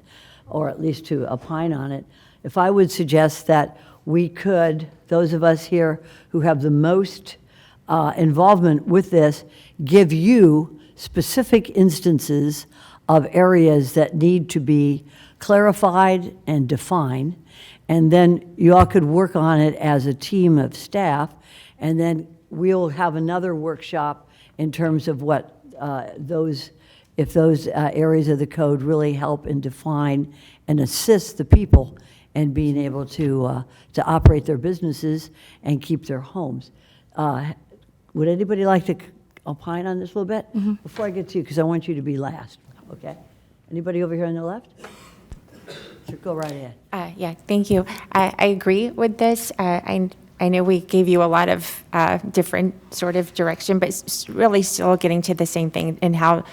or at least to opine on it, if I would suggest that we could, those of us here who have the most involvement with this, give you specific instances of areas that need to be clarified and defined, and then you all could work on it as a team of staff, and then we'll have another workshop in terms of what if those areas of the code really help and define and assist the people in being able to operate their businesses and keep their homes. Would anybody like to opine on this a little bit? Before I get to you, because I want you to be last, okay? Anybody over here on the left? Sure, go right ahead. Yeah, thank you. I agree with this. I know we gave you a lot of different sort of direction, but it's really still getting to the same thing, and how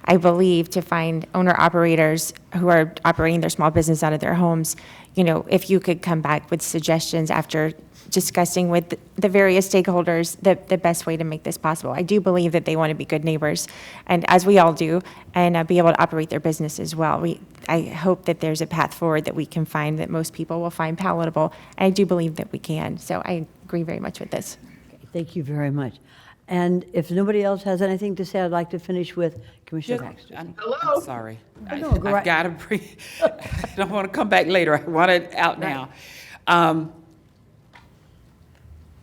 I believe to find owner-operators who are operating their small business out of their homes, you know, if you could come back with suggestions after discussing with the various stakeholders the best way to make this possible. I do believe that they want to be good neighbors, and as we all do, and be able to operate their business as well. I hope that there's a path forward that we can find that most people will find palatable, and I do believe that we can. So I agree very much with this. Thank you very much. And if nobody else has anything to say, I'd like to finish with Commissioner Baxter. I'm sorry. No, go I've right- got to bring, I don't want to come back later. I want it out now.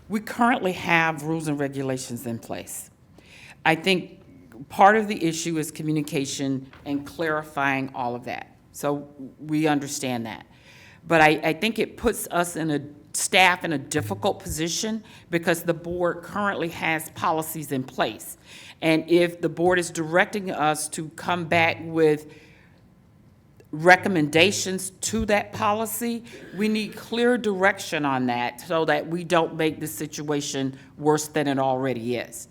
We currently have rules and regulations in place. I think part of the issue is communication and clarifying all of that. So we understand that. But I think it puts us staff in a difficult position because the board currently has policies in place. And if the board is directing us to come back with recommendations to that policy, we need clear direction on that so that we don't make the situation worse than it already is.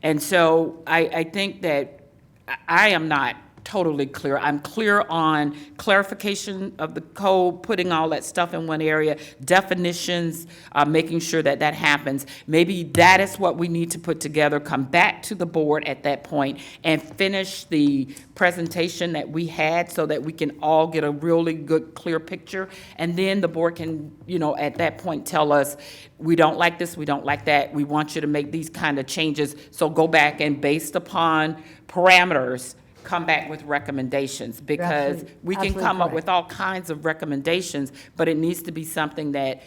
And so I think that I am not totally clear. I'm clear on clarification of the code, putting all that stuff in one area, definitions, making sure that that happens. Maybe that is what we need to put together, come back to the board at that point and finish the presentation that we had so that we can all get a really good, clear picture. And then the board can, you know, at that point tell us, we don't like this, we don't like that, we want you to make these kind of changes. So go back and based upon parameters, come back with recommendations, because we can come up with all kinds of recommendations, but it needs to be something that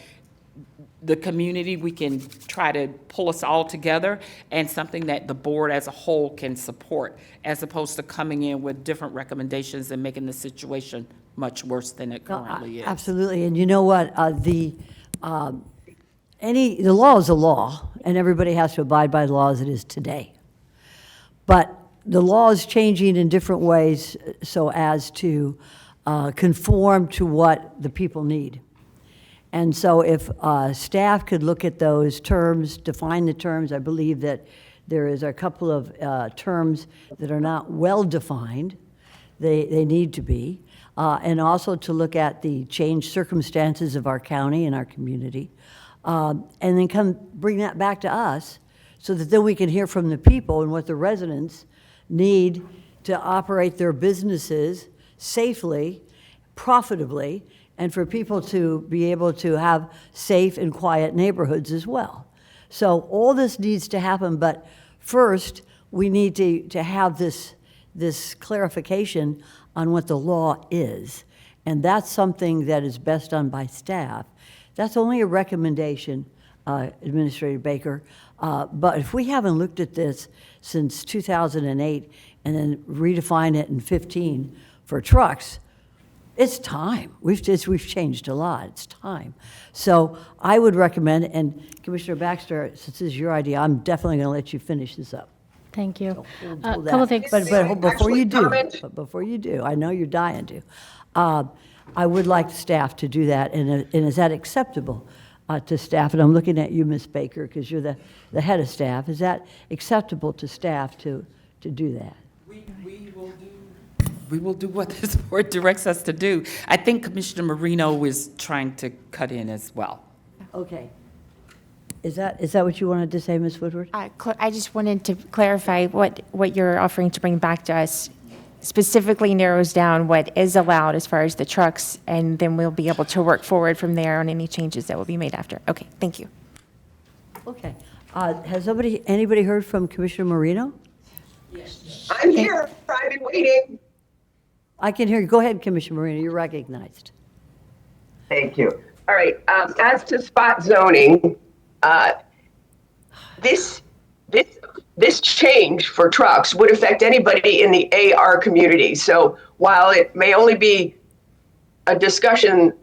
the community, we can try to pull us all together, and something that the board as a whole can support, as opposed to coming in with different recommendations and making the situation much worse than it currently is. Absolutely, and you know what, the law is a law, and everybody has to abide by the law as it is today. But the law is changing in different ways so as to conform to what the people need. And so if staff could look at those terms, define the terms, I believe that there is a couple of terms that are not well-defined. They need to be. And also to look at the changed circumstances of our county and our community. And then bring that back to us so that then we can hear from the people and what the residents need to operate their businesses safely, profitably, and for people to be able to have safe and quiet neighborhoods as well. So all this needs to happen, but first we need to have this clarification on what the law is. And that's something that is best done by staff. That's only a recommendation, Administrator Baker. But if we haven't looked at this since 2008 and then redefine it in 15 for trucks, it's time. We've changed a lot. It's time. So I would recommend, and Commissioner Baxter, since this is your idea, I'm definitely going to let you finish this up. Thank you. We'll do that. Couple things. But before you do, I know you're dying to. I would like staff to do that, and is that acceptable to staff? And I'm looking at you, Ms. Baker, because you're the head of staff. Is that acceptable to staff to do that? We will do what this board directs us to do. I think Commissioner Marino is trying to cut in as well. Okay. Is that what you wanted to say, Ms. Woodward? I just wanted to clarify what you're offering to bring back to us specifically narrows down what is allowed as far as the trucks, and then we'll be able to work forward from there on any changes that will be made after. Okay, thank you. Okay. Has anybody heard from Commissioner Marino? I'm here. I've been waiting. I can hear you. Go ahead, Commissioner Marino. You're recognized. Thank you. All right. As to spot zoning, this change for trucks would affect anybody in the AR community. So while it may only be a discussion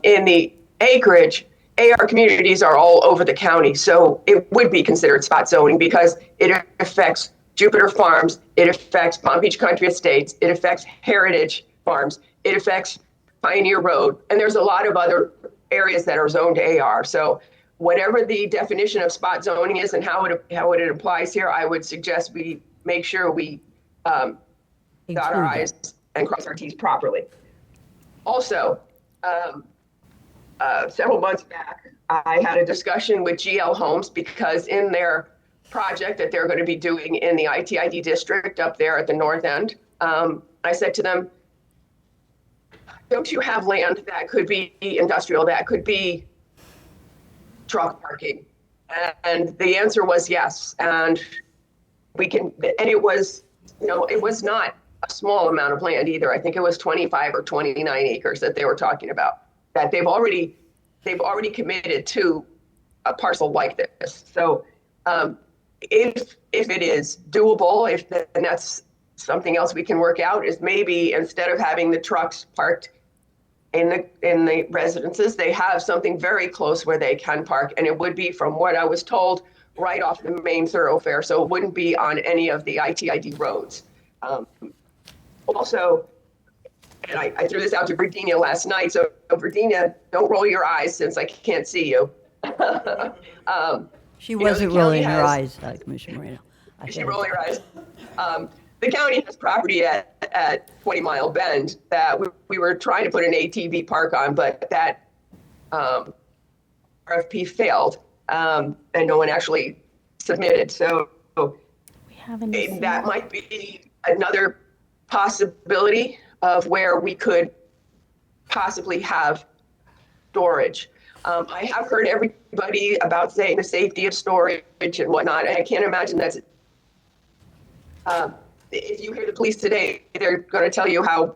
in the acreage, AR communities are all over the county. So it would be considered spot zoning because it affects Jupiter Farms, it affects Palm Beach Country Estates, it affects Heritage Farms, it affects Pioneer Road, and there's a lot of other areas that are zoned AR. So whatever the definition of spot zoning is and how it applies here, I would suggest we make sure we dot our I's and cross our T's properly. Also, several months back, I had a discussion with GL Homes because in their project that they're going to be doing in the ITID district up there at the north end, I said to them, don't you have land that could be industrial, that could be truck parking? And the answer was yes. And it was, it was not a small amount of land either. I think it was 25 or 29 acres that they were talking about, that they've already committed to a parcel like this. So if it is doable, and that's something else we can work out, is maybe instead of having the trucks parked in the residences, they have something very close where they can park, and it would be, from what I was told, right off the main thoroughfare, so it wouldn't be on any of the ITID roads. Also, and I threw this out to Virginia last night, so Virginia, don't roll your eyes since I can't see you. She wasn't rolling her eyes, Commissioner Moreno. She rolled her eyes. The county has property at 20 Mile Bend that we were trying to put an ATV park on, but that RFP failed, and no one actually submitted. So that might be another possibility of where we could possibly have storage. I have heard everybody about saying the safety of storage and whatnot, and I can't imagine that's if you hear the police today, they're going to tell you how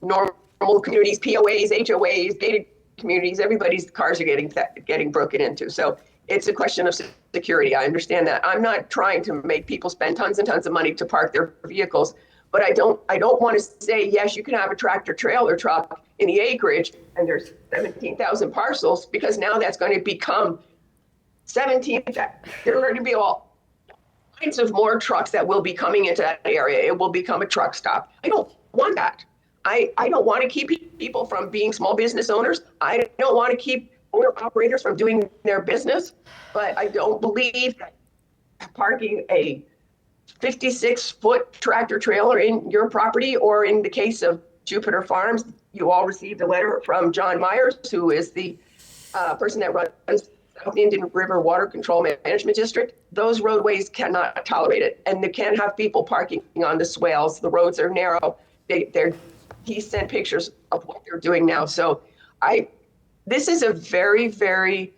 normal communities, POAs, HOAs, gated communities, everybody's cars are getting broken into. So it's a question of security. I understand that. I'm not trying to make people spend tons and tons of money to park their vehicles, but I don't want to say, yes, you can have a tractor trailer truck in the acreage and there's 17,000 parcels, because now that's going to become 17. There are going to be all kinds of more trucks that will be coming into that area. It will become a truck stop. I don't want that. I don't want to keep people from being small business owners. I don't want to keep owner operators from doing their business, but I don't believe that parking a 56-foot tractor trailer in your property, or in the case of Jupiter Farms, you all received a letter from John Myers, who is the person that runs South Indian River Water Control Management District. Those roadways cannot tolerate it, and they can't have people parking on the swales. The roads are narrow. He sent pictures of what they're doing now. So this is a very, very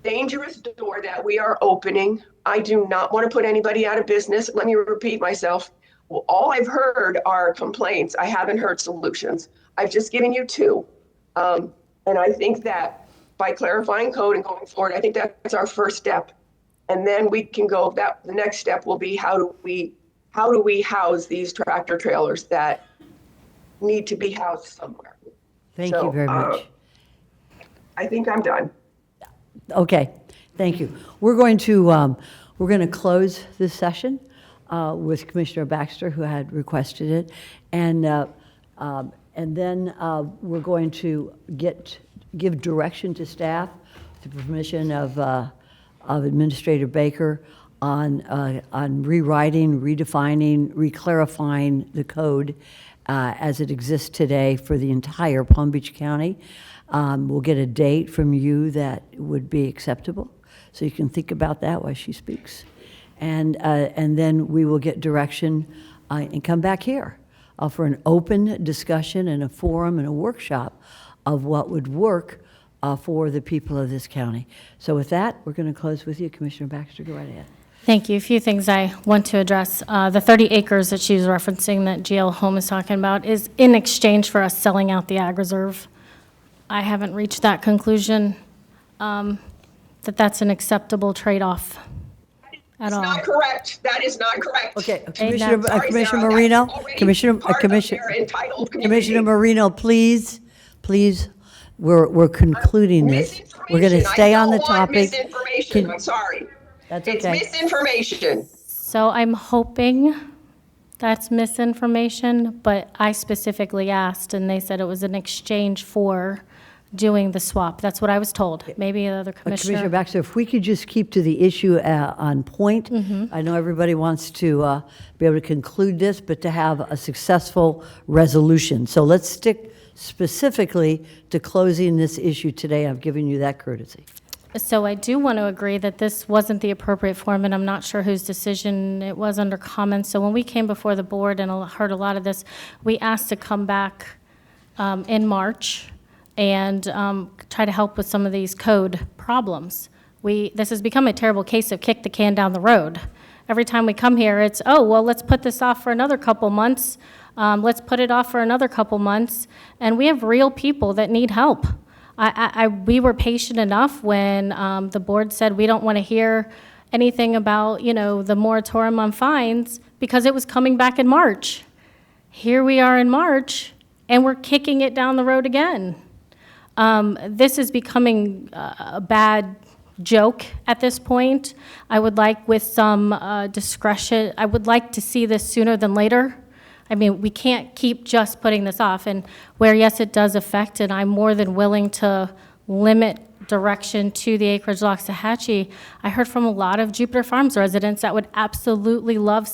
dangerous door that we are opening. I do not want to put anybody out of business. Let me repeat myself. Well, all I've heard are complaints. I haven't heard solutions. I've just given you two. And I think that by clarifying code and going forward, I think that's our first step. And then we can go, the next step will be how do we house these tractor trailers that need to be housed somewhere. Thank you very much. I think I'm done. Okay, thank you. We're going to close this session with Commissioner Baxter, who had requested it, and then we're going to give direction to staff, with the permission of Administrator Baker, on rewriting, redefining, reclarifying the code as it exists today for the entire Palm Beach County. We'll get a date from you that would be acceptable, so you can think about that while she speaks. And then we will get direction and come back here for an open discussion and a forum and a workshop of what would work for the people of this county. So with that, we're going to close with you. Commissioner Baxter, go right ahead. Thank you. A few things I want to address. The 30 acres that she was referencing that GL Home is talking about is in exchange for us selling out the ag reserve. I haven't reached that conclusion, that that's an acceptable trade-off at all. That's not correct. That is not correct. Okay, Sorry, Commissioner Sarah, Marino, that's already Commissioner part of their entitled community. Commissioner Marino, please, we're concluding this. We're going to stay on the topic. Misinformation. I'm sorry. That's It's okay. misinformation. So I'm hoping that's misinformation, but I specifically asked, and they said it was in exchange for doing the swap. That's what I was told. Maybe the other Commissioner commissioner. Baxter, if we could just keep to the issue on point. I know everybody wants to be able to conclude this, but to have a successful resolution. So let's stick specifically to closing this issue today. I've given you that courtesy. So I do want to agree that this wasn't the appropriate form, and I'm not sure whose decision it was under comments. So when we came before the board and heard a lot of this, we asked to come back in March and try to help with some of these code problems. This has become a terrible case of kick the can down the road. Every time we come here, it's, oh, well, let's put this off for another couple months. Let's put it off for another couple months. And we have real people that need help. We were patient enough when the board said we don't want to hear anything about, the moratorium on fines because it was coming back in March. Here we are in March, and we're kicking it down the road again. This is becoming a bad joke at this point. I would like, with some discretion, I would like to see this sooner than later. I mean, we can't keep just putting this off. And where, yes, it does affect, and I'm more than willing to limit direction to the acreage Loxahatchee, I heard from a lot of Jupiter Farms residents that would absolutely love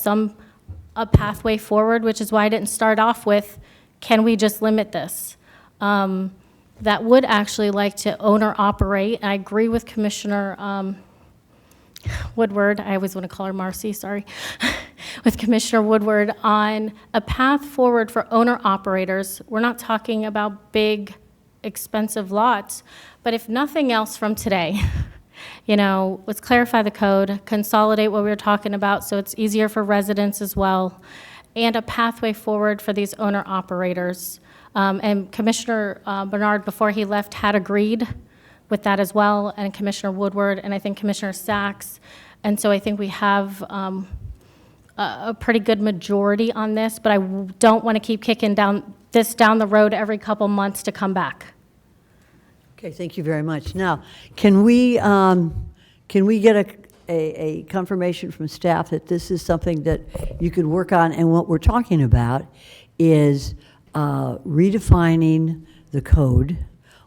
a pathway forward, which is why I didn't start off with, can we just limit this? That would actually like to own or operate. I agree with Commissioner Woodward. I always want to call her Marcy, sorry. With Commissioner Woodward on a path forward for owner-operators. We're not talking about big, expensive lots, but if nothing else from today, let's clarify the code, consolidate what we were talking about so it's easier for residents as well, and a pathway forward for these owner-operators. And Commissioner Bernard, before he left, had agreed with that as well, and Commissioner Woodward, and I think Commissioner Sachs. And so I think we have a pretty good majority on this, but I don't want to keep kicking down the road every couple months to come back. Okay, thank you very much. Now, can we get a confirmation from staff that this is something that you could work on? And what we're talking about is redefining the code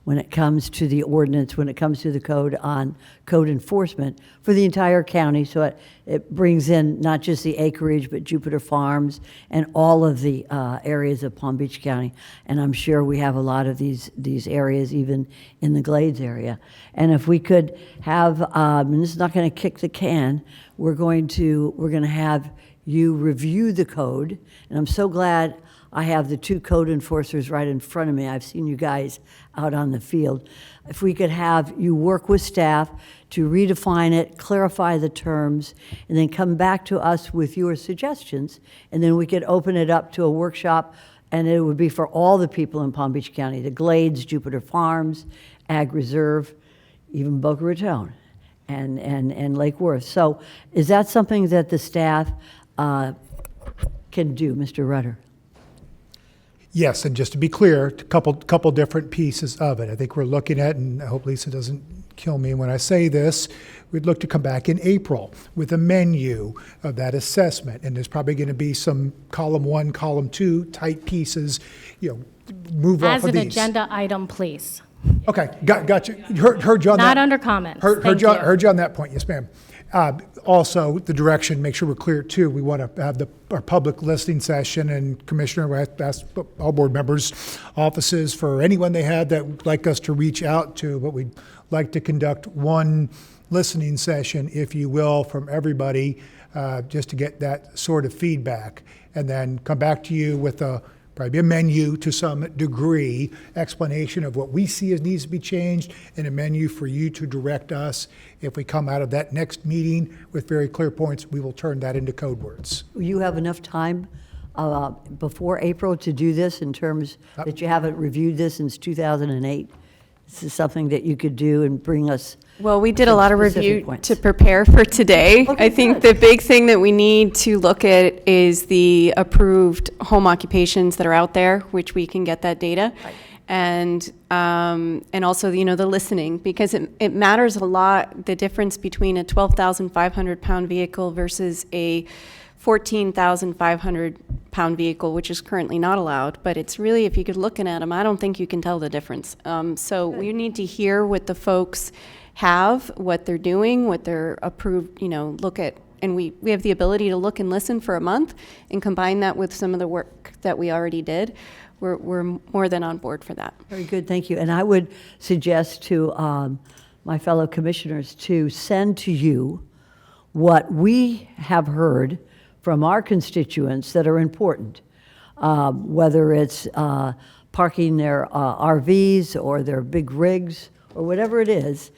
when it comes to the ordinance, when it comes to the code on code enforcement for the entire county. So it brings in not just the acreage, but Jupiter Farms and all of the areas of Palm Beach County. And I'm sure we have a lot of these areas, even in the Glades area. And if we could have, and this is not going to kick the can, we're going to have you review the code. And I'm so glad I have the two code enforcers right in front of me. I've seen you guys out on the field. If we could have you work with staff to redefine it, clarify the terms, and then come back to us with your suggestions, and then we could open it up to a workshop, and it would be for all the people in Palm Beach County, the Glades, Jupiter Farms, Ag Reserve, even Boca Raton, and Lake Worth. So is that something that the staff can do, Mr. Rudder? Yes, and just to be clear, a couple different pieces of it. I think we're looking at, and I hope Lisa doesn't kill me when I say this, we'd look to come back in April with a menu of that assessment. And there's probably going to be some column 1, column 2 type pieces, move off As of an these. agenda item, please. Okay, got you. Heard you on that. Not under comments. Heard Thank you you. heard you on that point, yes, ma'am. Also, the direction, make sure we're clear too, we want to have our public listening session, and Commissioner asked all board members' offices for anyone they had that would like us to reach out to, but we'd like to conduct one listening session, if you will, from everybody, just to get that sort of feedback, and then come back to you with probably a menu to some degree, explanation of what we see as needs to be changed, and a menu for you to direct us. If we come out of that next meeting with very clear points, we will turn that into code words. You have enough time before April to do this, in terms that you haven't reviewed this since 2008? This is something that you could do and bring us. Well, we did a some lot of specific review points. to prepare for today. Okay, I think good. the big thing that we need to look at is the approved home occupations that are out there, which we can get that data. Right. And also, you know, the listening, because it matters a lot, the difference between a 12,500 pound vehicle versus a 14,500 pound vehicle, which is currently not allowed, but it's really, if you could looking at them, I don't think you can tell the difference. So we need to hear what the folks have, what they're doing, what they're approved, you know, look at, and we have the ability to look and listen for a month and combine that with some of the work that we already did. We're more than on board for that. Very good, thank you. And I would suggest to my fellow commissioners to send to you what we have heard from our constituents that are important, whether it's parking their RVs or their big rigs or whatever it is,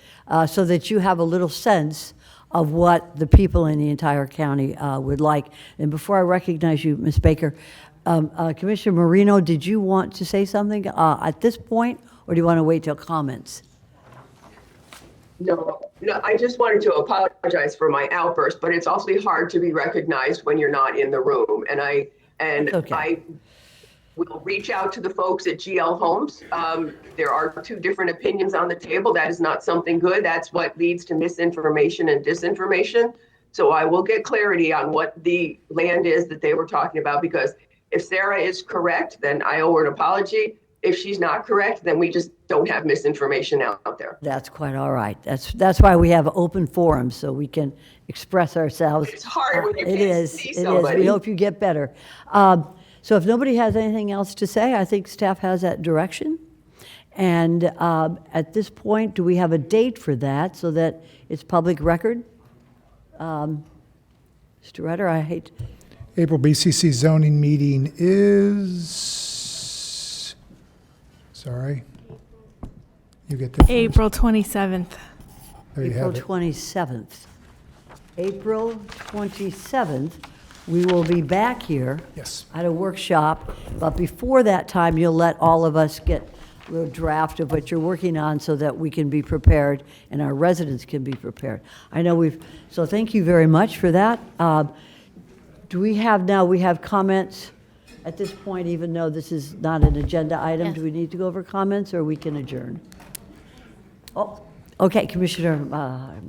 so that you have a little sense of what the people in the entire county would like. And before I recognize you, Ms. Baker, Commissioner Marino, did you want to say something at this point, or do you want to wait till comments? No, I just wanted to apologize for my outburst, but it's awfully hard to be recognized when you're not in the room. And I will reach out to the folks at GL Homes. There are two different opinions on the table. That is not something good. That's what leads to misinformation and disinformation. So I will get clarity on what the land is that they were talking about, because if Sarah is correct, then I owe her an apology. If she's not correct, then we just don't have misinformation out there. That's quite all right. That's why we have open forums, so we can express ourselves. It's hard when you It can't is. see It is. somebody. We hope you get better. So if nobody has anything else to say, I think staff has that direction. And at this point, do we have a date for that so that it's public record? Mr. Rutter, I hate. April BCC zoning meeting is, sorry, you get the first. April 27th. There you April have it. 27th. April 27th, we will be back here. Yes. At a workshop, but before that time, you'll let all of us get a little draft of what you're working on so that we can be prepared and our residents can be prepared. I know so thank you very much for that. Do we have comments at this point, even though this is not an agenda item? Yes. Do we need to go over comments, or we can adjourn? Oh, okay, Commissioner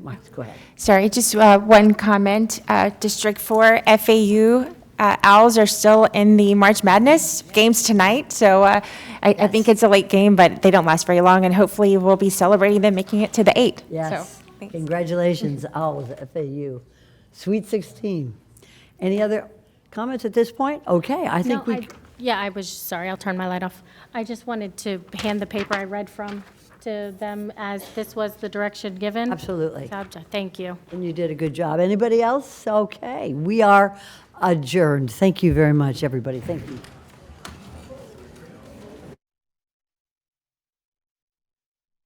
Marks, go ahead. Sorry, just one comment. District 4 FAU Owls are still in the March Madness games tonight, so I think it's a late game, but they don't last very long, and hopefully we'll be celebrating them making it to the 8. Yes. So, Congratulations, Owls, FAU. Sweet 16. Any other comments at this point? Okay, I think I was sorry, I'll turn my light off. I just wanted to hand the paper I read from to them, as this was the direction given. Absolutely. Thank you. And you did a good job. Anybody else? Okay, we are adjourned. Thank you very much, everybody. Thank you.